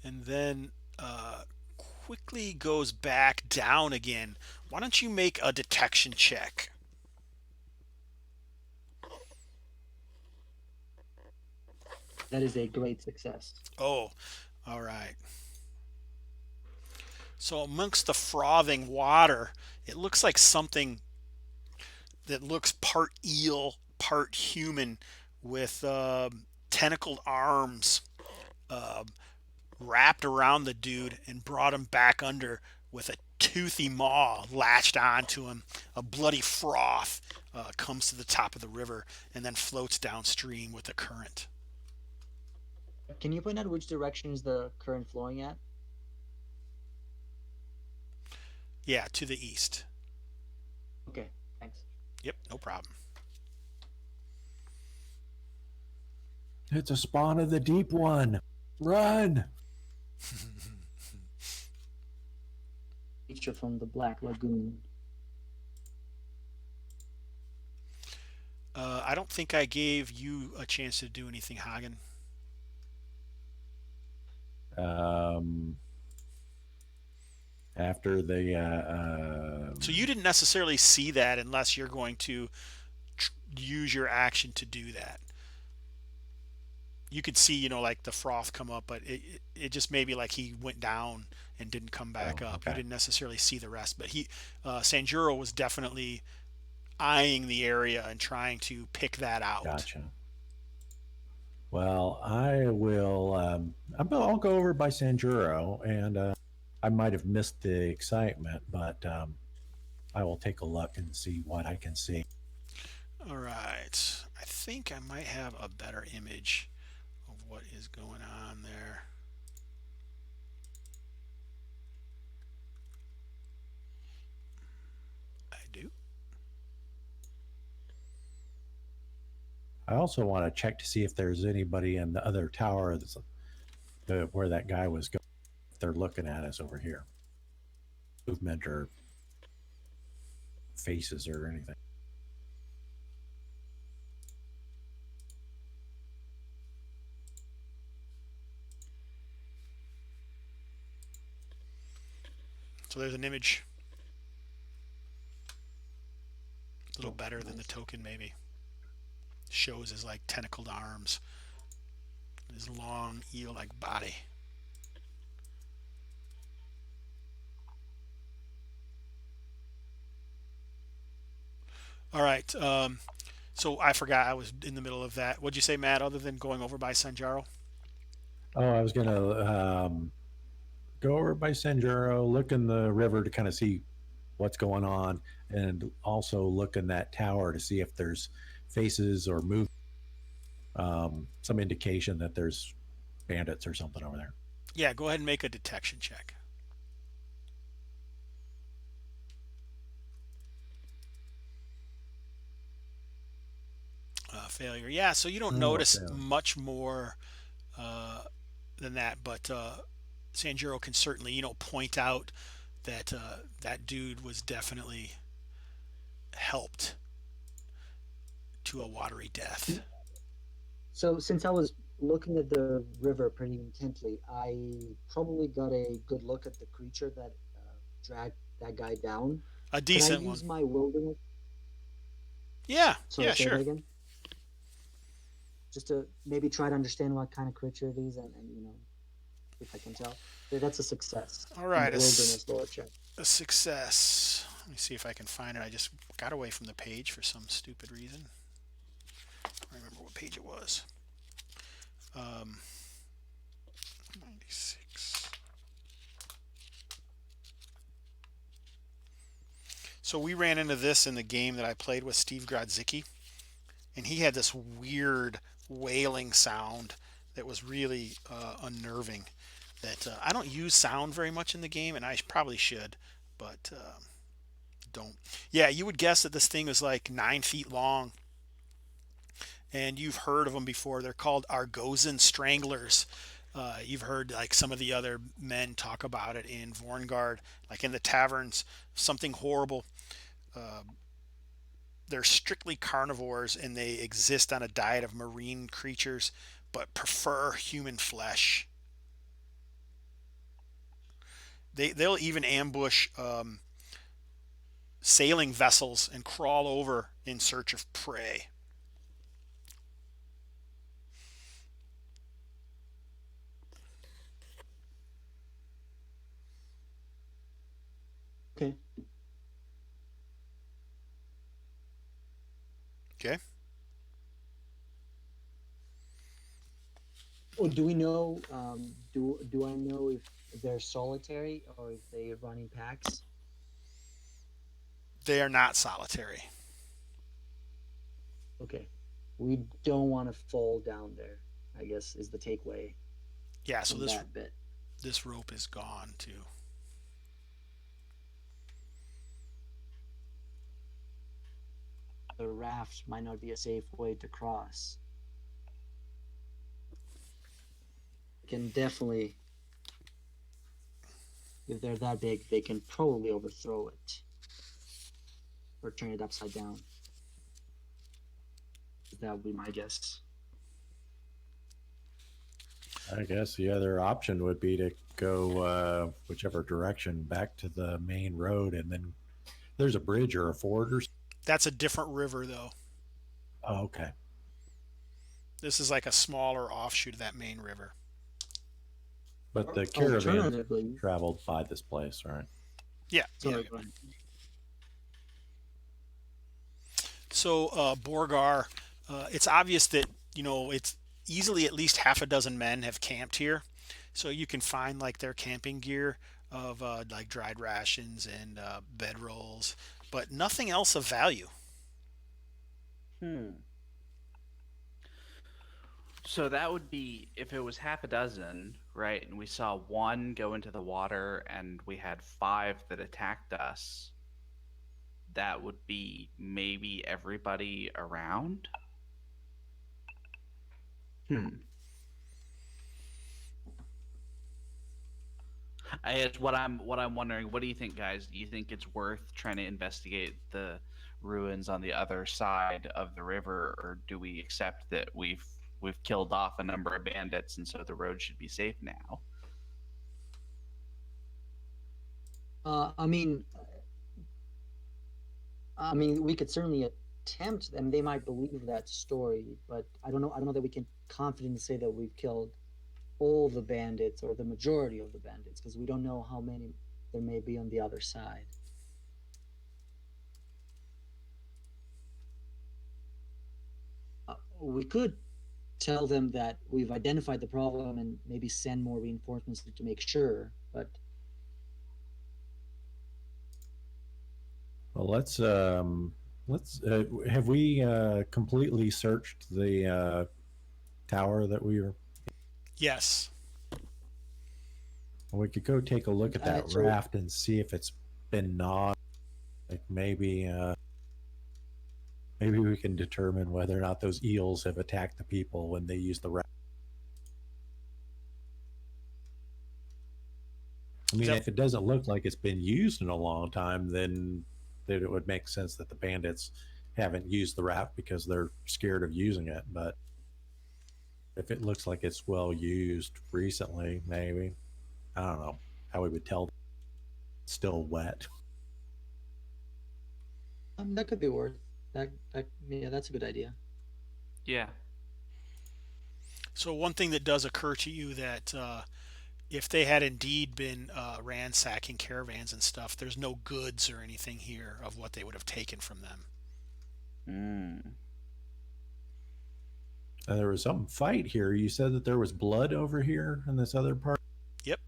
And then quickly goes back down again. Why don't you make a detection check? That is a great success. Oh, all right. So amongst the frothing water, it looks like something that looks part eel, part human, with tentacled arms wrapped around the dude and brought him back under with a toothy maw latched onto him. A bloody froth comes to the top of the river and then floats downstream with the current. Can you point out which direction is the current flowing at? Yeah, to the east. Okay, thanks. Yep, no problem. It's a spawn of the deep one. Run! Creature from the Black Lagoon. I don't think I gave you a chance to do anything, Hagen. After the So you didn't necessarily see that unless you're going to use your action to do that. You could see, like the froth come up, but it just maybe like he went down and didn't come back up. okay. You didn't necessarily see the rest, but Sanjuro was definitely eyeing the area and trying to pick that out. Gotcha. Well, I will. I'll go over by Sanjuro, and I might have missed the excitement, but I will take a look and see what I can see. All right. I think I might have a better image of what is going on there. I do. I also want to check to see if there's anybody in the other tower where that guy was going. If they're looking at us over here. Movement or faces or anything. So there's an image, a little Oh, better than the nice. token maybe. Shows his like tentacled arms, his long eel-like body. All right. So I forgot I was in the middle of that. What'd you say, Matt? Other than going over by Sanjaro? Oh, I was gonna go over by Sanjuro, look in the river to kind of see what's going on, and also look in that tower to see if there's faces or move, some indication that there's bandits or something over there. Yeah, go ahead and make a detection check. Failure. Yeah, so you don't Oh, notice failure. much more uh, than that, but Sanjuro can certainly, point out that that dude was definitely helped to a watery death. So since I was looking at the river pretty intently, I probably got a good look at the creature that dragged that guy down. A Could I decent one. use my wilderness? Yeah, Sorry, yeah, say that sure. again. Just to maybe try to understand what kind of creature it is, and if I can tell. Yeah, that's a success All on right, the wilderness lore check. a success. Let me see if I can find it. I just got away from the page for some stupid reason. I don't remember what page it was. 96. So we ran into this in the game that I played with Steve Grodzicki, and he had this weird wailing sound that was really unnerving. That I don't use sound very much in the game, and I probably should, but don't. Yeah, you would guess that this thing was like 9 feet long, and you've heard of them before. They're called Argosian stranglers. You've heard like some of the other men talk about it in Vorngard, like in the taverns. Something horrible. They're strictly carnivores, and they exist on a diet of marine creatures, but prefer human flesh. They'll even ambush sailing vessels and crawl over in search of prey. Okay. Okay. Or do we know? Do I know if they're solitary or if they run in packs? They are not solitary. Okay. We don't want to fall down there, I guess, is the takeaway Yeah, so from that bit. this rope is gone too. The raft might not be a safe way to cross. Can definitely, if they're that big, they can probably overthrow it or turn it upside down. That would be my guess. I guess the other option would be to go whichever direction back to the main road, and then there's a bridge or a ford or. That's a different river though. Oh, okay. This is like a smaller offshoot of that main river. But the caravan Alternatively, traveled by this place, right? Yeah. sorry, Yeah. go ahead. So Borgar, it's obvious that it's easily at least half a dozen men have camped here. So you can find like their camping gear of like dried rations and bedrolls, but nothing else of value. So that would be if it was half a dozen, right? And we saw one go into the water and we had five that attacked us. That would be maybe everybody around. I guess what I'm wondering, what do you think, guys? Do you think it's worth trying to investigate the ruins on the other side of the river, or do we accept that we've killed off a number of bandits and so the road should be safe now? I mean, we could certainly attempt, and they might believe that story, but I don't know. I don't know that we can confidently say that we've killed all the bandits or the majority of the bandits because we don't know how many there may be on the other side. We could tell them that we've identified the problem and maybe send more reinforcements to make sure, but Well, have we completely searched the tower that we were? Yes. We could go take a look at that so raft and see if it's been gnawed. Like maybe we can determine whether or not those eels have attacked the people when they use the raft. I mean, if it doesn't look like it's been used in a long time, then it would make sense that the bandits haven't used the raft because they're scared of using it. But if it looks like it's well used recently, maybe. I don't know how we would tell. It's still wet. that could be worth that. Yeah, that's a good idea. Yeah. So one thing that does occur to you that if they had indeed been ransacking caravans and stuff, there's no goods or anything here of what they would have taken from them. Mm. There was some fight here. You said that there was blood over here in this other part. Yep.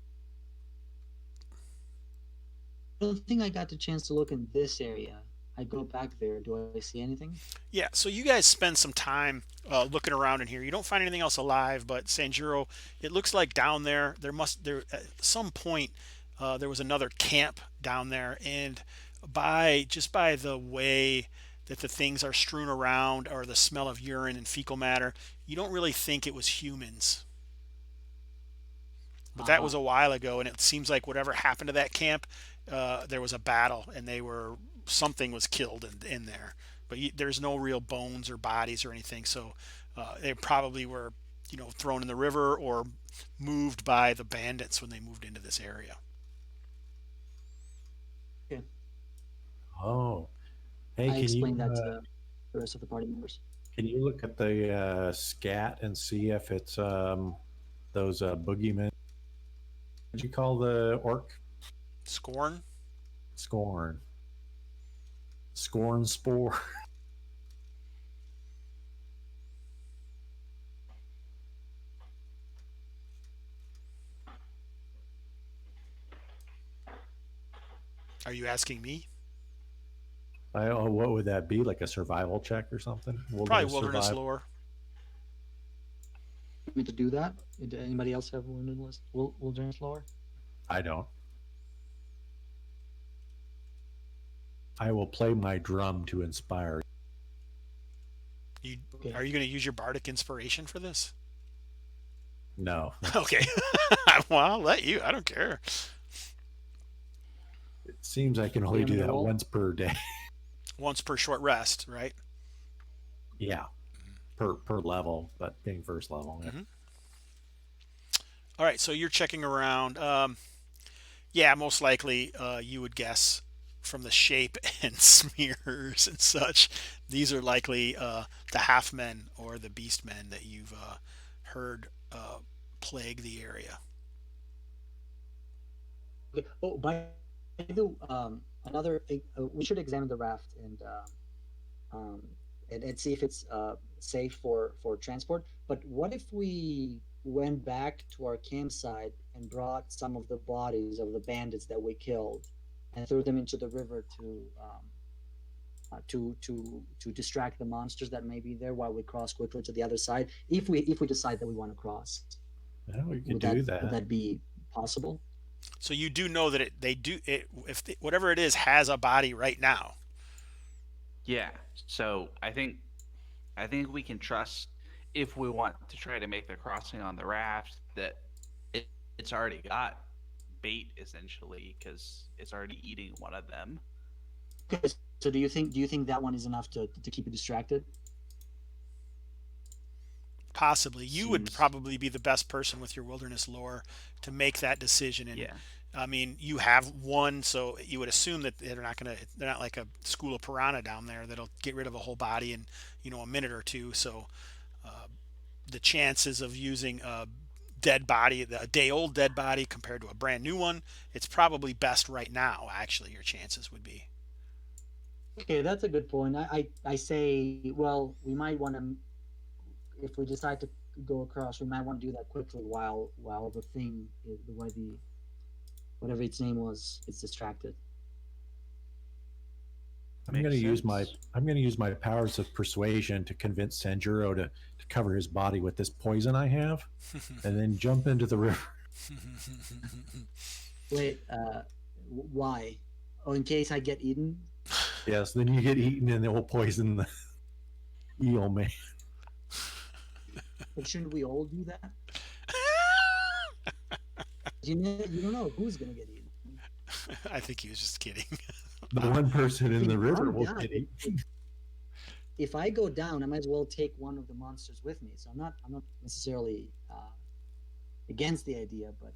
I don't think I got the chance to look in this area. I go back there. Do I see anything? Yeah, so you guys spend some time looking around in here. You don't find anything else alive, but Sanjuro, it looks like down there at some point there was another camp down there, and by the way that the things are strewn around or the smell of urine and fecal matter, you don't really think it was humans. But that was a while ago, and it seems like whatever happened to that camp, there was a battle, and something was killed in there. But there's no real bones or bodies or anything, so they probably were, thrown in the river or moved by the bandits when they moved into this area. Okay. Oh, hey, I explained that to the rest of the party members. Can you look at the scat and see if it's those boogeymen? What did you call the orc? Scorn? Scorn. Scorn spore. Are you asking me? I don't know, what would that be? Like a survival check or something? Probably wilderness lore. Me to do that? Did anybody else have wilderness lore? I don't. I will play my drum to inspire. Okay. Are you going to use your bardic inspiration for this? No. Okay. Well, I'll let you. I don't care. It seems I can only do that once per day. Once per short rest, right? Yeah. Per level, but being first level. Yeah. Mm-hmm. All right, so you're checking around. Yeah, most likely you would guess from the shape and smears and such. These are likely the half men or the beast men that you've heard plague the area. Okay. Oh, by the another thing, we should examine the raft and see if it's safe for transport. But what if we went back to our campsite and brought some of the bodies of the bandits that we killed and threw them into the river to distract the monsters that may be there while we cross quickly to the other side? If we decide that we want to cross, yeah, we could do that. Would that be possible? So you do know that whatever it is has a body right now. Yeah. So I think we can trust, if we want to try to make the crossing on the raft, that it's already got bait essentially because it's already eating one of them. Okay. So do you think that one is enough to keep it distracted? Possibly. You would probably be the best person with your wilderness lore to make that decision. And Yeah. I mean, you have one, so you would assume that they're not like a school of piranha down there that'll get rid of a whole body in, a minute or two. So the chances of using a dead body, a day old dead body compared to a brand new one, it's probably best right now, actually, your chances would be. Okay, that's a good point. I say, well, we might want to, if we decide to go across, we might want to do that quickly while the thing, why the whatever its name was, it's distracted. I'm going to Makes use my sense. I'm going to use my powers of persuasion to convince Sanjuro to cover his body with this poison I have, and then jump into the river. Wait, why? Oh, in case I get eaten? Yes, then you get eaten, and it will poison the eel man. But shouldn't we all do that? You don't know who's gonna get eaten. I think he was just kidding. The one person in the river I'm will down. get eaten. If I go down, I might as well take one of the monsters with me. So I'm not necessarily against the idea, but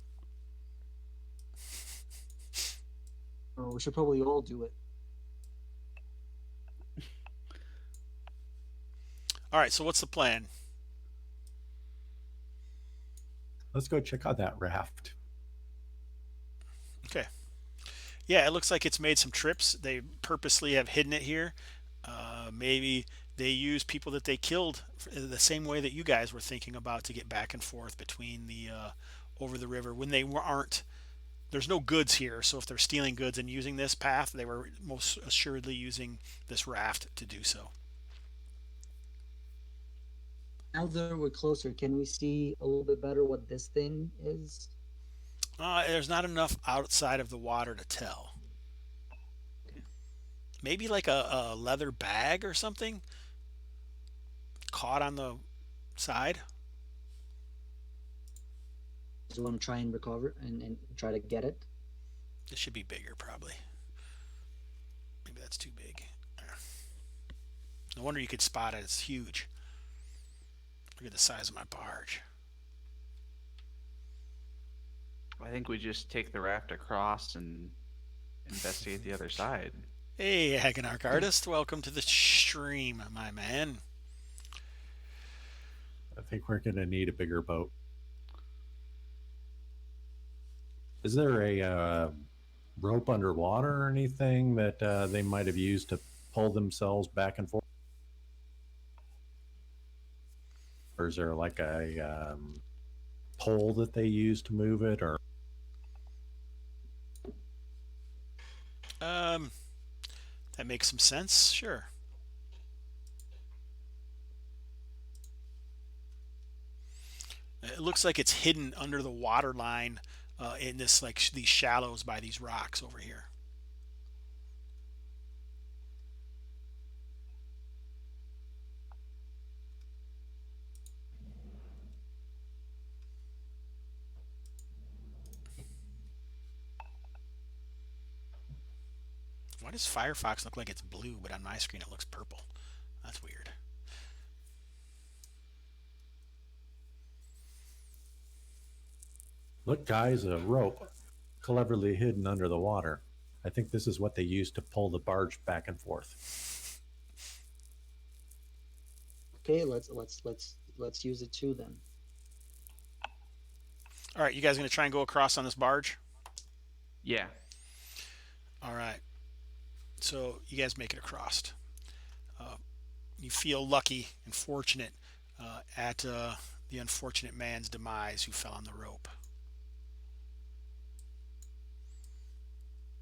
we should probably all do it. All right, so what's the plan? Let's go check out that raft. Okay. Yeah, it looks like it's made some trips. They purposely have hidden it here. Maybe they use people that they killed the same way that you guys were thinking about to get back and forth between the over the river when they aren't. There's no goods here, so if they're stealing goods and using this path, they were most assuredly using this raft to do so. Now that we're closer, can we see a little bit better what this thing is? There's not enough outside of the water to tell. Maybe like a leather bag or something caught on the side. Do you want to try and recover and try to get it? This should be bigger, probably. Maybe that's too big. No wonder you could spot it. It's huge. Look at the size of my barge. I think we just take the raft across and investigate the other side. Hey, Hagenarch Artist, welcome to the stream, my man. I think we're going to need a bigger boat. Is there a rope underwater or anything that they might have used to pull themselves back and forth? Or is there like a pole that they use to move it? Or That makes some sense. Sure. It looks like it's hidden under the water line in this these shallows by these rocks over here. Why does Firefox look like it's blue, but on my screen it looks purple? That's weird. look, guys, a rope cleverly hidden under the water. I think this is what they use to pull the barge back and forth. Okay, let's use it too then. All right, you guys gonna try and go across on this barge? Yeah. All right. So you guys make it across. You feel lucky and fortunate at the unfortunate man's demise who fell on the rope.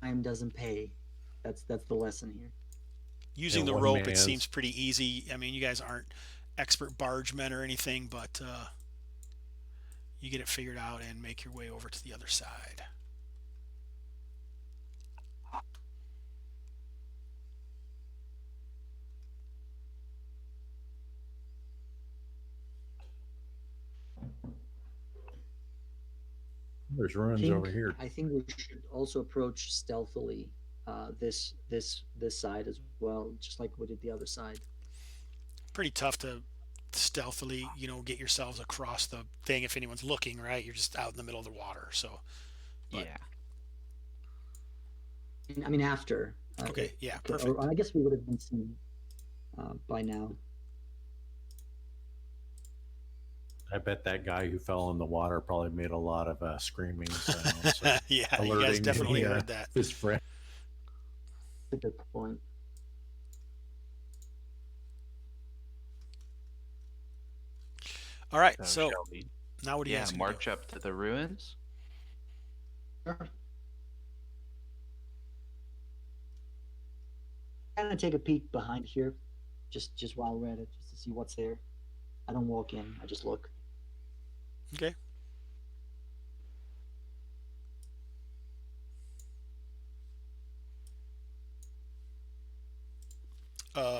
Time doesn't pay. That's the lesson here. Using Yeah, the one rope, man it is- seems pretty easy. I mean, you guys aren't expert bargemen or anything, but you get it figured out and make your way over to the other side. There's ruins over here. I think we should also approach stealthily this side as well, just like we did the other side. Pretty tough to stealthily, get yourselves across the thing if anyone's looking, right? You're just out in the middle of the water. So, but Yeah. I mean, after. Okay, yeah, Okay, or perfect. I guess we would have been seen by now. I bet that guy who fell in the water probably made a lot of screaming sounds, Yeah, you guys alerting definitely heard that. his friend. That's a good point. All right, So so shall we? now what are you Yeah, guys gonna do? march up to the ruins. Sure. Kind of take a peek behind here, just while we're at it, just to see what's there. I don't walk in. I just look. Okay.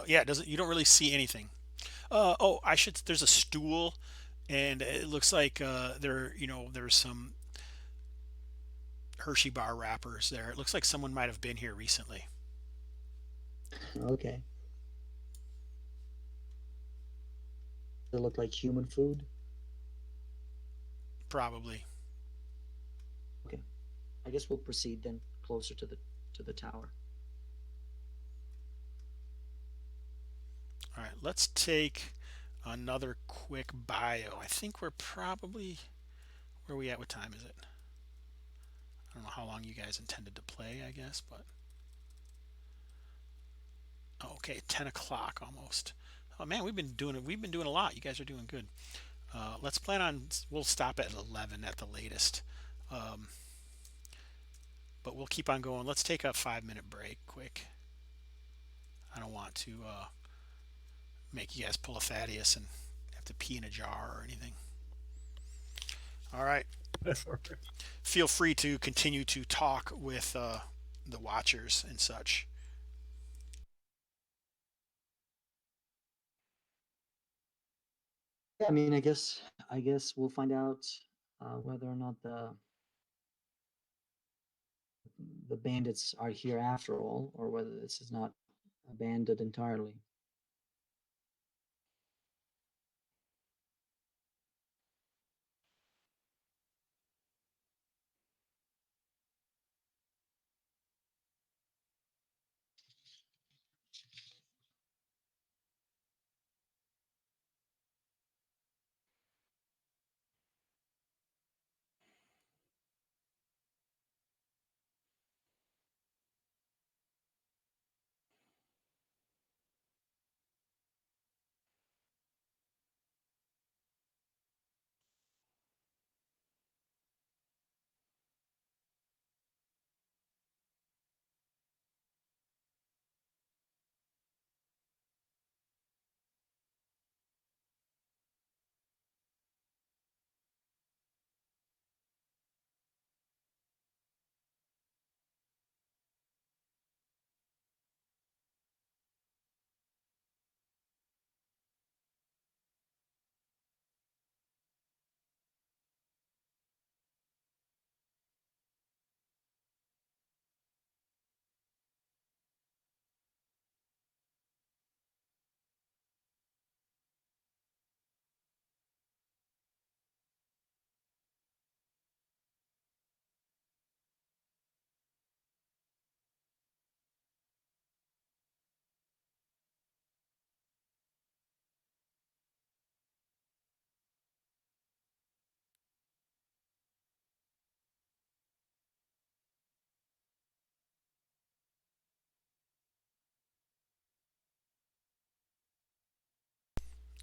Yeah, it doesn't. You don't really see anything. Oh, I should. There's a stool, and it looks like there's some Hershey bar wrappers there. It looks like someone might have been here recently. Okay. Does it look like human food? Probably. Okay. I guess we'll proceed then closer to the tower. All right, let's take another quick bio. I think we're probably where are we at? What time is it? I don't know how long you guys intended to play, I guess, but oh, okay, 10 o'clock almost. Oh man, we've been doing a lot. You guys are doing good. Let's plan on we'll stop at 11 at the latest, um, but we'll keep on going. Let's take a 5 minute break quick. I don't want to make you guys pull a Thaddeus and have to pee in a jar or anything. All right. Feel free to continue to talk with the watchers and such. Yeah, I mean, I guess we'll find out whether or not the bandits are here after all, or whether this is not abandoned entirely.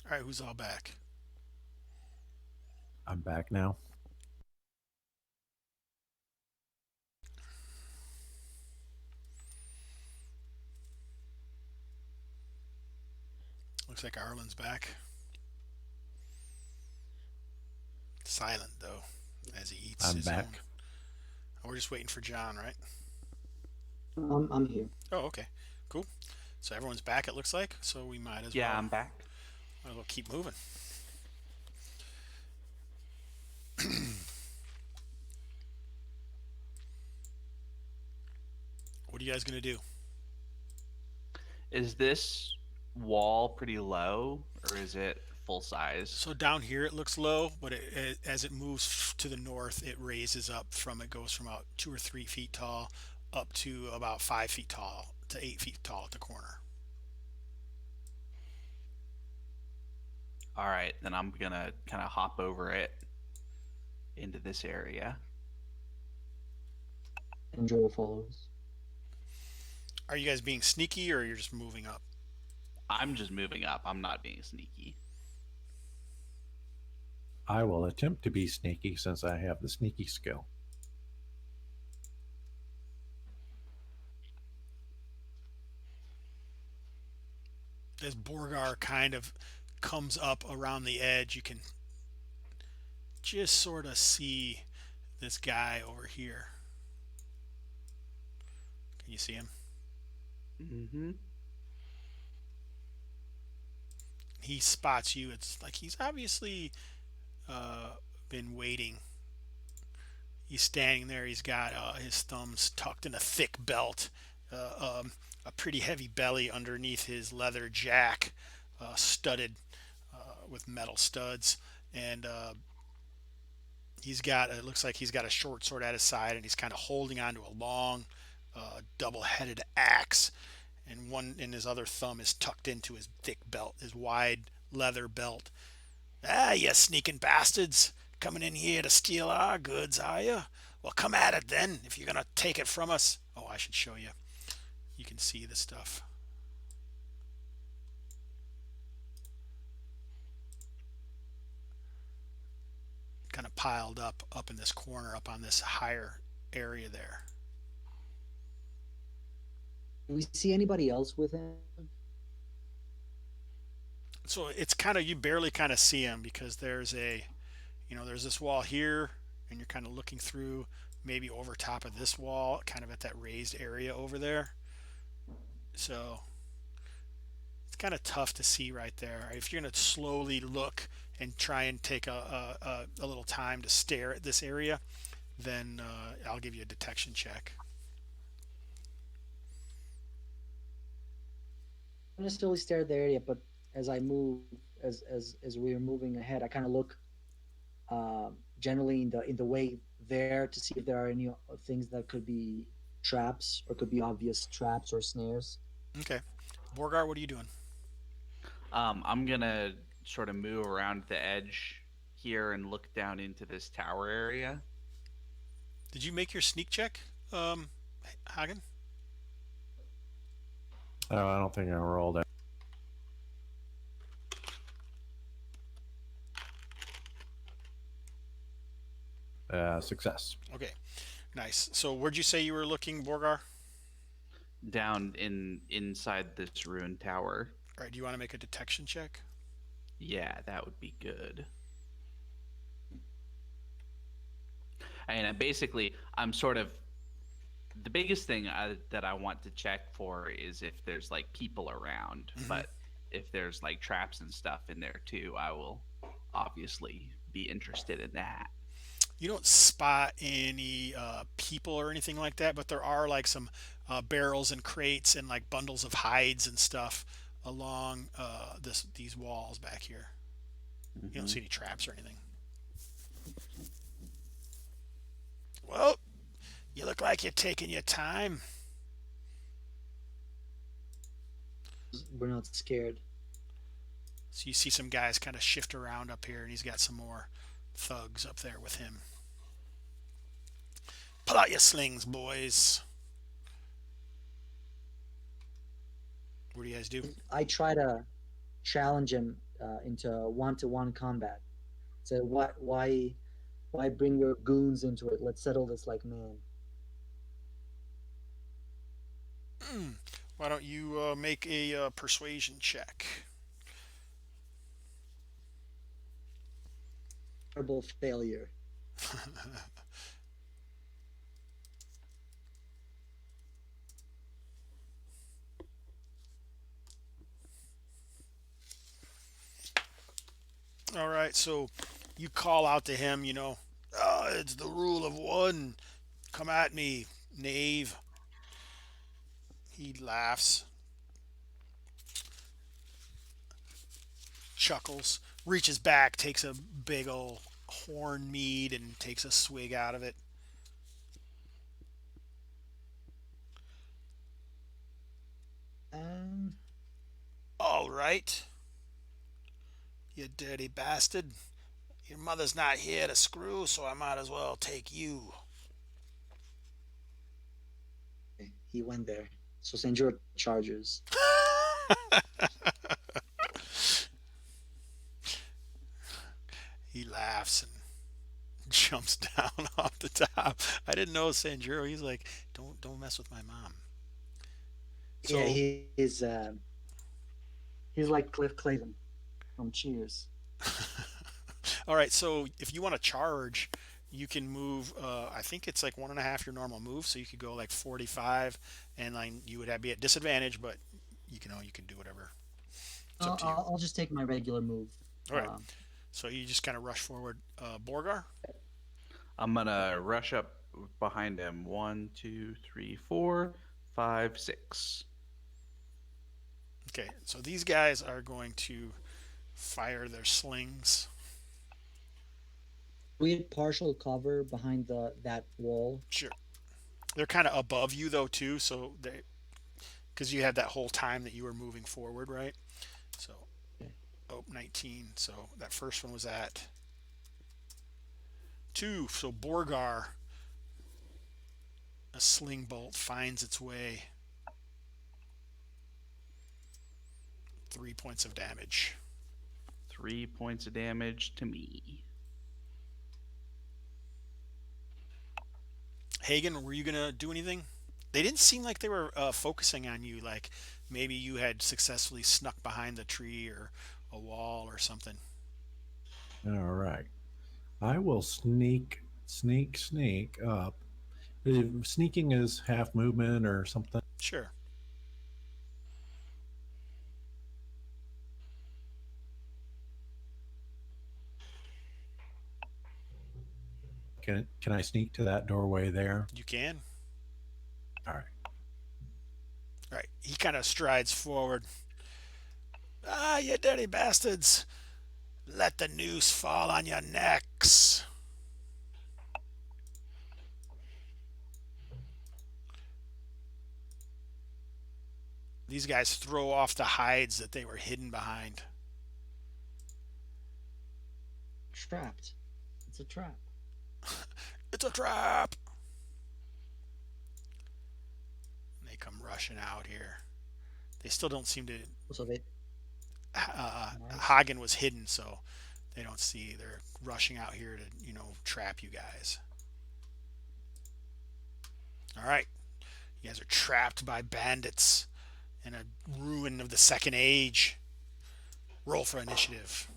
All right, who's all back? I'm back now. Looks like Arlen's back. Silent though, as he eats I'm his own. back. Oh, we're just waiting for John, right? I'm here. Oh, okay, cool. So everyone's back. It looks like. So we Yeah, I'm back. might as well keep moving. What are you guys gonna do? Is this wall pretty low or is it full size? So down here it looks low, but as it moves to the north, it raises up from it goes from about 2 or 3 feet tall up to about 5 feet tall to 8 feet tall at the corner. All right, then I'm gonna kind of hop over it into this area. Enjoy follows. Are you guys being sneaky or you're just moving up? I'm just moving up. I'm not being sneaky. I will attempt to be sneaky since I have the sneaky skill. As Borgar kind of comes up around the edge, you can just sort of see this guy over here. Can you see him? Mm-hmm. He spots you. It's like he's obviously been waiting. He's standing there. He's got his thumbs tucked in a thick belt, a pretty heavy belly underneath his leather jack, studded with metal studs, and he's got. It looks like he's got a short sword at his side, and he's kind of holding onto a long, double-headed axe, and one in his other thumb is tucked into his thick belt, his wide leather belt. Ah, you sneaking bastards! Coming in here to steal our goods, are you? Well, come at it then, if you're gonna take it from us. Oh, I should show you. You can see the stuff. Kind of piled up in this corner, up on this higher area there. Do we see anybody else with him? So it's kind of, you barely kind of see him because there's there's this wall here, and you're kind of looking through maybe over top of this wall, kind of at that raised area over there. So it's kind of tough to see right there. If you're going to slowly look and try and take a little time to stare at this area, then I'll give you a detection check. I'm gonna slowly stare at the area, but as I move, as we are moving ahead, I kind of look generally in the way there to see if there are any things that could be traps or could be obvious traps or snares. Okay. Borgar, what are you doing? I'm gonna sort of move around the edge here and look down into this tower area. Did you make your sneak check, Hagen? Oh, I don't think I rolled it. Success. Okay, nice. So where'd you say you were looking, Borgar? Down inside this ruined tower. All right, do you want to make a detection check? Yeah, that would be good. And basically, I'm sort of the biggest thing that I want to check for is if there's like people around. Mhm. But if there's like traps and stuff in there too, I will obviously be interested in that. You don't spot any people or anything like that, but there are like some barrels and crates and like bundles of hides and stuff along these walls back here. You don't see any traps or anything. Well, you look like you're taking your time. We're not scared. So you see some guys kind of shift around up here, and he's got some more thugs up there with him. Pull out your slings, boys. What do you guys do? I try to challenge him into one-to-one combat. So why bring your goons into it? Let's settle this like men. Why don't you make a persuasion check? Terrible failure. All right, so you call out to him, oh, it's the rule of one. Come at me, knave. He laughs, chuckles, reaches back, takes a big old horn mead and takes a swig out of it. Um, All right, you dirty bastard. Your mother's not here to screw, so I might as well take you. okay, he went there. So Sanjuro charges. He laughs and jumps down off the top. I didn't know Sanjuro. He's like, don't mess with my mom. Yeah, So he's like Cliff Clavin from Cheers. all right, so if you want to charge, you can move. I think it's like 1.5 your normal move, so you could go like 45, and like you would have be at disadvantage, but you can do whatever. It's up I'll, to you. I'll, I'll just take my regular move. All right, Um, so you just kind of rush forward. Borgar. I'm gonna rush up behind him. One, two, three, four, five, six. Okay, so these guys are going to fire their slings. we had partial cover behind that wall. Sure, they're kind of above you though too, so they because you had that whole time that you were moving forward, right? So, Okay. oh, 19. So that first one was at 2. So Borgar, a sling bolt finds its way. 3 points of damage. 3 points of damage to me. Hagen, were you gonna do anything? They didn't seem like they were focusing on you. Like maybe you had successfully snuck behind the tree or a wall or something. All right. I will sneak up. Sneaking is half movement or something. Sure. Can I sneak to that doorway there? You can. All right. All right. He kind of strides forward. Ah, you dirty bastards! Let the noose fall on your necks. These guys throw off the hides that they were hidden behind. Trapped. It's a trap. It's a trap! And they come rushing out here. They still don't seem to. So they nice. Hagen was hidden, so they don't see. They're rushing out here to, trap you guys. All right. You guys are trapped by bandits in a ruin of the Second Age. Roll for initiative.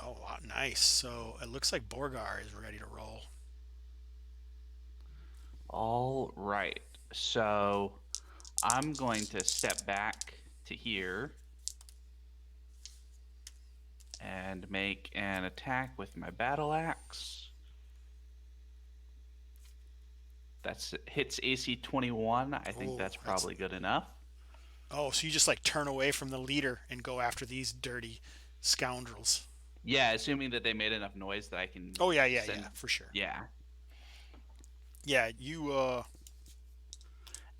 Oh, wow, nice. So it looks like Borgar is ready to roll. All right. So I'm going to step back to here and make an attack with my battle axe. That's hits AC 21. I think Oh, that's probably good enough. Oh, so you just like turn away from the leader and go after these dirty scoundrels. Yeah, assuming that they made enough noise that I can. Oh, yeah, send... for sure. Yeah. Yeah, you,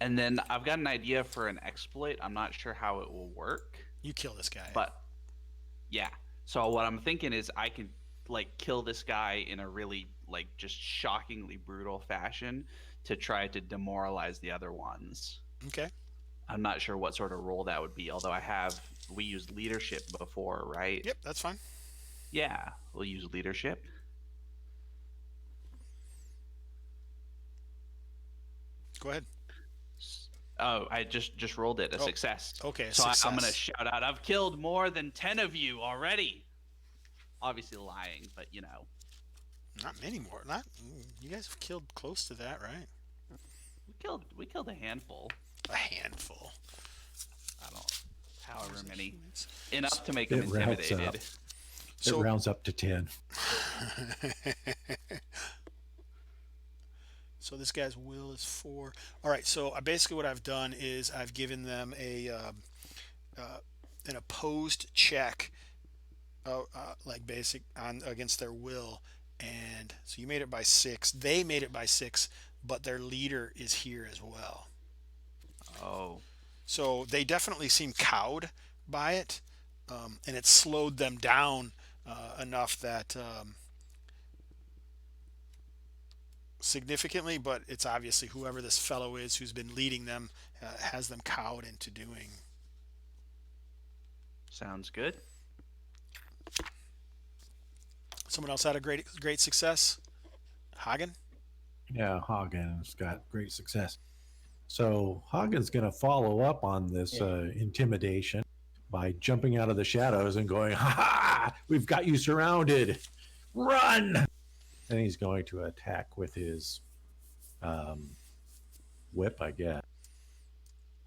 And then I've got an idea for an exploit. I'm not sure how it will work. you kill this guy. But yeah. So what I'm thinking is I can like kill this guy in a really like just shockingly brutal fashion to try to demoralize the other ones. Okay. I'm not sure what sort of role that would be, although we used leadership before, right? Yep, that's fine. Yeah, we'll use leadership. Go ahead. Oh, I just rolled it, a success. Okay, so success. I'm going to shout out, I've killed more than 10 of you already. Obviously lying, but Not many more. Not you guys have killed close to that, right? We killed a handful. A handful. I don't however many. Humans. Enough to make them It rounds intimidated. up. So It rounds up to 10. So this guy's will is 4. All right. So basically, what I've done is I've given them an opposed check like basic on against their will, and so you made it by 6. They made it by 6, but their leader is here as well. Oh, So they definitely seem cowed by it, and it slowed them down enough that significantly. But it's obviously whoever this fellow is who's been leading them has them cowed into doing. sounds good. Someone else had a great success. Hagen. Yeah, Hagen's got great success. So Hagen's going to follow up on this Yeah. intimidation by jumping out of the shadows and going, "Ha ha! We've got you surrounded! Run!" And he's going to attack with his um, whip, I guess.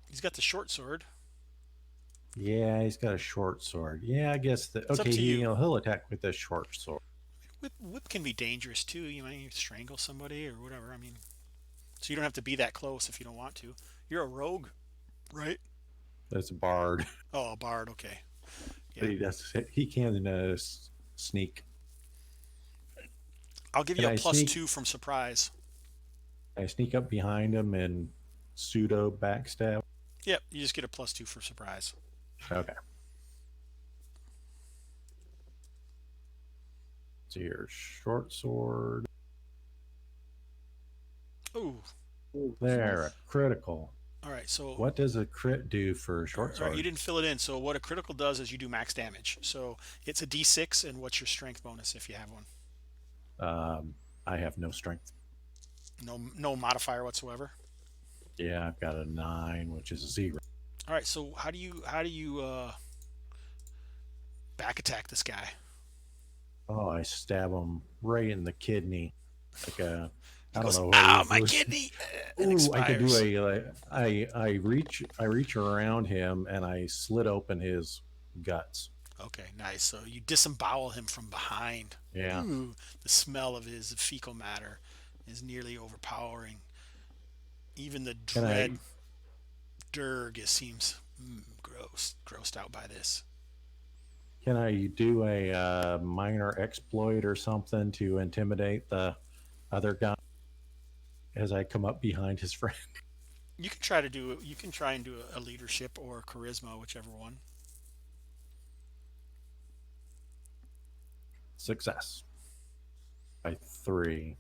He's got the short sword. Yeah, he's got a short sword. Yeah, I guess that. It's up Okay, to you. he'll attack with the short sword. Whip can be dangerous too. You might strangle somebody or whatever. I mean, so you don't have to be that close if you don't want to. You're a rogue, right? That's a bard, Oh, a bard. Okay. but Yeah. he can sneak. I'll give Can you a I plus sneak? 2 from surprise. I sneak up behind him and pseudo backstab. Yep. You just get a plus 2 for surprise. Okay. So your short sword. Ooh. Ooh, There, nice. a critical. All right. So. What does a crit do for short All right, sword? you didn't fill it in. So what a critical does is you do max damage. So it's a D6, and what's your strength bonus if you have one? I have no strength. No modifier whatsoever. Yeah, I've got a 9, which is a 0. All right. So how do you back attack this guy? Oh, I stab him right in the kidney. Like a, He I don't goes, know. "Ah, my kidney!" And Ooh, I could do expires. a like, I reach around him and I slit open his guts. Okay, nice. So you disembowel him from behind. Yeah. Ooh, the smell of his fecal matter is nearly overpowering. Even the Can I dread Durg seems grossed out by this. can I do a minor exploit or something to intimidate the other guy as I come up behind his friend? You can try to do it. You can try and do a leadership or charisma, whichever one. Success by 3.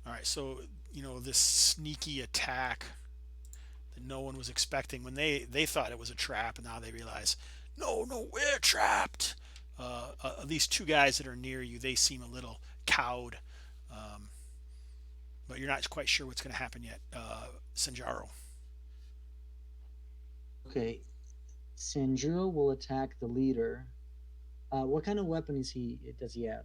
All right. So this sneaky attack that no one was expecting when they thought it was a trap, and now they realize, no, we're trapped. These two guys that are near you, they seem a little cowed, um, but you're not quite sure what's going to happen yet. Sanjaro. Okay. Sanjuro will attack the leader. What kind of weapon does he have?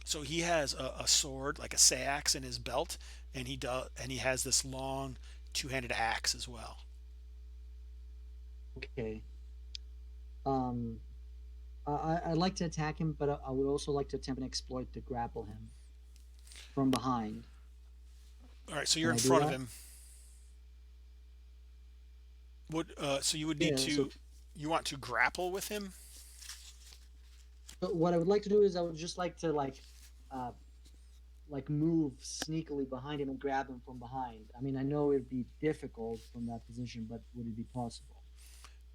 So he has a sword, like a sax, in his belt, and he has this long two-handed axe as well. Okay. Um, I'd like to attack him, but I would also like to attempt an exploit to grapple him from behind. All right, so you're Can in I do front of that? him. So you would need Yeah. So, to, you want to grapple with him? but what I would like to do is I would just like to uh, move sneakily behind him and grab him from behind. I mean, I know it'd be difficult from that position, but would it be possible?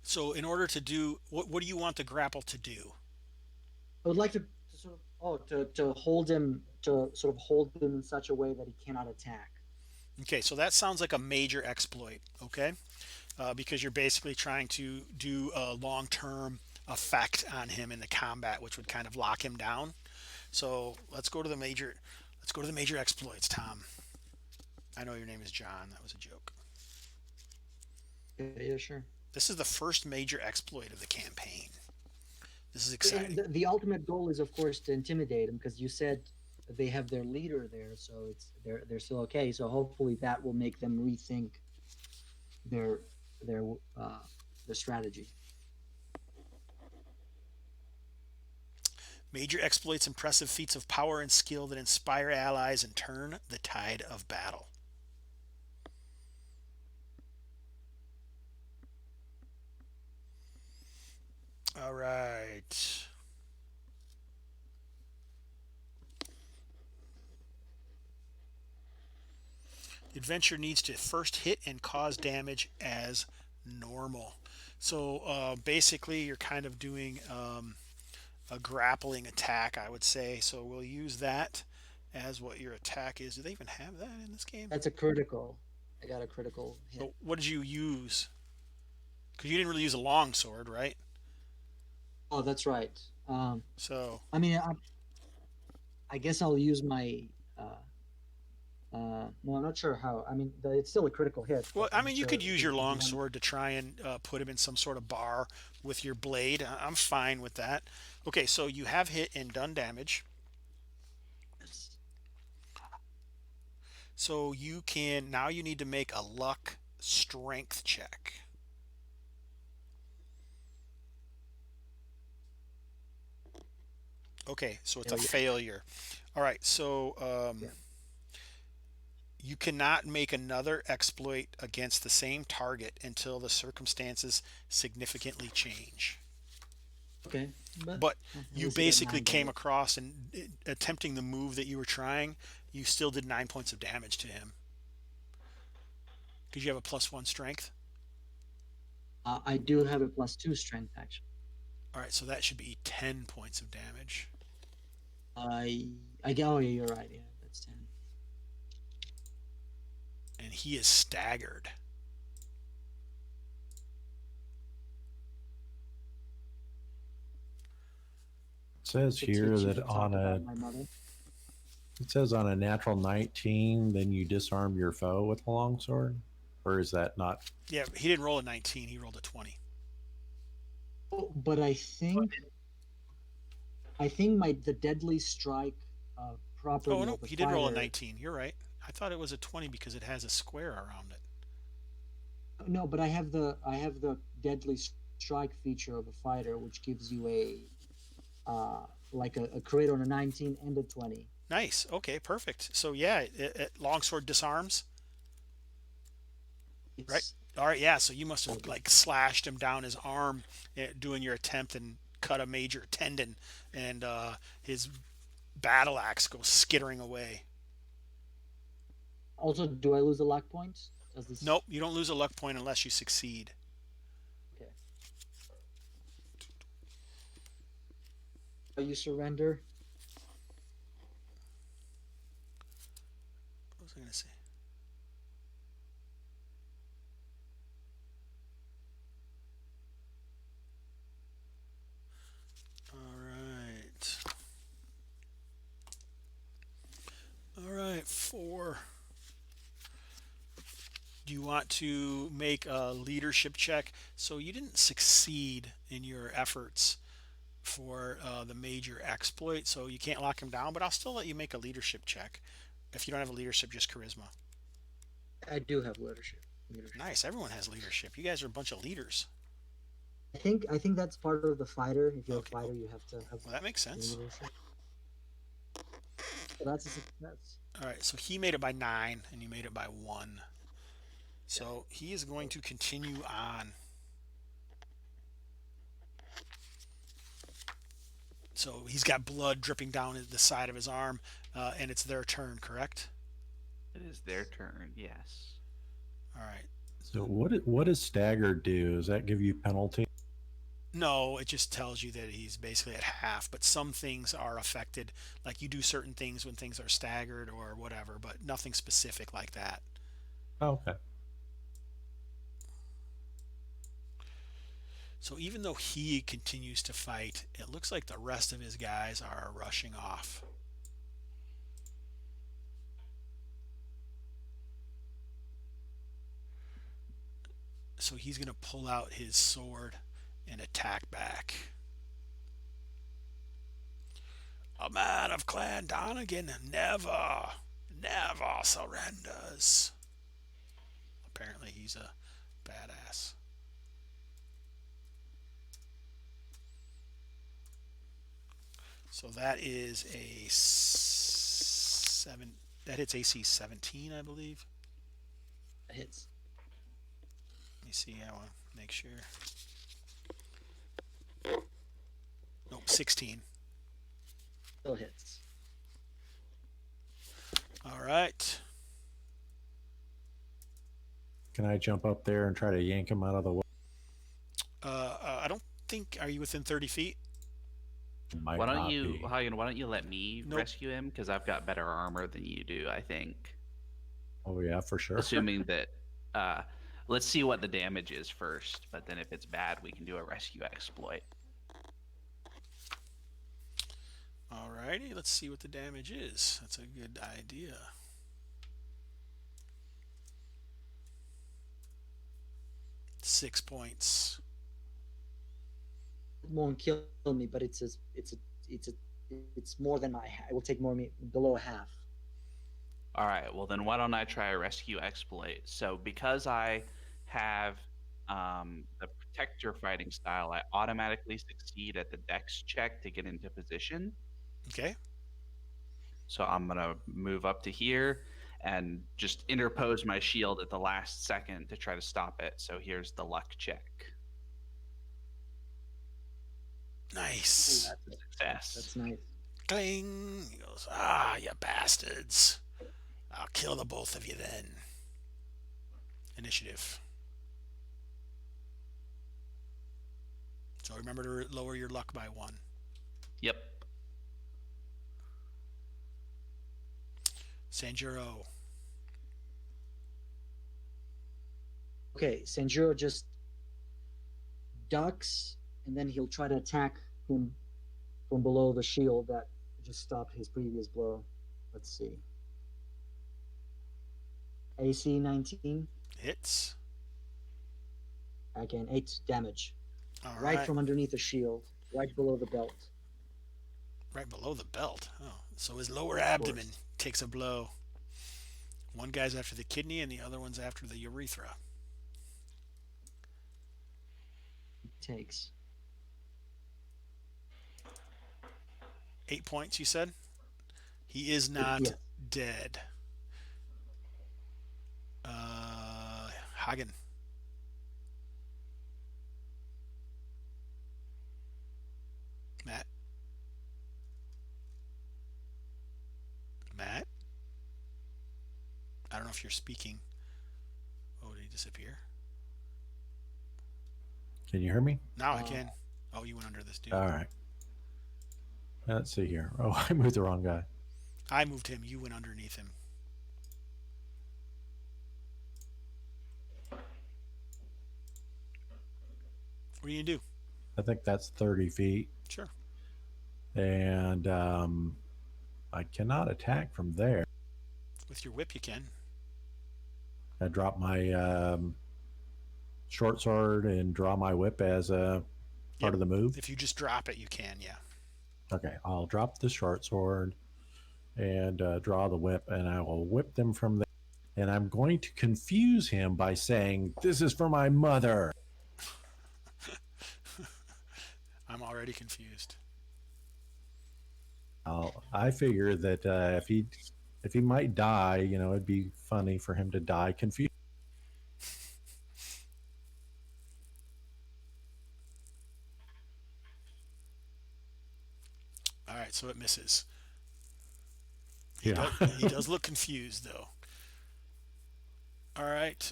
So in order to do, what do you want the grapple to do? I would like to sort of to hold him to sort of hold him in such a way that he cannot attack. Okay, so that sounds like a major exploit. Okay, because you're basically trying to do a long-term effect on him in the combat, which would kind of lock him down. So let's go to the major. Let's go to the major exploits, Tom. I know your name is John. That was a joke. Yeah, sure. This is the first major exploit of the campaign. This is And exciting. the ultimate goal is, of course, to intimidate them because you said they have their leader there, so they're still okay. So hopefully that will make them rethink their their uh, their strategy. Major exploits, impressive feats of power and skill that inspire allies and turn the tide of battle. All right. The adventure needs to first hit and cause damage as normal. So basically, you're kind of doing a grappling attack, I would say. So we'll use that as what your attack is. Do they even have that in this game? That's a critical. I got a critical hit. So what did you use? Because you didn't really use a long sword, right? Oh, that's right. So I mean, I guess I'll use my. Well, I'm not sure how. I mean, it's still a critical hit. well, But I I'm not mean, you sure could use if your long one. sword to try and put him in some sort of bar with your blade. I'm fine with that. Okay, so you have hit and done damage. So you can now you need to make a luck strength check. Okay, so it's a failure. All right, so Yeah. you cannot make another exploit against the same target until the circumstances significantly change. Okay, but But at you least I get basically 9 came damage. across and attempting the move that you were trying, you still did 9 points of damage to him because you have a +1 strength. I do have a +2 strength actually. All right, so that should be 10 points of damage. Oh yeah, you're right. Yeah, that's 10. And he is staggered. It says It's here you that can talk about my mother. it says on a natural 19, then you disarm your foe with a longsword, or is that not? Yeah, he didn't roll a 19, he rolled a 20. Oh, but I think the deadly strike Oh, property no, of the he did roll a fighter. 19. You're right. I thought it was a 20 because it has a square around it. No, but I have the deadly strike feature of a fighter, which gives you like a crit on a 19 and a 20. Nice. Okay, perfect. So yeah, longsword disarms, right? It's All right, yeah. So you must have like slashed him down his arm doing your attempt and cut a major tendon, and his battle axe goes skittering away. also. Do I lose a luck point? Does this? Nope, you don't lose a luck point unless you succeed. Okay. You surrender. What was I going to say? All right. All right, 4. Do you want to make a leadership check? So you didn't succeed in your efforts for the major exploit, so you can't lock him down, but I'll still let you make a leadership check. If you don't have a leadership, just charisma. I do have leadership. Leadership. Nice, everyone has leadership. You guys are a bunch of leaders. I think that's part of the fighter. If you're Okay, a fighter, you have to have well, that makes sense. leadership. So that's a success. All right, so he made it by 9, and you made it by 1. So he is going to continue on. So he's got blood dripping down the side of his arm, and it's their turn, correct? It is their turn. Yes. All right. So what does stagger do? Does that give you penalty? No, it just tells you that he's basically at half, but some things are affected. Like you do certain things when things are staggered or whatever, but nothing specific like that. Oh, okay. So even though he continues to fight, it looks like the rest of his guys are rushing off. So he's going to pull out his sword and attack back. A man of Clan Donegan never surrenders. Apparently he's a badass. So that is a 7. That hits AC 17, I believe. That hits. Let me see. I want to make sure. Nope, 16. Still hits. All right. Can I jump up there and try to yank him out of the way? I don't think. Are you within 30 feet? Might Why don't not you, be. Hagen? Why don't you let me Nope. rescue him? Because I've got better armor than you do, I think. Oh yeah, for sure. Assuming that, uh, let's see what the damage is first. But then if it's bad, we can do a rescue exploit. All righty. Let's see what the damage is. That's a good idea. Six points. It won't kill me, but it's more than my. It will take more me below half. All right. Well, then why don't I try a rescue exploit? So because I have the protector fighting style, I automatically succeed at the dex check to get into position. Okay. So I'm gonna move up to here and just interpose my shield at the last second to try to stop it. So here's the luck check. Nice. That's a success. That's nice. Cling. He goes, ah, you bastards. I'll kill the both of you then. Initiative. So remember to lower your luck by 1. Yep. Sanjuro. Okay, Sanjuro just ducks, and then he'll try to attack him from below the shield that just stopped his previous blow. Let's see. AC 19. Hits. Again, 8 damage. All Right right. from underneath the shield, right below the belt. Right below the belt. Oh, so his lower abdomen takes a blow. One guy's after the kidney and the other one's after the urethra. Takes 8 points, you said? He is not Yes. dead. Hagen. Matt. Matt? I don't know if you're speaking. Oh, did he disappear? Can you hear me? Now I can. Oh, you went under this dude. All right. Let's see here. Oh, I moved the wrong guy. I moved him. You went underneath him. What are you going to do? I think that's 30 feet. Sure. And I cannot attack from there. With your whip, you can. I drop my short sword and draw my whip as a part of the move. If you just drop it, you can, yeah. Okay, I'll drop the short sword and draw the whip, and I will whip them from there. And I'm going to confuse him by saying, "This is for my mother." I'm already confused. I figure that if he might die, it'd be funny for him to die confused. All right, so it misses. Yeah. He does look confused, though. All right.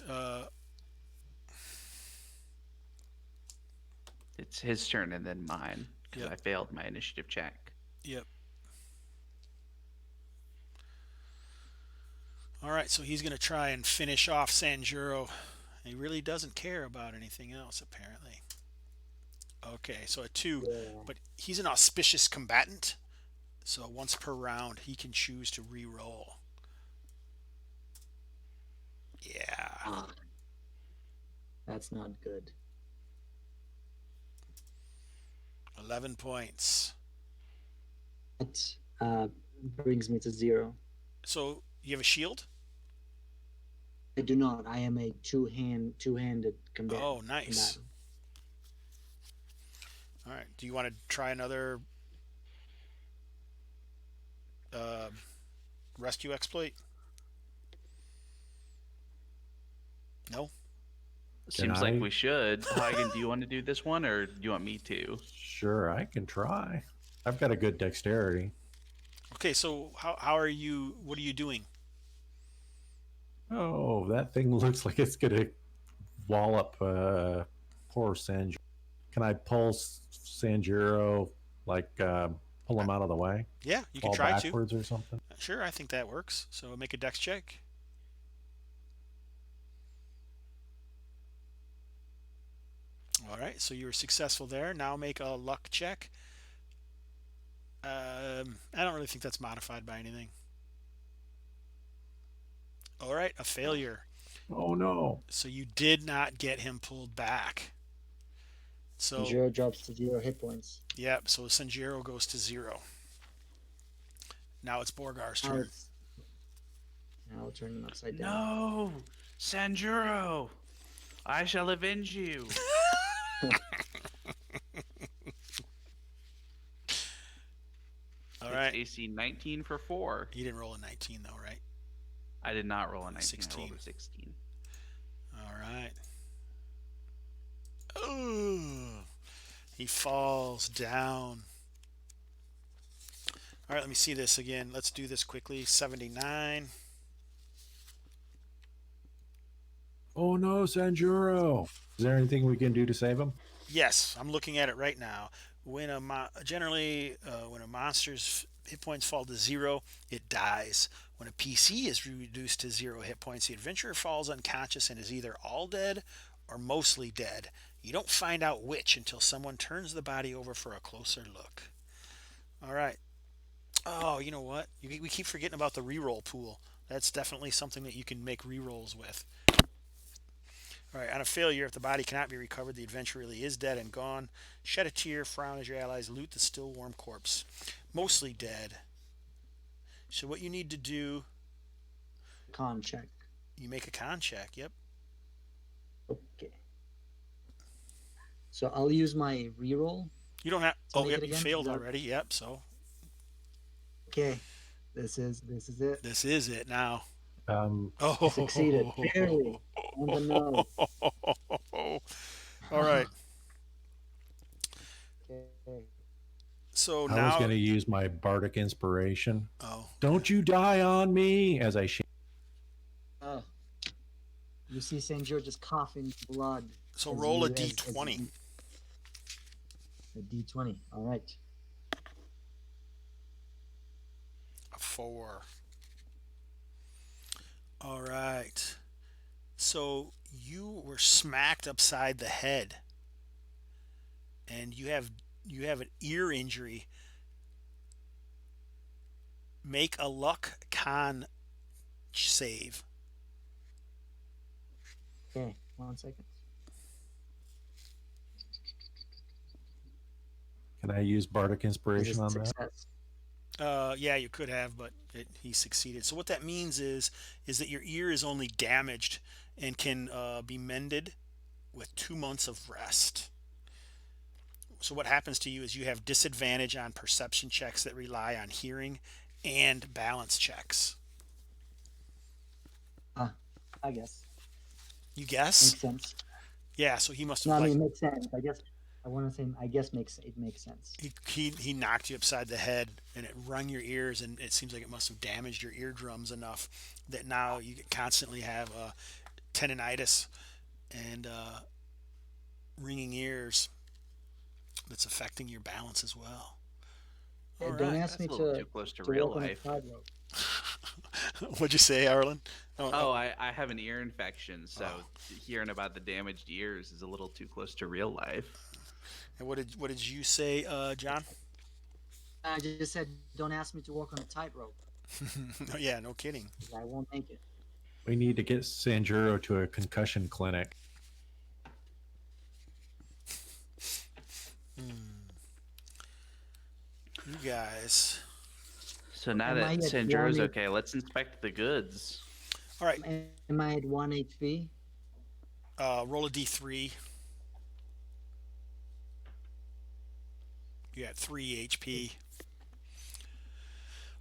It's his turn and then mine because Yep. I failed my initiative check. Yep. All right, so he's going to try and finish off Sanjuro. He really doesn't care about anything else, apparently. Okay, so a 2. Yeah. But he's an auspicious combatant. So once per round, he can choose to re-roll. Yeah. That's not good. 11 points. That brings me to 0. So you have a shield? I do not. I am a two-handed combatant. Oh, nice. All right. Do you want to try another rescue exploit? No? Seems like we should. Hagen, do you want to do this one, or do you want me to? Sure, I can try. I've got a good dexterity. Okay, so how are you? What are you doing? Oh, that thing looks like it's gonna wallop poor Sanjiro. Can I pull Sanjiro, like pull him out of the way? Yeah, you can Fall try to. backwards or something? Sure, I think that works. So make a dex check. All right, so you were successful there. Now make a luck check. I don't really think that's modified by anything. All right, a failure. Oh no. So you did not get him pulled back. So, Zero drops to 0 hit points. yep, so Sanjiro goes to 0. Now it's Borgar's Now turn. it's now turning upside down. No, Sanjuro, I shall avenge you. All right. It's AC 19 for 4. You didn't roll a 19 though, right? I did not roll a 19. 16. I rolled a 16. All right. Oh, he falls down. All right, let me see this again. Let's do this quickly. 79. Oh no, Sanjuro. Is there anything we can do to save him? Yes, I'm looking at it right now. When a when a monster's hit points fall to 0, it dies. When a PC is reduced to 0 hit points, the adventurer falls unconscious and is either all dead or mostly dead. You don't find out which until someone turns the body over for a closer look. All right. Oh, you know what? We keep forgetting about the reroll pool. That's definitely something that you can make rerolls with. All right, on a failure, if the body cannot be recovered, the adventurer really is dead and gone. Shed a tear, frown as your allies loot the still warm corpse. Mostly dead. So what you need to do, Con check. you make a con check. Yep. Okay. So I'll use my reroll. You don't have. So Oh, make yep. it You again? failed Yep. already. Yep. So Okay. This is it. this is it now. Um, Oh. I succeeded. Barely. On the nose. All right. Okay. So I was now. going to use my bardic inspiration. Oh. Don't you die on me! As I shake. Oh. You see Sanjiro just coughing blood. So as roll a you- as d20. you- A d20. All right. A 4. All right. So you were smacked upside the head, and you have an ear injury. Make a luck con save. Okay. 1 second. Can I use bardic Is inspiration it on that? success? Yeah, you could have, but he succeeded. So what that means is that your ear is only damaged and can be mended with 2 months of rest. So what happens to you is you have disadvantage on perception checks that rely on hearing and balance checks. I guess. You guess? Makes sense. Yeah, so he must No, have I mean, it makes sense. I guess. I want to say, I guess it makes sense. he knocked you upside the head and it rung your ears, and it seems like it must have damaged your eardrums enough that now you constantly have tendinitis and ringing ears that's affecting your balance as well. Hey, All don't right. ask That's me a little to too close to to real walk on a life. tightrope. What'd you say, Arlen? Oh, I have an ear infection, so Oh. hearing about the damaged ears is a little too close to real life. And what did you say, John? I just said, don't ask me to walk on a tightrope, Yeah, no kidding. 'cause I won't make it. We need to get Sanjuro to a concussion clinic. You guys. So now Am I that at Sanjuro's one- okay, let's inspect the goods. All right, Am I at 1 HP? roll a d3. You got 3 HP.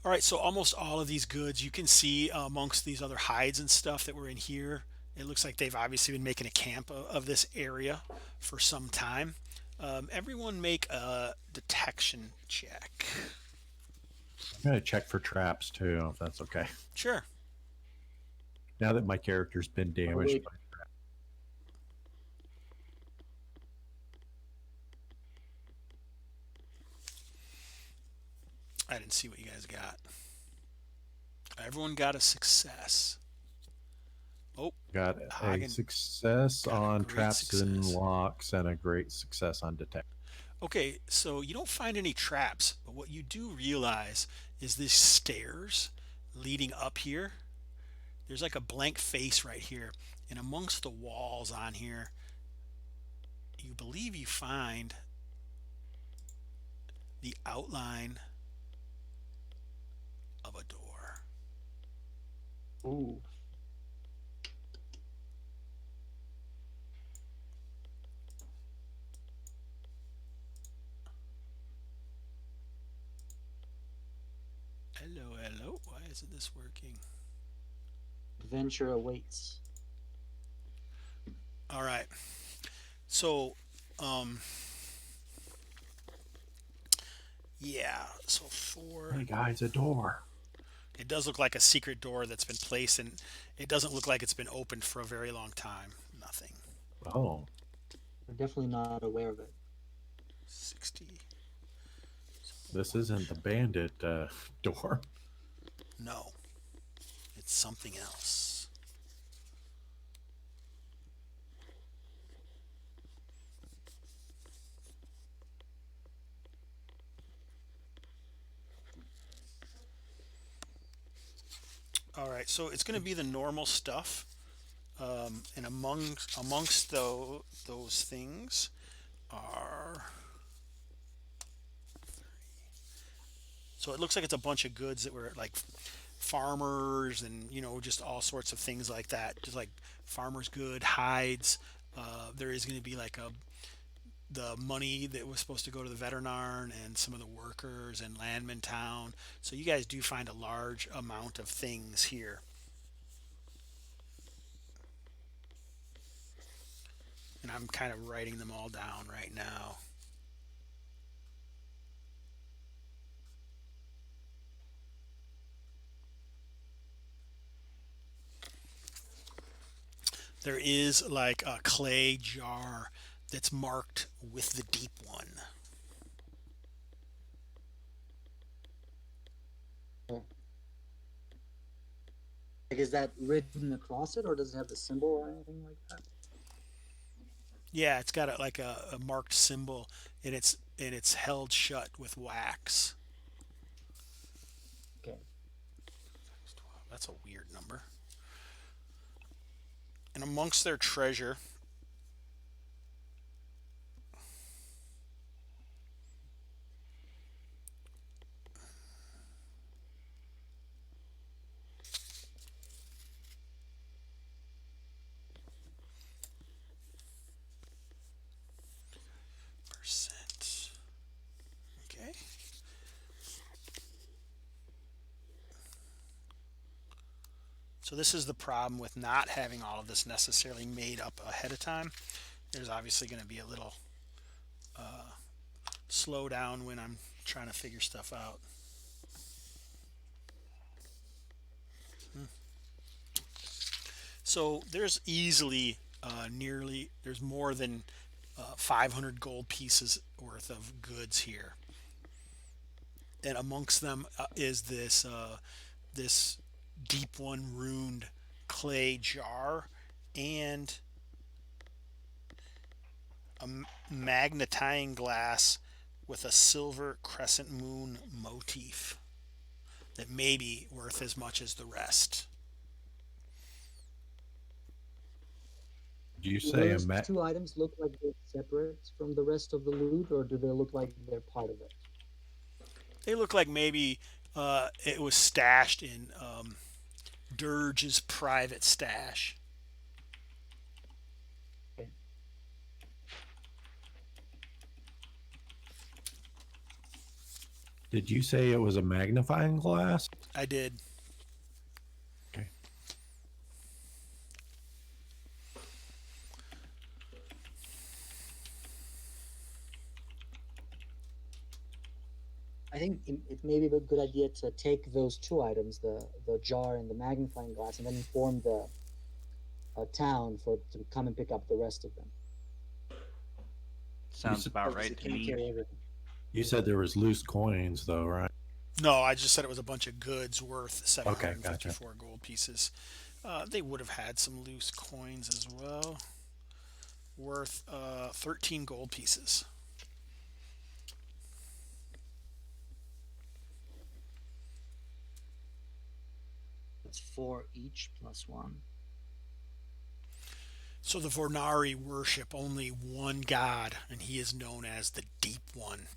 All right, so almost all of these goods you can see amongst these other hides and stuff that were in here. It looks like they've obviously been making a camp of this area for some time. Everyone make a detection check. I'm going to check for traps too, if that's okay. Sure. Now that my character's been damaged. wait. I didn't see what you guys got. Everyone got a success. Oh, Got a Hagen success got a on great traps and success. locks, and a great success on detect. okay. So you don't find any traps, but what you do realize is these stairs leading up here. There's like a blank face right here, and amongst the walls on here, you believe you find the outline of a door. Ooh. Hello, hello. Why isn't this working? Adventure awaits. All right. So, yeah. So Hey guys, a door. it does look like a secret door that's been placed, and it doesn't look like it's been opened for a very long time. Nothing. Oh, We're definitely not aware of it. 60. this isn't the bandit door. No. It's something else. All right, so it's going to be the normal stuff, and amongst those things are. So it looks like it's a bunch of goods that were like farmers and just all sorts of things like that, just like farmers good hides. There is going to be like the money that was supposed to go to the veterinarian and some of the workers in Landman Town. So you guys do find a large amount of things here. And I'm kind of writing them all down right now. There is like a clay jar that's marked with the deep one. Like, is that written across it, or does it have the symbol or anything like that? Yeah, it's got like a marked symbol, and it's held shut with wax. Okay. That's a weird number. And amongst their treasure, percent. Okay. So this is the problem with not having all of this necessarily made up ahead of time. There's obviously going to be a little slowdown when I'm trying to figure stuff out. So there's easily there's more than 500 gold pieces worth of goods here, and amongst them is this deep one runed clay jar and a magnetizing glass with a silver crescent moon motif that may be worth as much as the rest. Do you Do say those two items look like they're separate from the rest of the loot, or do they look like they're part of it? They look like maybe it was stashed in Dirge's private stash. Okay. Did you say it was a magnifying glass? I did. Okay. think it may be a good idea to take those two items, the jar and the magnifying glass, and then inform the town to come and pick up the rest of them. Sounds about Obviously, right to can't me. carry everything. You said there was loose coins, though, right? No, I just said it was a bunch of goods worth Okay, gotcha. 754 gold pieces. They would have had some loose coins as well, worth 13 gold pieces. That's 4 each plus 1. So the Vornari worship only one god, and he is known as the Deep One.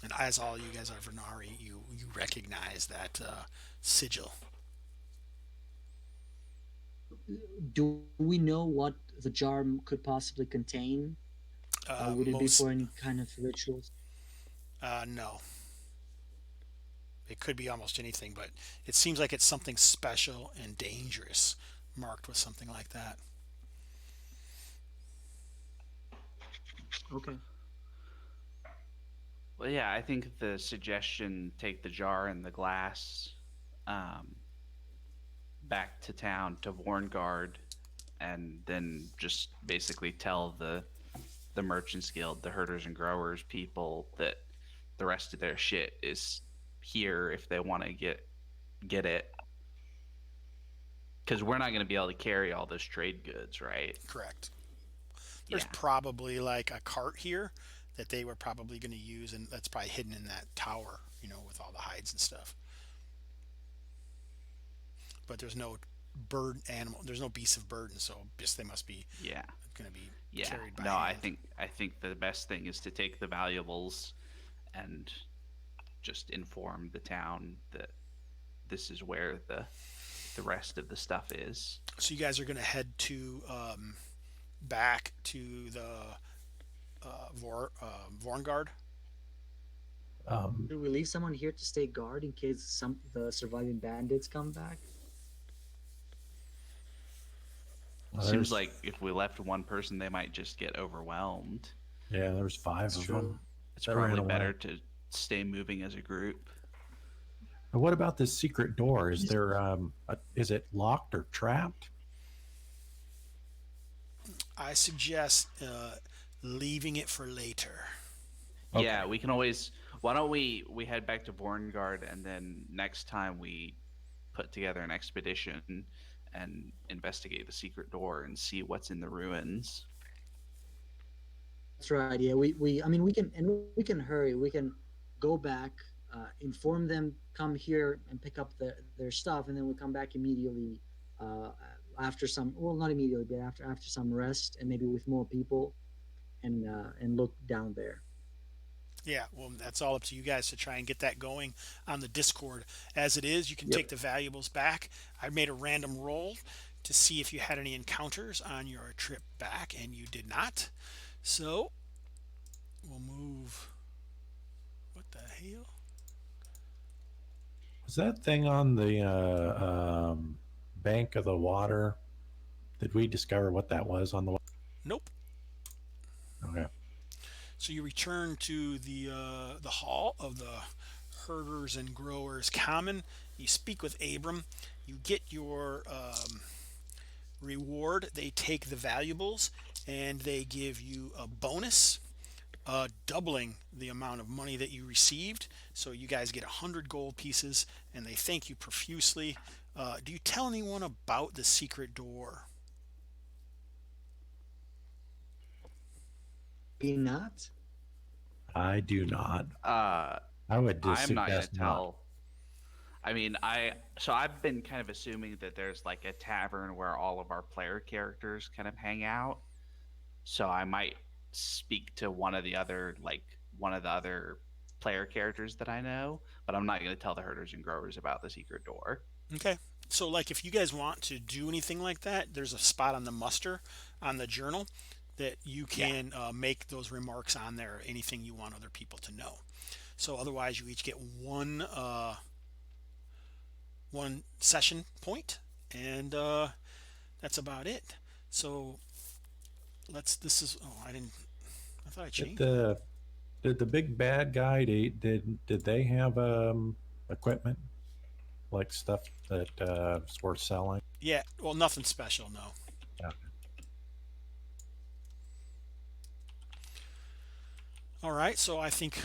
And as all you guys are Vornari, you recognize that sigil. Do we know what the jar could possibly contain? Would it be Most for any kind of rituals? no, it could be almost anything, but it seems like it's something special and dangerous, marked with something like that. Okay. Well, yeah, I think the suggestion take the jar and the glass um, back to town to Warngard, and then just basically tell the Merchants Guild, the herders and growers people that the rest of their shit is here if they want to get it. Because we're not going to be able to carry all those trade goods, right? Correct. There's Yeah. probably like a cart here that they were probably going to use, and that's probably hidden in that tower, with all the hides and stuff. But there's no bird animal. There's no beasts of burden, so just they must be Yeah. going to be Yeah. carried by No, hand. I think the best thing is to take the valuables and just inform the town that this is where the rest of the stuff is. So you guys are going to head to back to the Vorngard. Should we leave someone here to stay guard in case the surviving bandits come back? Well, Seems there's- like if we left one person, they might just get overwhelmed. Yeah, there's 5 That's of true. them. It's That ran probably away. better to stay moving as a group. And what about this secret door? Is there is it locked or trapped? I suggest leaving it for later. Okay. Yeah, we can always. Why don't we head back to Vorngard, and then next time we put together an expedition and investigate the secret door and see what's in the ruins. That's right. Yeah, I mean, we can hurry. We can go back, inform them, come here and pick up their stuff, and then we come back immediately after some. Well, not immediately, but after some rest, and maybe with more people, and look down there. Yeah, well, that's all up to you guys to try and get that going on the Discord. As it is, you can take the valuables back. I made a random roll to see if you had any encounters on your trip back, and you did not. So we'll move. What the hell? Was that thing on the bank of the water? Did we discover what that was on the way? Nope. Okay. So you return to the hall of the herders and growers common. You speak with Abram. You get your reward. They take the valuables and they give you a bonus, doubling the amount of money that you received. So you guys get 100 gold pieces, and they thank you profusely. Do you tell anyone about the secret door? Be not. I do not. Uh, I would just I'm not gonna suggest not. tell. I mean, I've been kind of assuming that there's like a tavern where all of our player characters kind of hang out. So I might speak to one of the other player characters that I know, but I'm not going to tell the herders and growers about the secret door. Okay. So, like, if you guys want to do anything like that, there's a spot on the muster on the journal that you can make those remarks on there, anything you want other people to know. So, otherwise, you each get one session point, and that's about it. So, I thought I Get changed. Did the big bad guy did they have equipment like stuff that is worth selling? Yeah, well, nothing special, no. Yeah. All right, so I think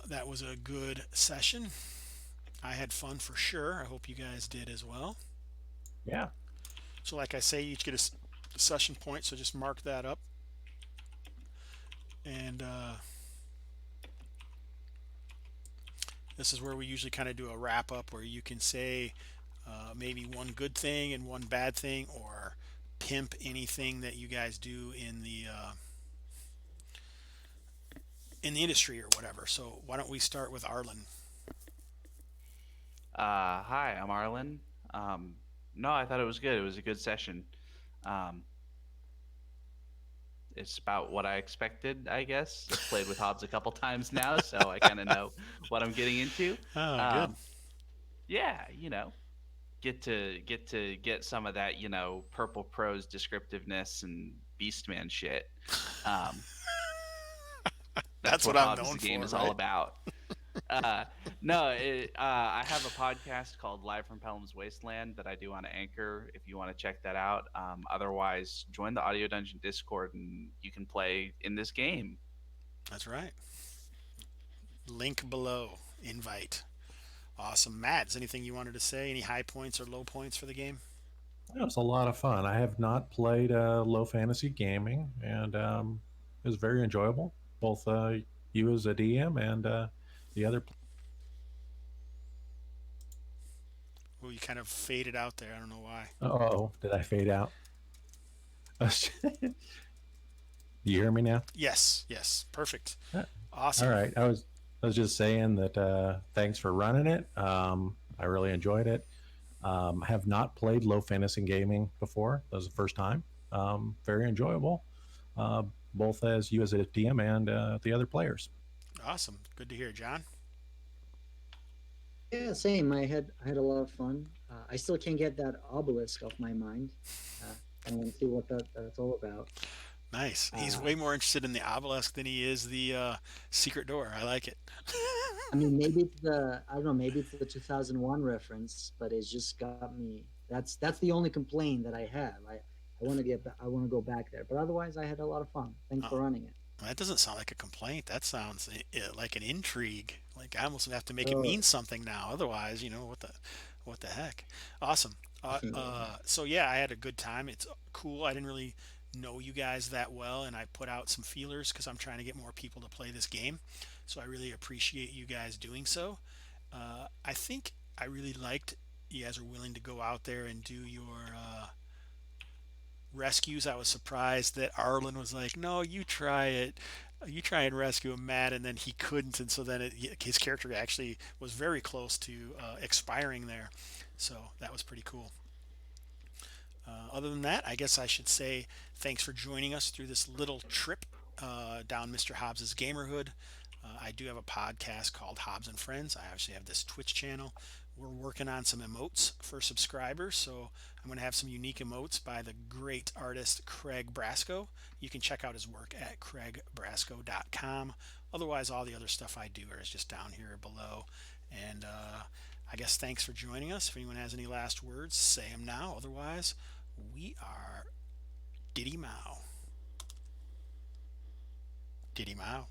that was a good session. I had fun for sure. I hope you guys did as well. Yeah. So, like I say, you each get a session point, so just mark that up. And this is where we usually kind of do a wrap up where you can say maybe one good thing and one bad thing, or pimp anything that you guys do in the industry or whatever. So why don't we start with Arlen? Hi, I'm Arlen. Um, no, I thought it was good. It was a good session. Um, it's about what I expected, I guess. I've played with Hobbs a couple times now, so I kind of know what I'm getting into. Oh, good. Um, yeah, get some of that, purple prose descriptiveness and beastman shit. Um, that's That's what what I'm Hobbs' known game for, is all right? about. Uh, no, I have a podcast called Live from Pelham's Wasteland that I do on Anchor. If you want to check that out. Otherwise, join the Audio Dungeon Discord and you can play in this game. That's right. Link below. Invite. Awesome. Mads, anything you wanted to say? Any high points or low points for the game? It was a lot of fun. I have not played low fantasy gaming, and it was very enjoyable. Both you as a DM and the other. Well, you kind of faded out there. I don't know why. Oh, did I fade out? Do you hear me now? Yes, yes. Perfect. Uh, All Awesome. right. I was just saying that thanks for running it. I really enjoyed it. Have not played low fantasy gaming before. That was the first time. Very enjoyable, uh, both as you as a DM and the other players. Awesome. Good to hear, John. Yeah, same. I had a lot of fun. I still can't get that obelisk off my mind. I want to see what that's all about. Nice. He's Uh, way more interested in the obelisk than he is the secret door. I like it. I mean, maybe it's the I don't know, maybe it's the 2001 reference, but it's just got me. That's the only complaint that I have. I want to I want to go back there, but otherwise, I had a lot of fun. Thanks Oh, for running it. that doesn't sound like a complaint. That sounds like an intrigue. Like I almost have to make it Oh, mean something now. Otherwise, what the heck? Awesome. So yeah, I had a good time. It's cool. I didn't really know you guys that well, and I put out some feelers because I'm trying to get more people to play this game. So I really appreciate you guys doing so. I think I really liked you guys are willing to go out there and do your rescues. I was surprised that Arlen was like, "No, you try it. You try and rescue a Matt," and then he couldn't, and so then his character actually was very close to expiring there. So that was pretty cool. Other than that, I guess I should say thanks for joining us through this little trip down Mr. Hobbs's Gamerhood. I do have a podcast called Hobbs and Friends. I actually have this Twitch channel. We're working on some emotes for subscribers, so I'm going to have some unique emotes by the great artist Craig Brasco. You can check out his work at craigbrasco.com. Otherwise, all the other stuff I do is just down here below. And I guess thanks for joining us. If anyone has any last words, say them now. Otherwise, we are Diddy Mao. Diddy Mao.